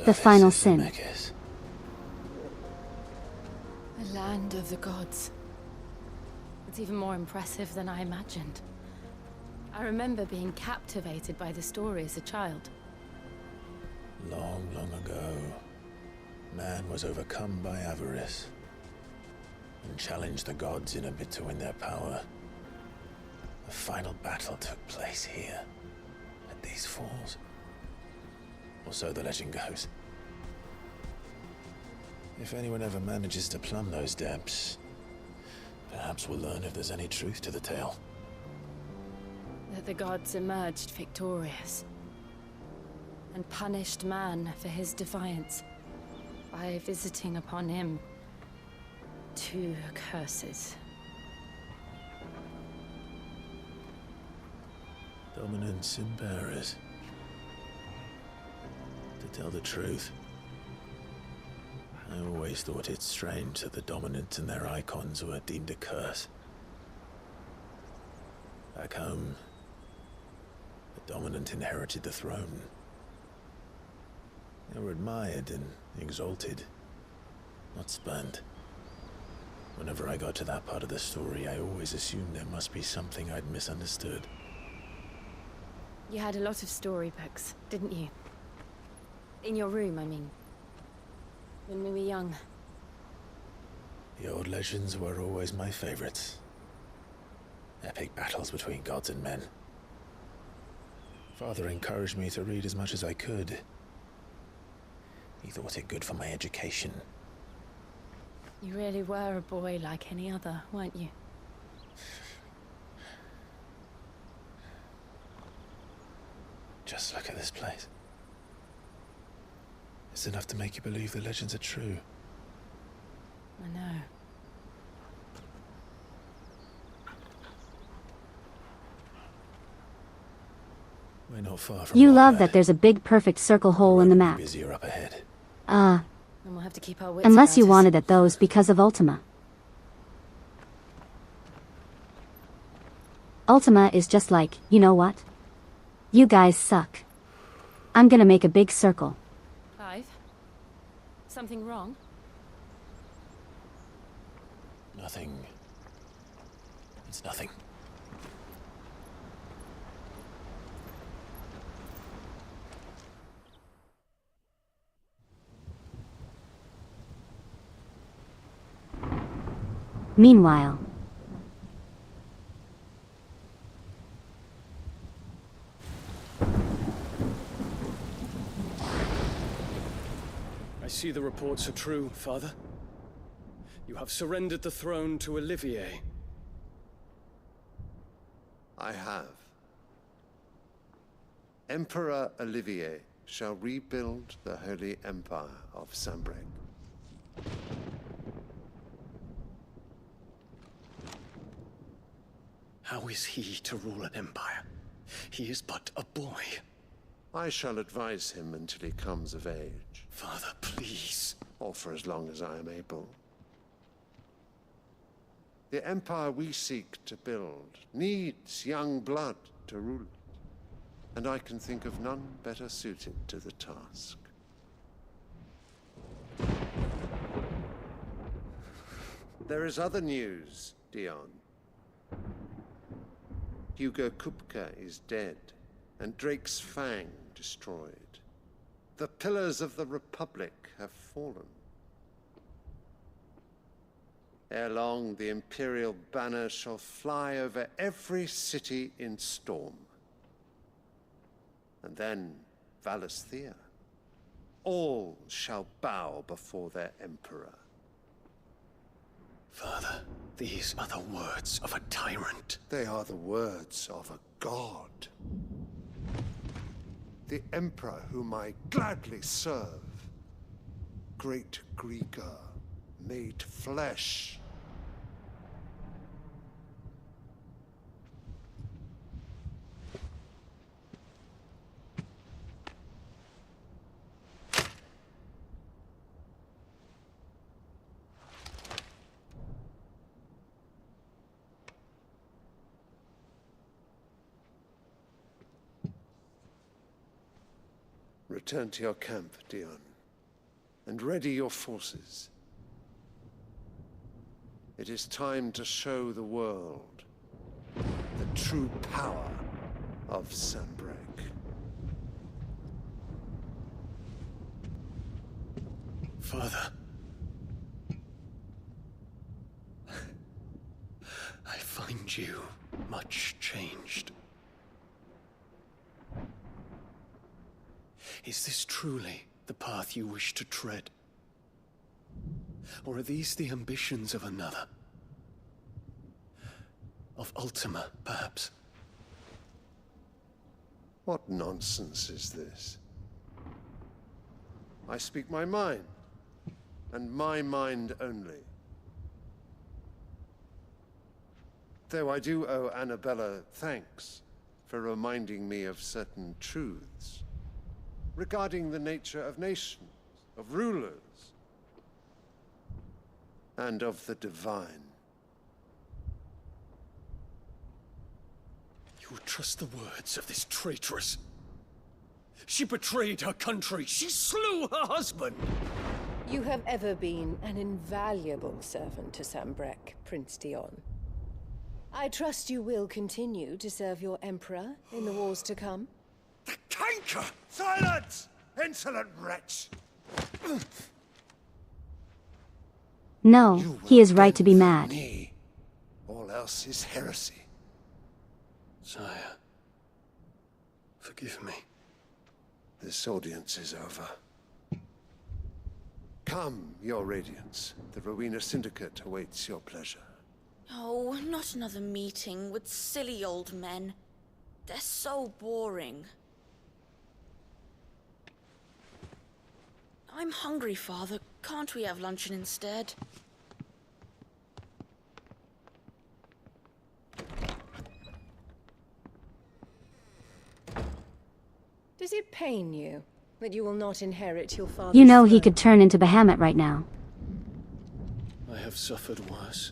The final sin. The land of the gods. It's even more impressive than I imagined. I remember being captivated by the story as a child. Long, long ago, man was overcome by avarice and challenged the gods in a bid to win their power. The final battle took place here, at these falls. Or so the legend goes. If anyone ever manages to plumb those depths, perhaps we'll learn if there's any truth to the tale. That the gods emerged victorious and punished man for his defiance by visiting upon him 2 curses. Dominant sin bearers. To tell the truth, I always thought it strange that the dominant and their icons were deemed a curse. Back home, the dominant inherited the throne. They were admired and exalted, not spurned. Whenever I got to that part of the story, I always assumed there must be something I'd misunderstood. You had a lot of storybooks, didn't you? In your room, I mean. When we were young. The old legends were always my favorites. Epic battles between gods and men. Father encouraged me to read as much as I could. He thought it good for my education. You really were a boy like any other, weren't you? Just look at this place. It's enough to make you believe the legends are true. I know. We're not far from You love that there's a big perfect circle hole in the map. busier up ahead. And we'll have to keep our wits Unless about you us. wanted at those because of Ultima. Ultima is just like, you know what? You guys suck. I'm gonna make a big circle. Clive? Something wrong? Nothing. It's nothing. Meanwhile, I see the reports are true, Father. You have surrendered the throne to Olivier. I have. Emperor Olivier shall rebuild the Holy Empire of Sanbreque. How is he to rule an empire? He is but a boy. I shall advise him until he comes of age. Father, please. Or for as long as I am able. The empire we seek to build needs young blood to rule it, and I can think of none better suited to the task. There is other news, Dion. Hugo Kupka is dead, and Drake's Fang destroyed. The pillars of the Republic have fallen. Ere long, the Imperial banner shall fly over every city in Storm. And then Valisthea. All shall bow before their Emperor. Father, these are the words of a tyrant. They are the words of a god. The Emperor whom I gladly serve. Great Greeker, made flesh. Return to your camp, Dion, and ready your forces. It is time to show the world the true power of Sanbreque. Father. I find you much changed. Is this truly the path you wish to tread? Or are these the ambitions of another? Of Ultima, perhaps? What nonsense is this? I speak my mind, and my mind only. Though I do owe Annabella thanks for reminding me of certain truths regarding the nature of nations, of rulers, and of the divine. You would trust the words of this traitress? She betrayed her country. She slew her husband. You have ever been an invaluable servant to Sanbreque, Prince Dion. I trust you will continue to serve your Emperor in the wars to come. The canker! Silence! Insolent wretch! No, he is right to be mad. Me. All else is heresy. Sire, forgive me. This audience is over. Come, your Radiance. The Rowena Syndicate awaits your pleasure. Oh, not another meeting with silly old men. They're so boring. I'm hungry, Father. Can't we have luncheon instead? Does it pain you that you will not inherit your father's You know he throne? could turn into Bahamut right now. I have suffered worse.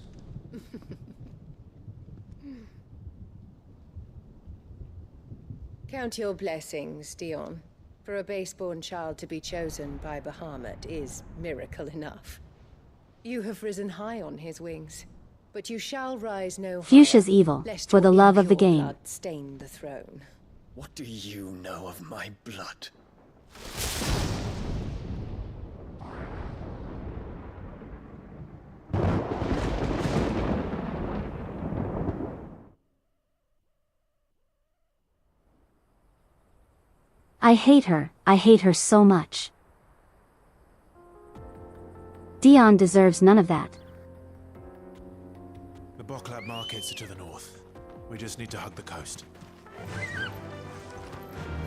Count your blessings, Dion. For a base-born child to be chosen by Bahamut is miracle enough. You have risen high on his wings, but you shall rise no higher. Fuchsia's evil, lest for your the love of the impure game. blood stain the throne. What do you know of my blood? I hate her so much. Dion deserves none of that. The Boklab markets are to the north. We just need to hug the coast.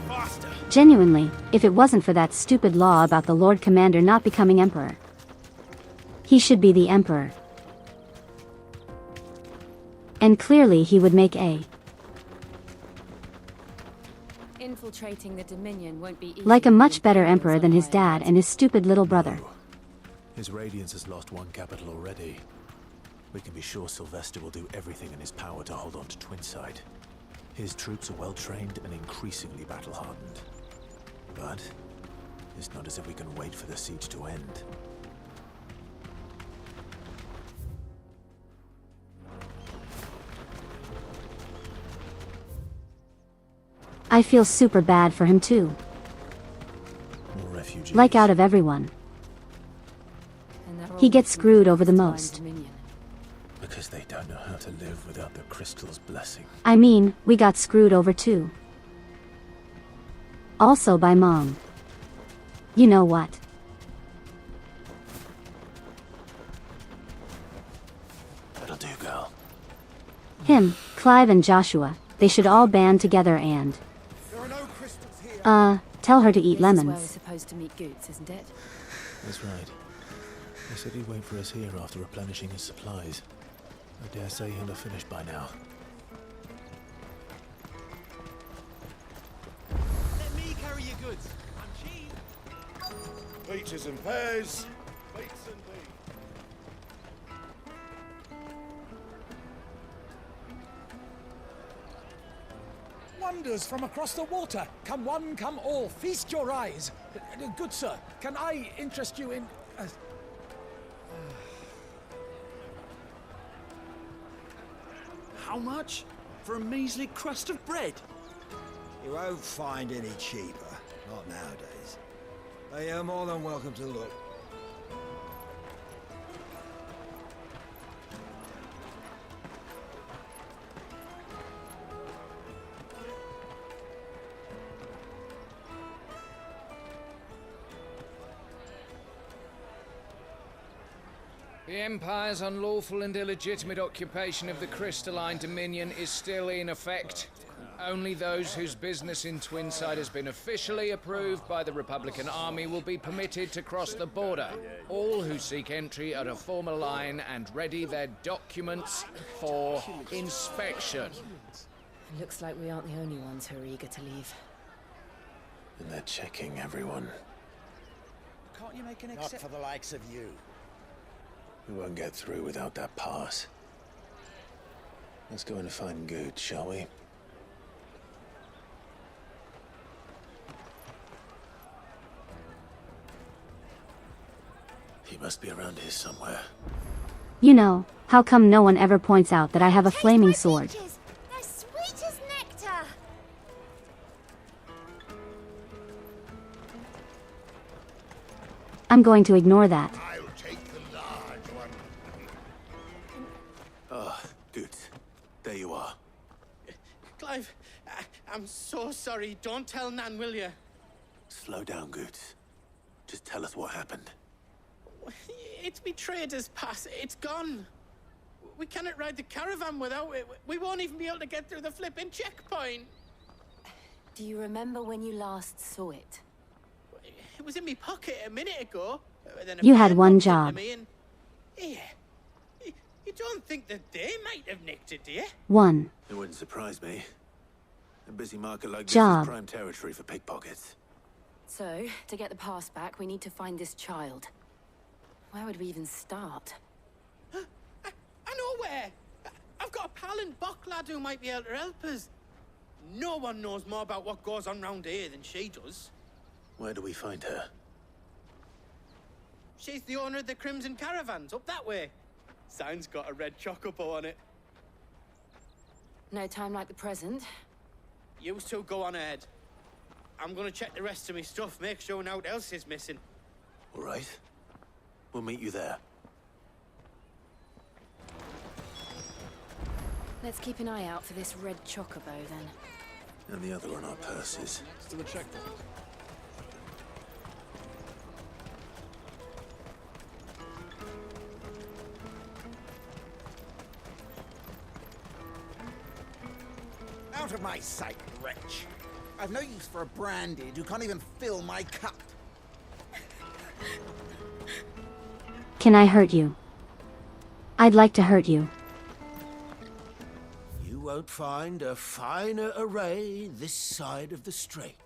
Faster! Genuinely, if it wasn't for that stupid law about the Lord Commander not becoming Emperor. He should be the Emperor. And clearly he would make a. Infiltrating the Dominion won't be easy. Like a much better Emperor than his dad and his stupid little brother. His Radiance has lost one capital already. We can be sure Sylvester will do everything in his power to hold on to Twinside. His troops are well trained and increasingly battle-hardened. But it's not as if we can wait for the siege to end. I feel super bad for him too. More refugees. Like out of everyone. He gets screwed over the most. Because they don't know how to live without the crystal's blessing. I mean, we got screwed over too. Also by Mom. You know what? That'll do, girl. Him, Clive and Joshua, they should all band together and... tell her to eat lemons. This is where we're supposed to meet Goots, isn't it? That's right. He said he'd wait for us here after replenishing his supplies. I dare say he'll have finished by now. Let me carry your goods. I'm cheap. Peaches and pears. Beets and beans. Wonders from across the water. Come one, come all. Feast your eyes. Good sir, can I interest you in... How much? For a measly crust of bread? You won't find any cheaper. Not nowadays. But you're more than welcome to look. The Empire's unlawful and illegitimate occupation of the Crystalline Dominion is still in effect. Only those whose business in Twinside has been officially approved by the Republican Army will be permitted to cross the border. All who seek entry are to form a line and ready their documents for inspection. Looks like we aren't the only ones who are eager to leave. And they're checking everyone. Can't you make an Not for the likes of you. We won't get through without that pass. Let's go and find Good, shall we? He must be around here somewhere. You know, how come no one ever points out that I have a flaming sword? They're sweet as nectar. I'm going to ignore that. I'll take the large one. Ah, Good. There you are. Clive, I'm so sorry. Don't tell Nan, will you? Slow down, Good. Just tell us what happened. It's betrayed us, Pass. It's gone. We cannot ride the caravan without it. We won't even be able to get through the flipping checkpoint. Do you remember when you last saw it? It was in my pocket a minute ago. Then a You had man one bumped into job. me and... Yeah. You don't think that they might have nicked it, do you? One. It wouldn't surprise me. A busy market like this Job. is prime territory for pickpockets. So, to get the pass back, we need to find this child. Where would we even start? I know where. I've got a pal in Boklad who might be able to help us. No one knows more about what goes on round here than she does. Where do we find her? She's the owner of the Crimson Caravans, up that way. Sign's got a red chocobo on it. No time like the present. You two go on ahead. I'm gonna check the rest of my stuff, make sure no one else is missing. All right. We'll meet you there. Let's keep an eye out for this red chocobo, then. And the other on our purses. Still a checkpoint. Out of my sight, wretch. I've no use for a brandy who can't even fill my cup. Can I hurt you? I'd like to hurt you. You won't find a finer array this side of the strait.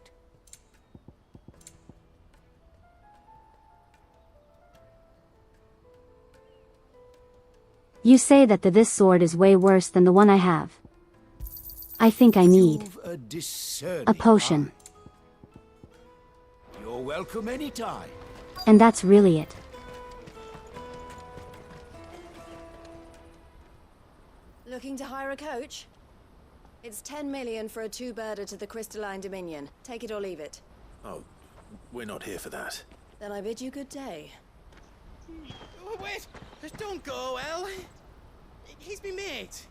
You say that this sword is way worse than the one I have. I think I need You've a discerning a potion. eye. You're welcome anytime. And that's really it. Looking to hire a coach? It's 10 million for a two-birder to the Crystalline Dominion. Take it or leave it. Oh, we're not here for that. Then I bid you good day. Oh, wait! Don't go, El. He's me mate.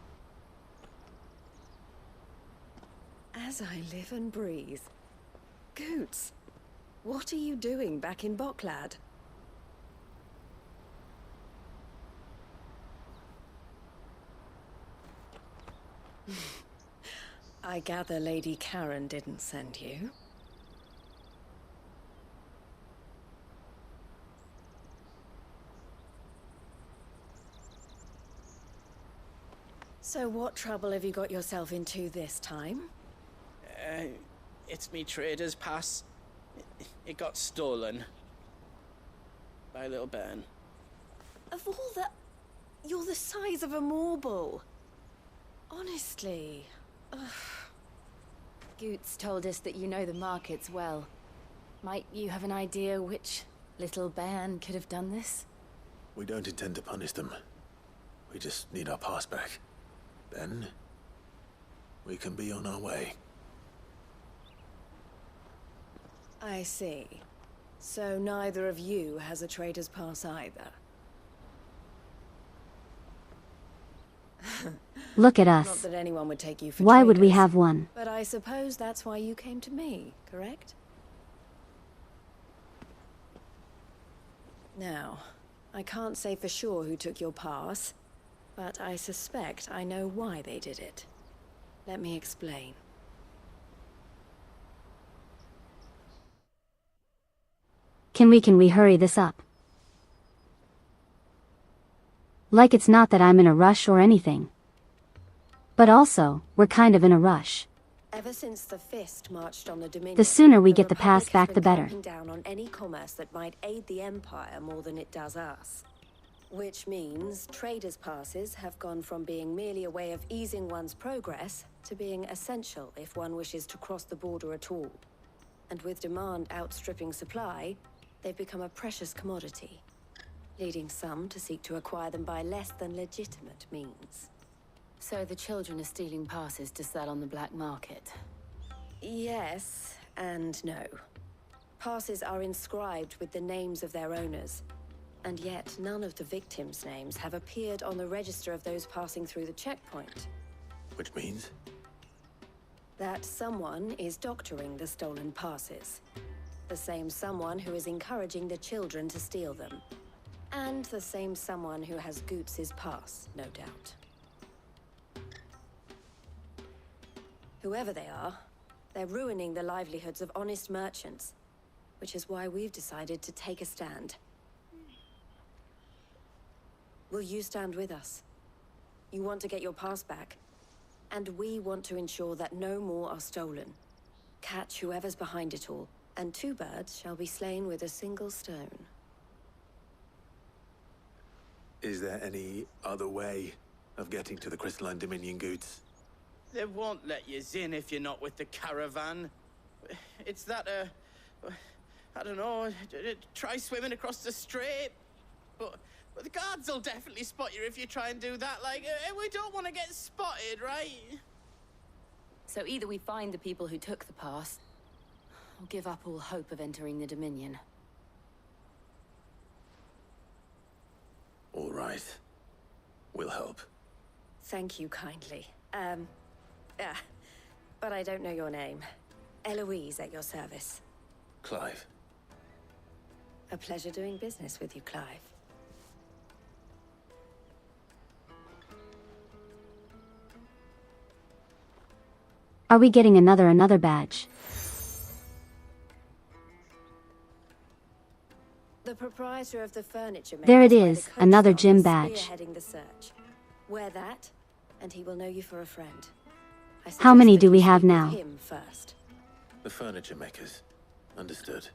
As I live and breathe. Goots, what are you doing back in Bocklad? I gather Lady Karen didn't send you. So what trouble have you got yourself into this time? It's me trader's pass. It got stolen. By little Ben. Of all the... You're the size of a marble. Honestly. Ugh. Goots told us that you know the markets well. Might you have an idea which little band could have done this? We don't intend to punish them. We just need our pass back. Then, we can be on our way. I see. So neither of you has a trader's pass either. Look at Not us. that anyone would take you for Why would we traitors, have one? But I suppose that's why you came to me, correct? Now, I can't say for sure who took your pass, but I suspect I know why they did it. Let me explain. Can we hurry this up? Like it's not that I'm in a rush or anything. But also, we're kind of in a rush. Ever since the Fist marched on the Dominion, The sooner we get the pass Republic back, has the been better. clamping down on any commerce that might aid the Empire more than it does us. Which means traders' passes have gone from being merely a way of easing one's progress to being essential if one wishes to cross the border at all. And with demand outstripping supply, they've become a precious commodity, leading some to seek to acquire them by less than legitimate means. So the children are stealing passes to sell on the black market? Yes and no. Passes are inscribed with the names of their owners, and yet none of the victims' names have appeared on the register of those passing through the checkpoint. Which means? That someone is doctoring the stolen passes. The same someone who is encouraging the children to steal them. And the same someone who has Goots' pass, no doubt. Whoever they are, they're ruining the livelihoods of honest merchants, which is why we've decided to take a stand. Will you stand with us? You want to get your pass back, and we want to ensure that no more are stolen. Catch whoever's behind it all, and two birds shall be slain with a single stone. Is there any other way of getting to the Crystalline Dominion, Goots? They won't let you in if you're not with the caravan. It's that, I don't know, try swimming across the strait. But the guards will definitely spot you if you try and do that. Like, we don't want to get spotted, right? So either we find the people who took the pass, or give up all hope of entering the Dominion. All right. We'll help. Thank you kindly. But I don't know your name. Eloise at your service. Clive. A pleasure doing business with you, Clive. Are we getting another badge? The proprietor of the furniture maker. There it is, another gym badge. Spearheading the search. Wear that, and he will know you for a friend. How many suggest do that we you have speak with now? him first. The furniture makers. Understood.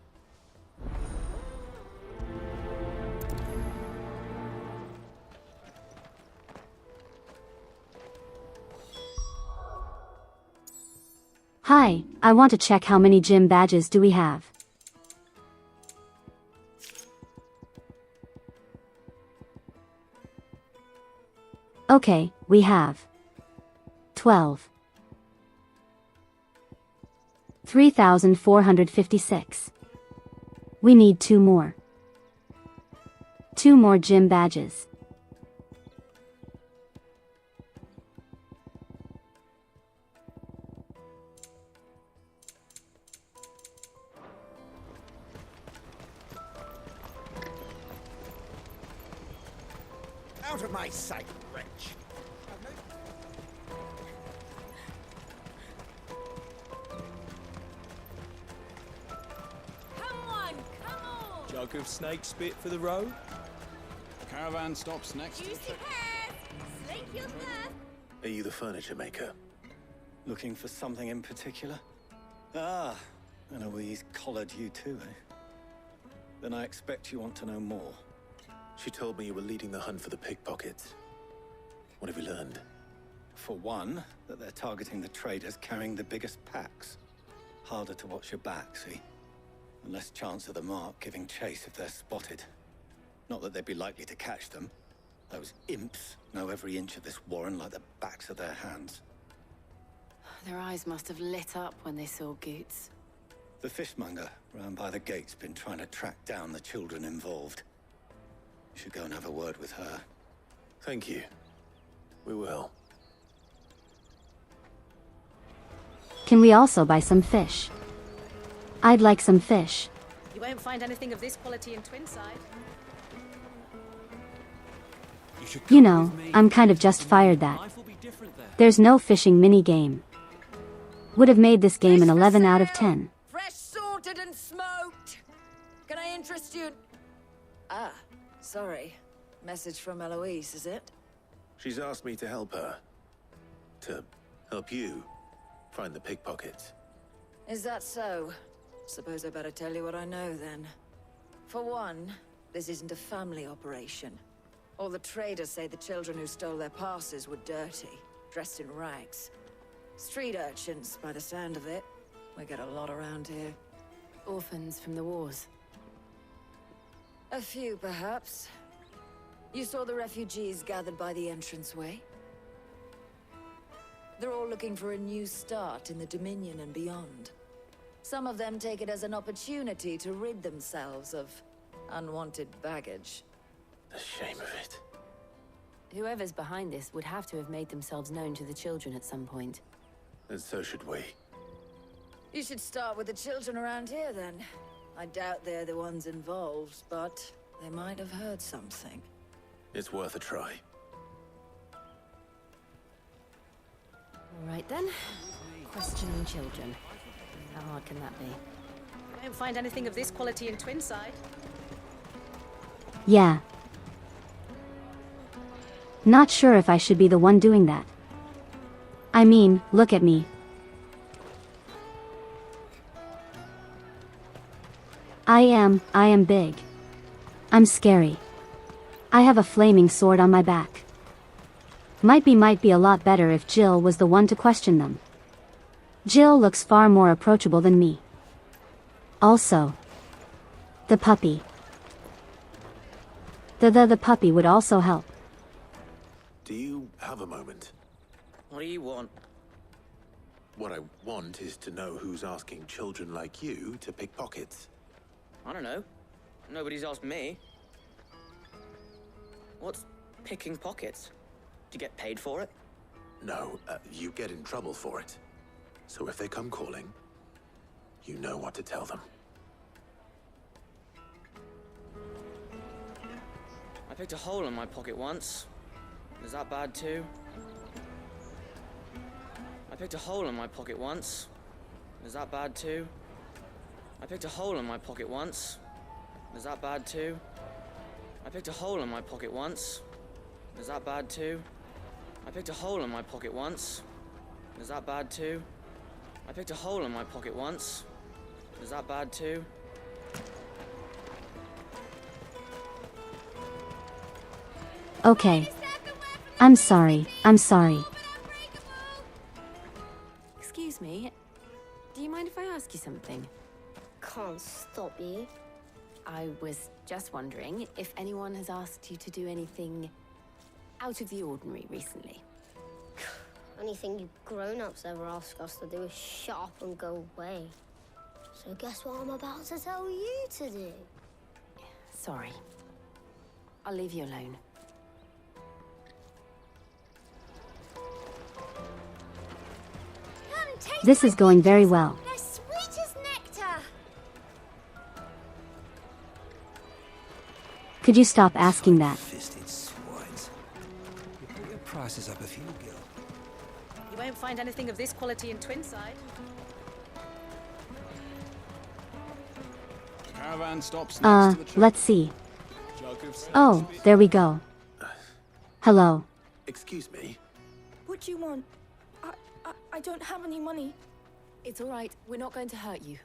Hi, I want to check how many gym badges do we have. Okay, we have 12. 3,456. We need 2 more. 2 more gym badges. Out of my sight, wretch! Jug of snake spit for the road? Caravan stops next. Juicy pears! Slake your thirst! Are you the furniture maker? Looking for something in particular? Ah, Eloise collared you too, eh? Then I expect you want to know more. She told me you were leading the hunt for the pickpockets. What have you learned? For one, that they're targeting the traders carrying the biggest packs. Harder to watch your back, see? And less chance of the mark giving chase if they're spotted. Not that they'd be likely to catch them. Those imps know every inch of this warren like the backs of their hands. Their eyes must have lit up when they saw Goots. The fishmonger round by the gate's been trying to track down the children involved. You should go and have a word with her. Thank you. We will. Can we also buy some fish? I'd like some fish. You won't find anything of this quality in Twinside. You know, I'm kind of just fired that. There's no fishing mini-game. Would have made this game an 11 out of 10. Fresh sorted and smoked. Can I interest you? Ah, sorry. Message from Eloise, is it? She's asked me to help her. To help you find the pickpockets. Is that so? Suppose I better tell you what I know then. For one, this isn't a family operation. All the traders say the children who stole their passes were dirty, dressed in rags. Street urchins, by the sound of it. We get a lot around here. Orphans from the wars. A few, perhaps. You saw the refugees gathered by the entranceway? They're all looking for a new start in the Dominion and beyond. Some of them take it as an opportunity to rid themselves of unwanted baggage. The shame of it. Whoever's behind this would have to have made themselves known to the children at some point. And so should we. You should start with the children around here, then. I doubt they're the ones involved, but they might have heard something. It's worth a try. All right then. Questioning children. How hard can that be? You won't find anything of this quality in Twinside. Yeah. Not sure if I should be the one doing that. I mean, look at me. I am big. I'm scary. I have a flaming sword on my back. Might be a lot better if Jill was the one to question them. Jill looks far more approachable than me. Also, The puppy. The puppy would also help. Do you have a moment? What do you want? What I want is to know who's asking children like you to pick pockets. I don't know. Nobody's asked me. What's picking pockets? Do you get paid for it? No, you get in trouble for it. So if they come calling, you know what to tell them. I picked a hole in my pocket once. Is that bad too? I picked a hole in my pocket once. Is that bad too? I picked a hole in my pocket once. Is that bad too? I picked a hole in my pocket once. Is that bad too? I picked a hole in my pocket once. Is that bad too? I picked a hole in my pocket once. Is that bad too? Okay. I'm sorry. I'm sorry. Excuse me. Do you mind if I ask you something? Can't stop you. I was just wondering if anyone has asked you to do anything out of the ordinary recently. Anything you grown-ups ever ask us to do is shut up and go away. So guess what I'm about to tell you to do? Sorry. I'll leave you alone. This is going very well. They're sweet as nectar. Could you stop asking that? Fisted swines. You put your prices up a few, Gil. You won't find anything of this quality in Twinside. Caravan stops next to the train. Let's see. Oh, there we go. Hello. Excuse me? What do you want? I don't have any money. It's all right. We're not going to hurt you.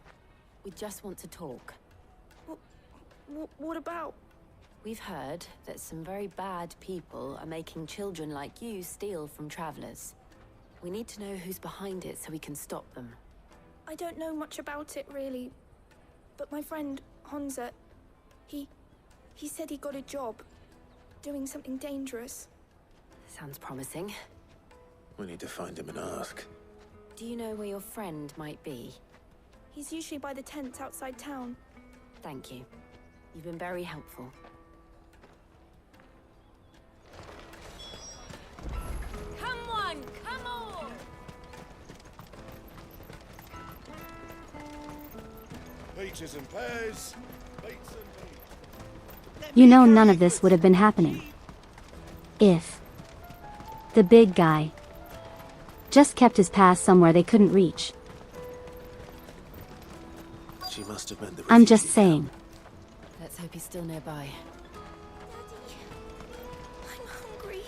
We just want to talk. What about? We've heard that some very bad people are making children like you steal from travelers. We need to know who's behind it so we can stop them. I don't know much about it, really. But my friend, Honza, he said he got a job doing something dangerous. Sounds promising. We need to find him and ask. Do you know where your friend might be? He's usually by the tents outside town. Thank you. You've been very helpful. Come on, come on! Peaches and pears. Beets and You know none of this would have been happening if the big guy just kept his pass somewhere they couldn't reach. She must have meant the I'm just saying. Let's hope he's still nearby. I'm hungry.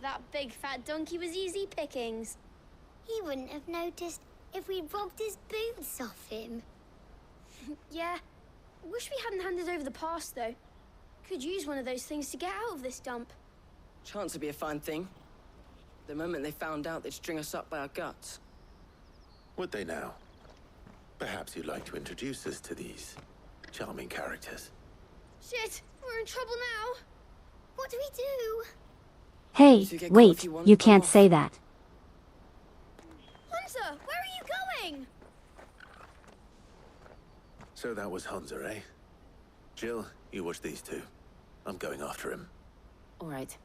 That big fat donkey was easy pickings. He wouldn't have noticed if we'd robbed his boots off him. Yeah. Wish we hadn't handed over the pass, though. Could use one of those things to get out of this dump. Chance would be a fine thing. The moment they found out, they'd string us up by our guts. Would they now? Perhaps you'd like to introduce us to these charming characters. Shit, we're in trouble now. What do we do? Hey, wait, you can't say that. Hunter, where are you going? So that was Hunza, eh? Jill, you watch these two. I'm going after him. All right.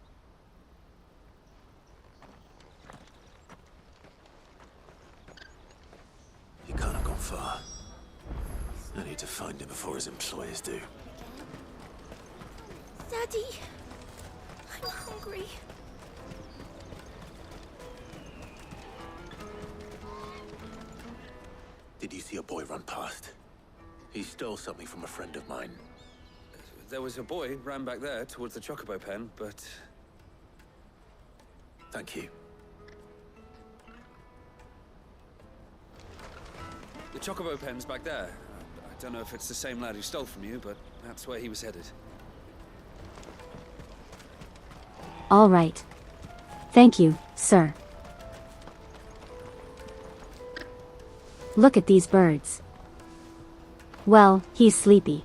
He can't have gone far. I need to find him before his employers do. Daddy, I'm hungry. Did you see a boy run past? He stole something from a friend of mine. There was a boy ran back there towards the chocobo pen, but... Thank you. The chocobo pen's back there. I don't know if it's the same lad who stole from you, but that's where he was headed. All right. Thank you, sir. Look at these birds. Well, he's sleepy.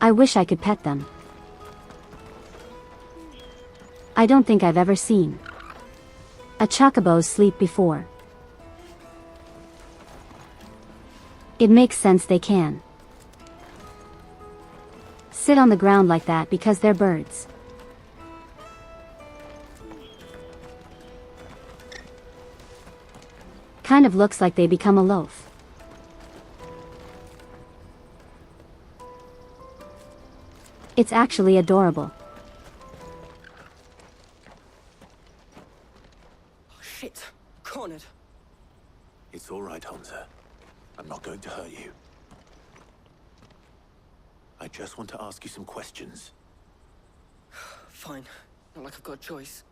I wish I could pet them. I don't think I've ever seen a chocobo sleep before. It makes sense they can sit on the ground like that because they're birds. Kind of looks like they become a loaf. It's actually adorable. Oh, shit. Cornered. It's all right, Hansa. I'm not going to hurt you. I just want to ask you some questions. Fine. Not like I've got a choice.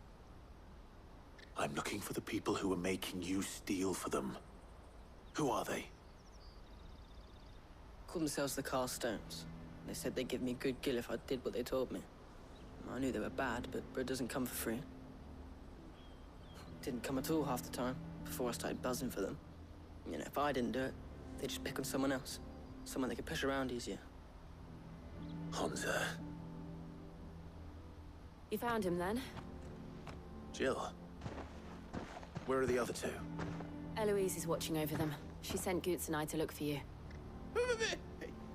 I'm looking for the people who are making you steal for them. Who are they? Called themselves the Carstones. They said they'd give me a good gill if I did what they told me. I knew they were bad, but bread doesn't come for free. Didn't come at all half the time, before I started buzzing for them. You know, if I didn't do it, they'd just pick on someone else. Someone they could push around easier. Hansa. You found him then? Jill. Where are the other two? Eloise is watching over them. She sent Goots and I to look for you.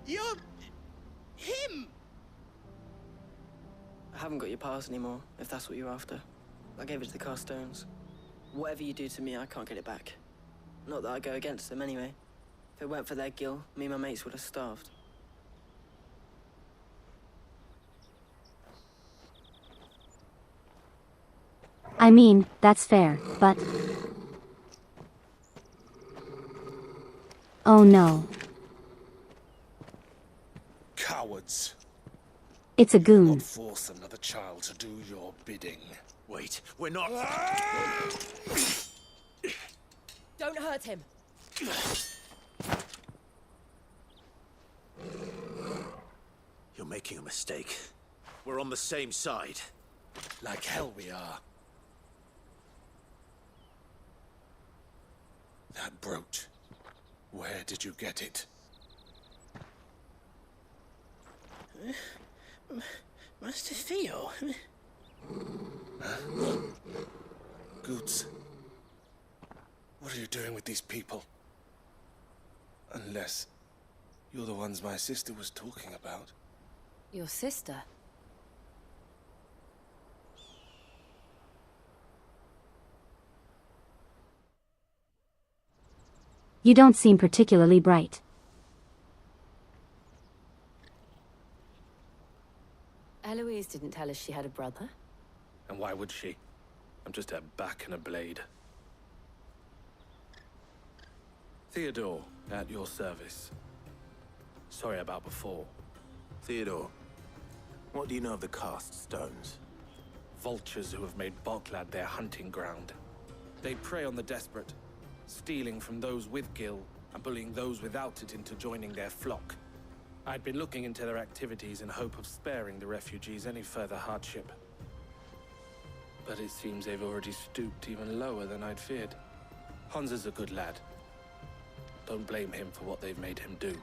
You're... him! I haven't got your pass anymore, if that's what you're after. I gave it to the Carstones. Whatever you do to me, I can't get it back. Not that I go against them anyway. If it weren't for their gill, me and my mates would have starved. I mean, that's fair, but... Oh no. Cowards. It's a goon. Not force another child to do your bidding. Wait, we're not... Don't hurt him. You're making a mistake. We're on the same side. Like hell we are. That brooch. Where did you get it? Master Theo. Goots. What are you doing with these people? Unless you're the ones my sister was talking about. Your sister? You don't seem particularly bright. Eloise didn't tell us she had a brother. And why would she? I'm just her back and a blade. Theodore, at your service. Sorry about before. Theodore, what do you know of the cast stones? Vultures who have made Boklad their hunting ground. They prey on the desperate, stealing from those with gil and bullying those without it into joining their flock. I'd been looking into their activities in hope of sparing the refugees any further hardship. But it seems they've already stooped even lower than I'd feared. Hansa's a good lad. Don't blame him for what they've made him do.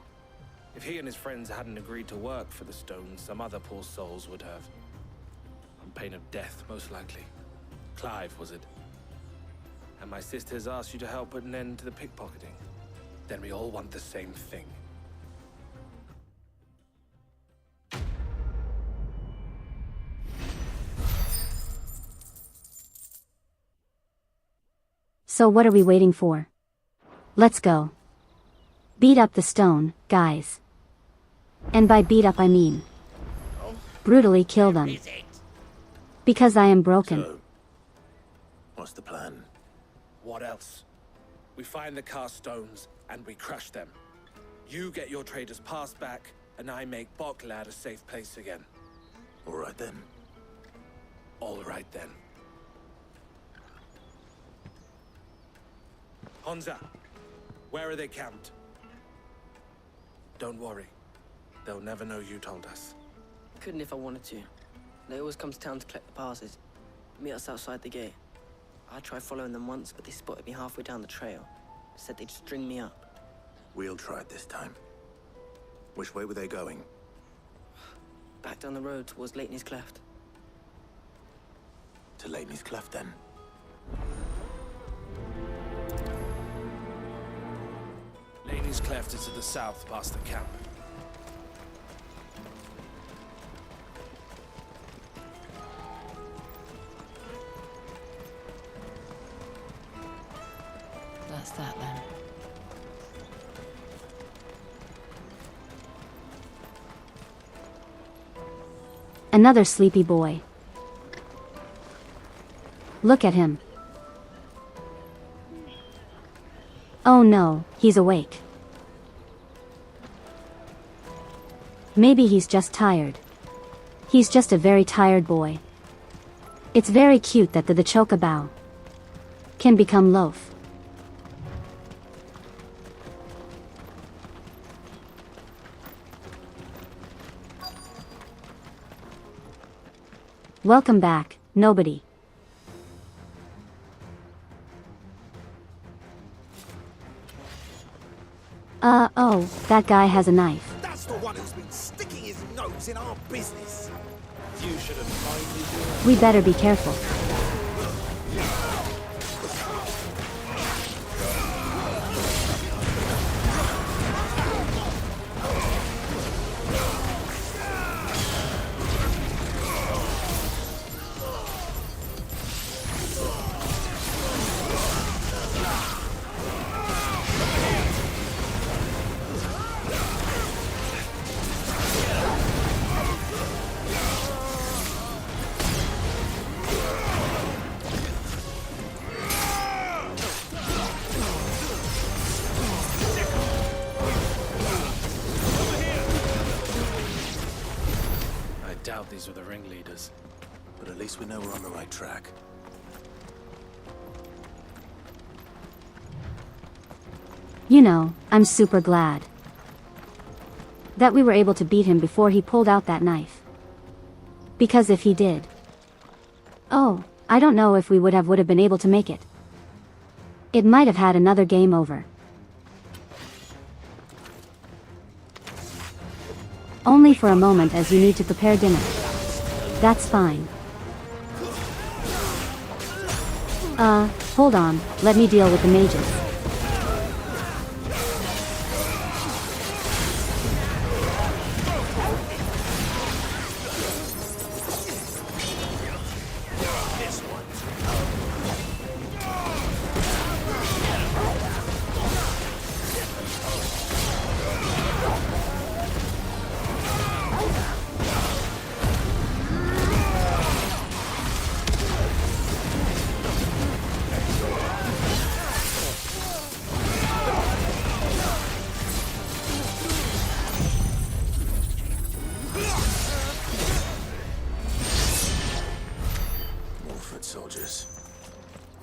If he and his friends hadn't agreed to work for the stones, some other poor souls would have. On pain of death, most likely. Clive, was it? And my sisters asked you to help put an end to the pickpocketing. Then we all want the same thing. So what are we waiting for? Let's go. Beat up the stone, guys. And by beat up I mean brutally kill them. Because I am broken. So, what's the plan? What else? We find the Carstones and we crush them. You get your trader's pass back, and I make Boklad a safe place again. All right then. All right then. Hansa, where are they camped? Don't worry. They'll never know you told us. Couldn't if I wanted to. They always come to town to collect the passes. Meet us outside the gate. I tried following them once, but they spotted me halfway down the trail. Said they'd string me up. We'll try it this time. Which way were they going? Back down the road towards Leighton's Cleft. To Leighton's Cleft, then. Leighton's Cleft is to the south, past the camp. That's that then. Another sleepy boy. Look at him. Oh no, he's awake. Maybe he's just tired. He's just a very tired boy. It's very cute that the chocobao can become loaf. Welcome back, nobody. Oh, that guy has a knife. That's the one who's been sticking his nose in our business. You should have minded We better be careful. These were the ringleaders. But at least we know we're on the right track. You know, I'm super glad that we were able to beat him before he pulled out that knife. Because if he did... Oh, I don't know if we would have been able to make it. It might have had another game over. Only for a moment as you need to prepare dinner. That's fine. Hold on, let me deal with the mages.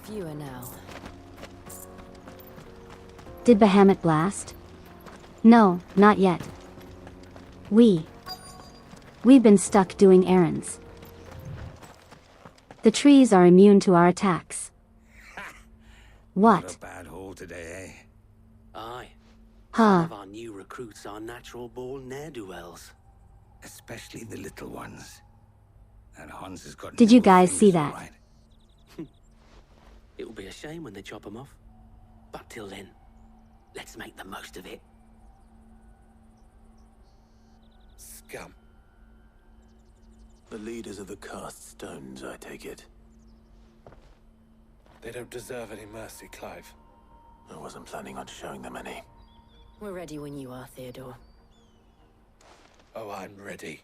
Fewer now. Did Bahamut blast? No, not yet. We've been stuck doing errands. The trees are immune to our attacks. What? A bad haul today, eh? Aye. Huh. Some of our new recruits are natural-born ne'er-do-wells. Especially the little ones. And Hans has got... Did you guys see that? Right. It will be a shame when they chop them off. But till then, let's make the most of it. Scum. The leaders of the cast stones, I take it. They don't deserve any mercy, Clive. I wasn't planning on showing them any. We're ready when you are, Theodore. Oh, I'm ready.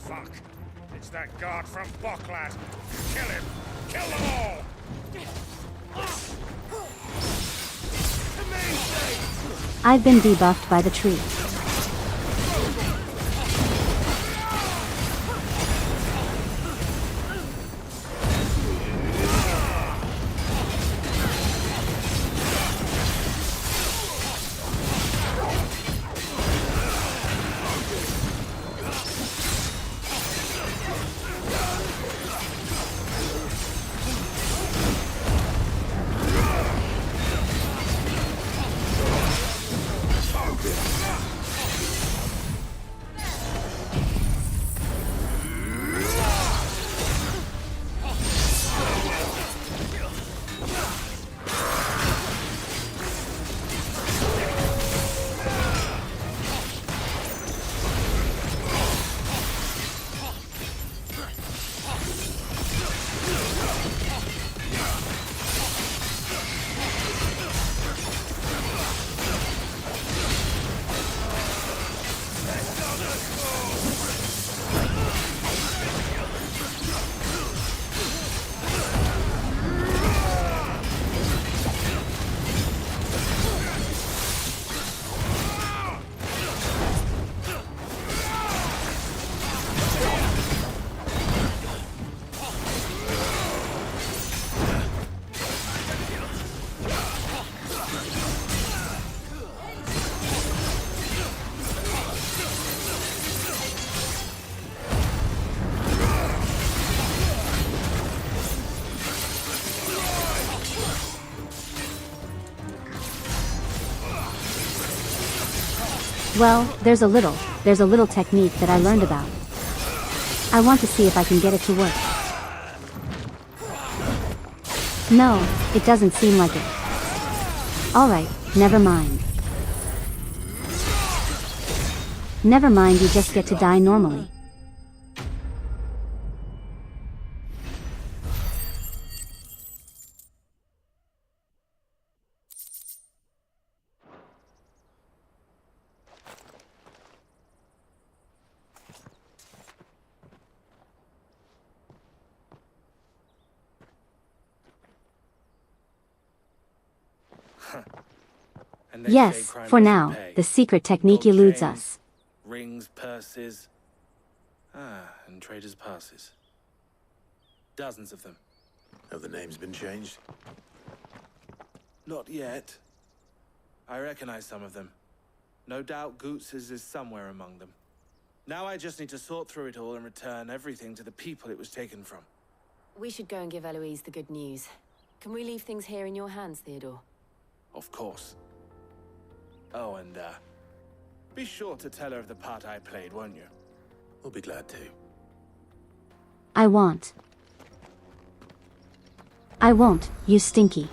Fuck! It's that guard from Bocklad! Kill him! Kill them all! I've been debuffed by the tree. Well, there's a little technique that I learned about. I want to see if I can get it to work. No, it doesn't seem like it. Alright, never mind. Never mind, you just get to die normally. Yes, for now, the secret technique eludes us. Rings, purses. And traders' passes. Dozens of them. Have the names been changed? Not yet. I recognize some of them. No doubt Goots's is somewhere among them. Now I just need to sort through it all and return everything to the people it was taken from. We should go and give Eloise the good news. Can we leave things here in your hands, Theodore? Of course. Oh, and, be sure to tell her of the part I played, won't you? We'll be glad to. I won't, you stinky.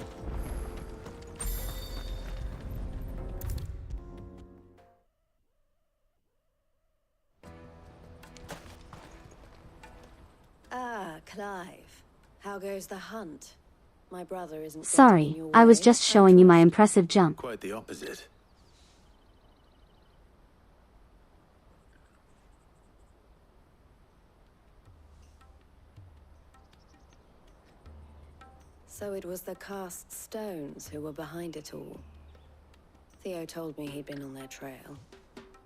Ah, Clive. How goes the hunt? My brother isn't... Sorry, I was just showing you my impressive jump. Quite the opposite. So it was the cast stones who were behind it all. Theo told me he'd been on their trail.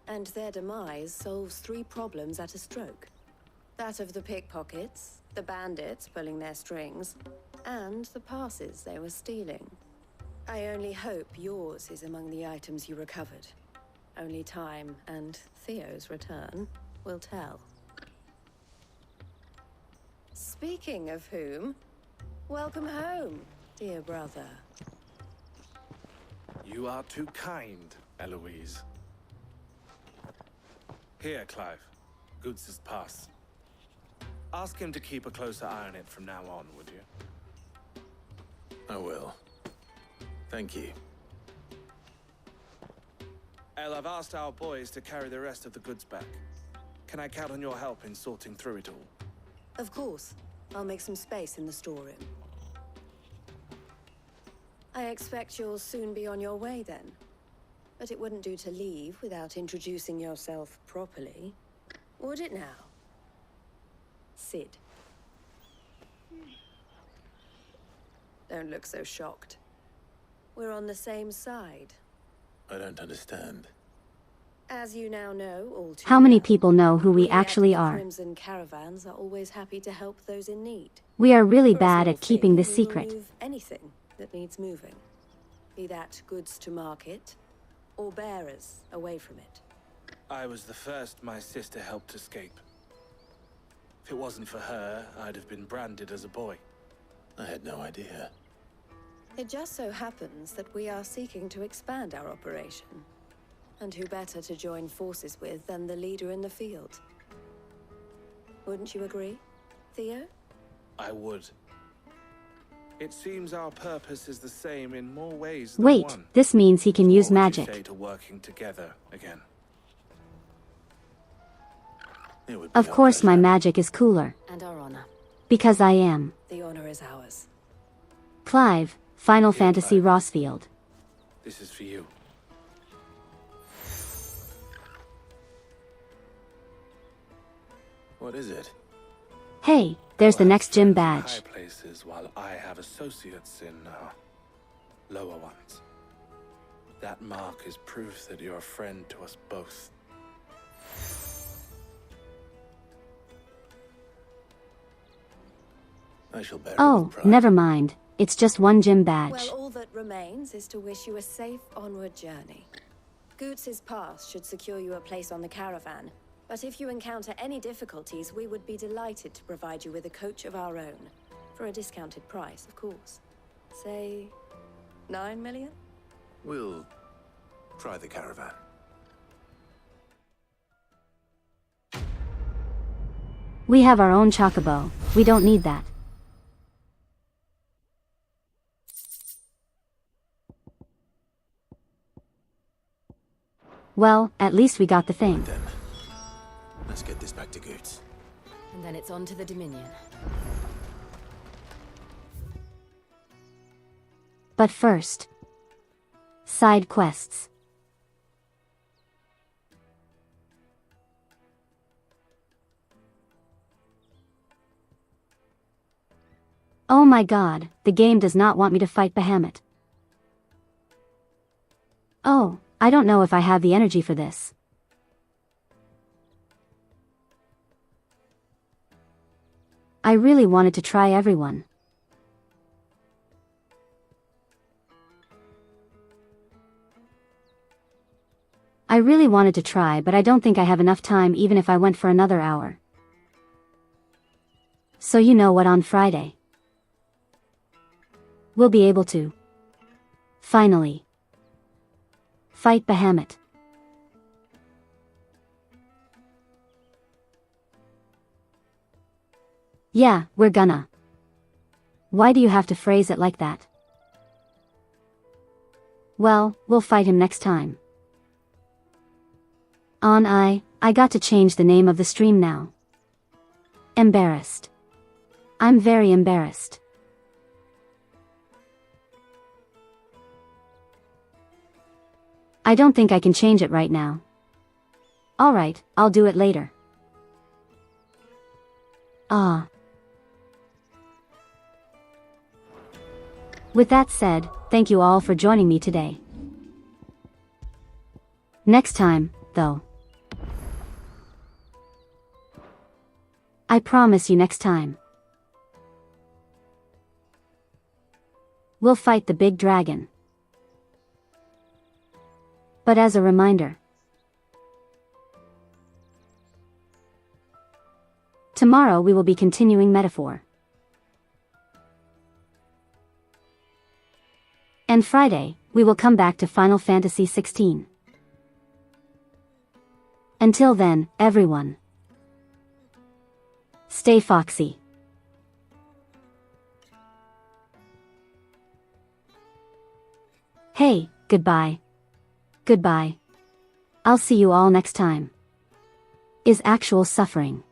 And their demise solves 3 problems at a stroke. That of the pickpockets, the bandits pulling their strings, and the passes they were stealing. I only hope yours is among the items you recovered. Only time and Theo's return will tell. Speaking of whom, welcome home, dear brother. You are too kind, Eloise. Here, Clive. Goots's pass. Ask him to keep a closer eye on it from now on, would you? I will. Thank you. El, I've asked our boys to carry the rest of the goods back. Can I count on your help in sorting through it all? Of course. I'll make some space in the storeroom. I expect you'll soon be on your way then. But it wouldn't do to leave without introducing yourself properly. Would it now? Sid. Don't look so shocked. We're on the same side. I don't understand. As you now know, all too How many well, people know who we actually are? Crimson Caravans are always happy to help those in need. We are really For a bad small at keeping fee, this we will secret. move anything that needs moving. Be that goods to market, or bearers away from it. I was the first my sister helped escape. If it wasn't for her, I'd have been branded as a boy. I had no idea. It just so happens that we are seeking to expand our operation. And who better to join forces with than the leader in the field? Wouldn't you agree, Theo? I would. It seems our purpose is the same in more ways than Wait, one. this means he can use What would you magic. say to working together again? Of course my magic is cooler. And our honor. Because I am. The honor is ours. Clive, Final Fantasy Rossfield. This is for you. What is it? Hey, there's the next gym badge. High places while I have associates in lower ones. That mark is proof that you're a friend to us both. I shall bear it Oh, with pride. never mind. It's just one gym badge. Well, all that remains is to wish you a safe onward journey. Goots's pass should secure you a place on the caravan. But if you encounter any difficulties, we would be delighted to provide you with a coach of our own. For a discounted price, of course. Say, 9 million? We'll try the caravan. We have our own chocobo, we don't need that. Well, at least we got the thing. Then, let's get this back to Goots. And then it's on to the Dominion. But first, side quests. Oh my god, the game does not want me to fight Bahamut. Oh, I don't know if I have the energy for this. I really wanted to try everyone. I really wanted to try, but I don't think I have enough time even if I went for another hour. So you know what, on Friday we'll be able to finally fight Bahamut. Yeah, we're gonna. Why do you have to phrase it like that? Well, we'll fight him next time. I got to change the name of the stream now. Embarrassed. I'm very embarrassed. I don't think I can change it right now. Alright, I'll do it later. With that said, thank you all for joining me today. Next time, though. I promise you next time. We'll fight the big dragon. But as a reminder, tomorrow we will be continuing Metaphor. And Friday, we will come back to Final Fantasy XVI. Until then, everyone, stay foxy. Hey, goodbye. Goodbye. I'll see you all next time. Is actual suffering.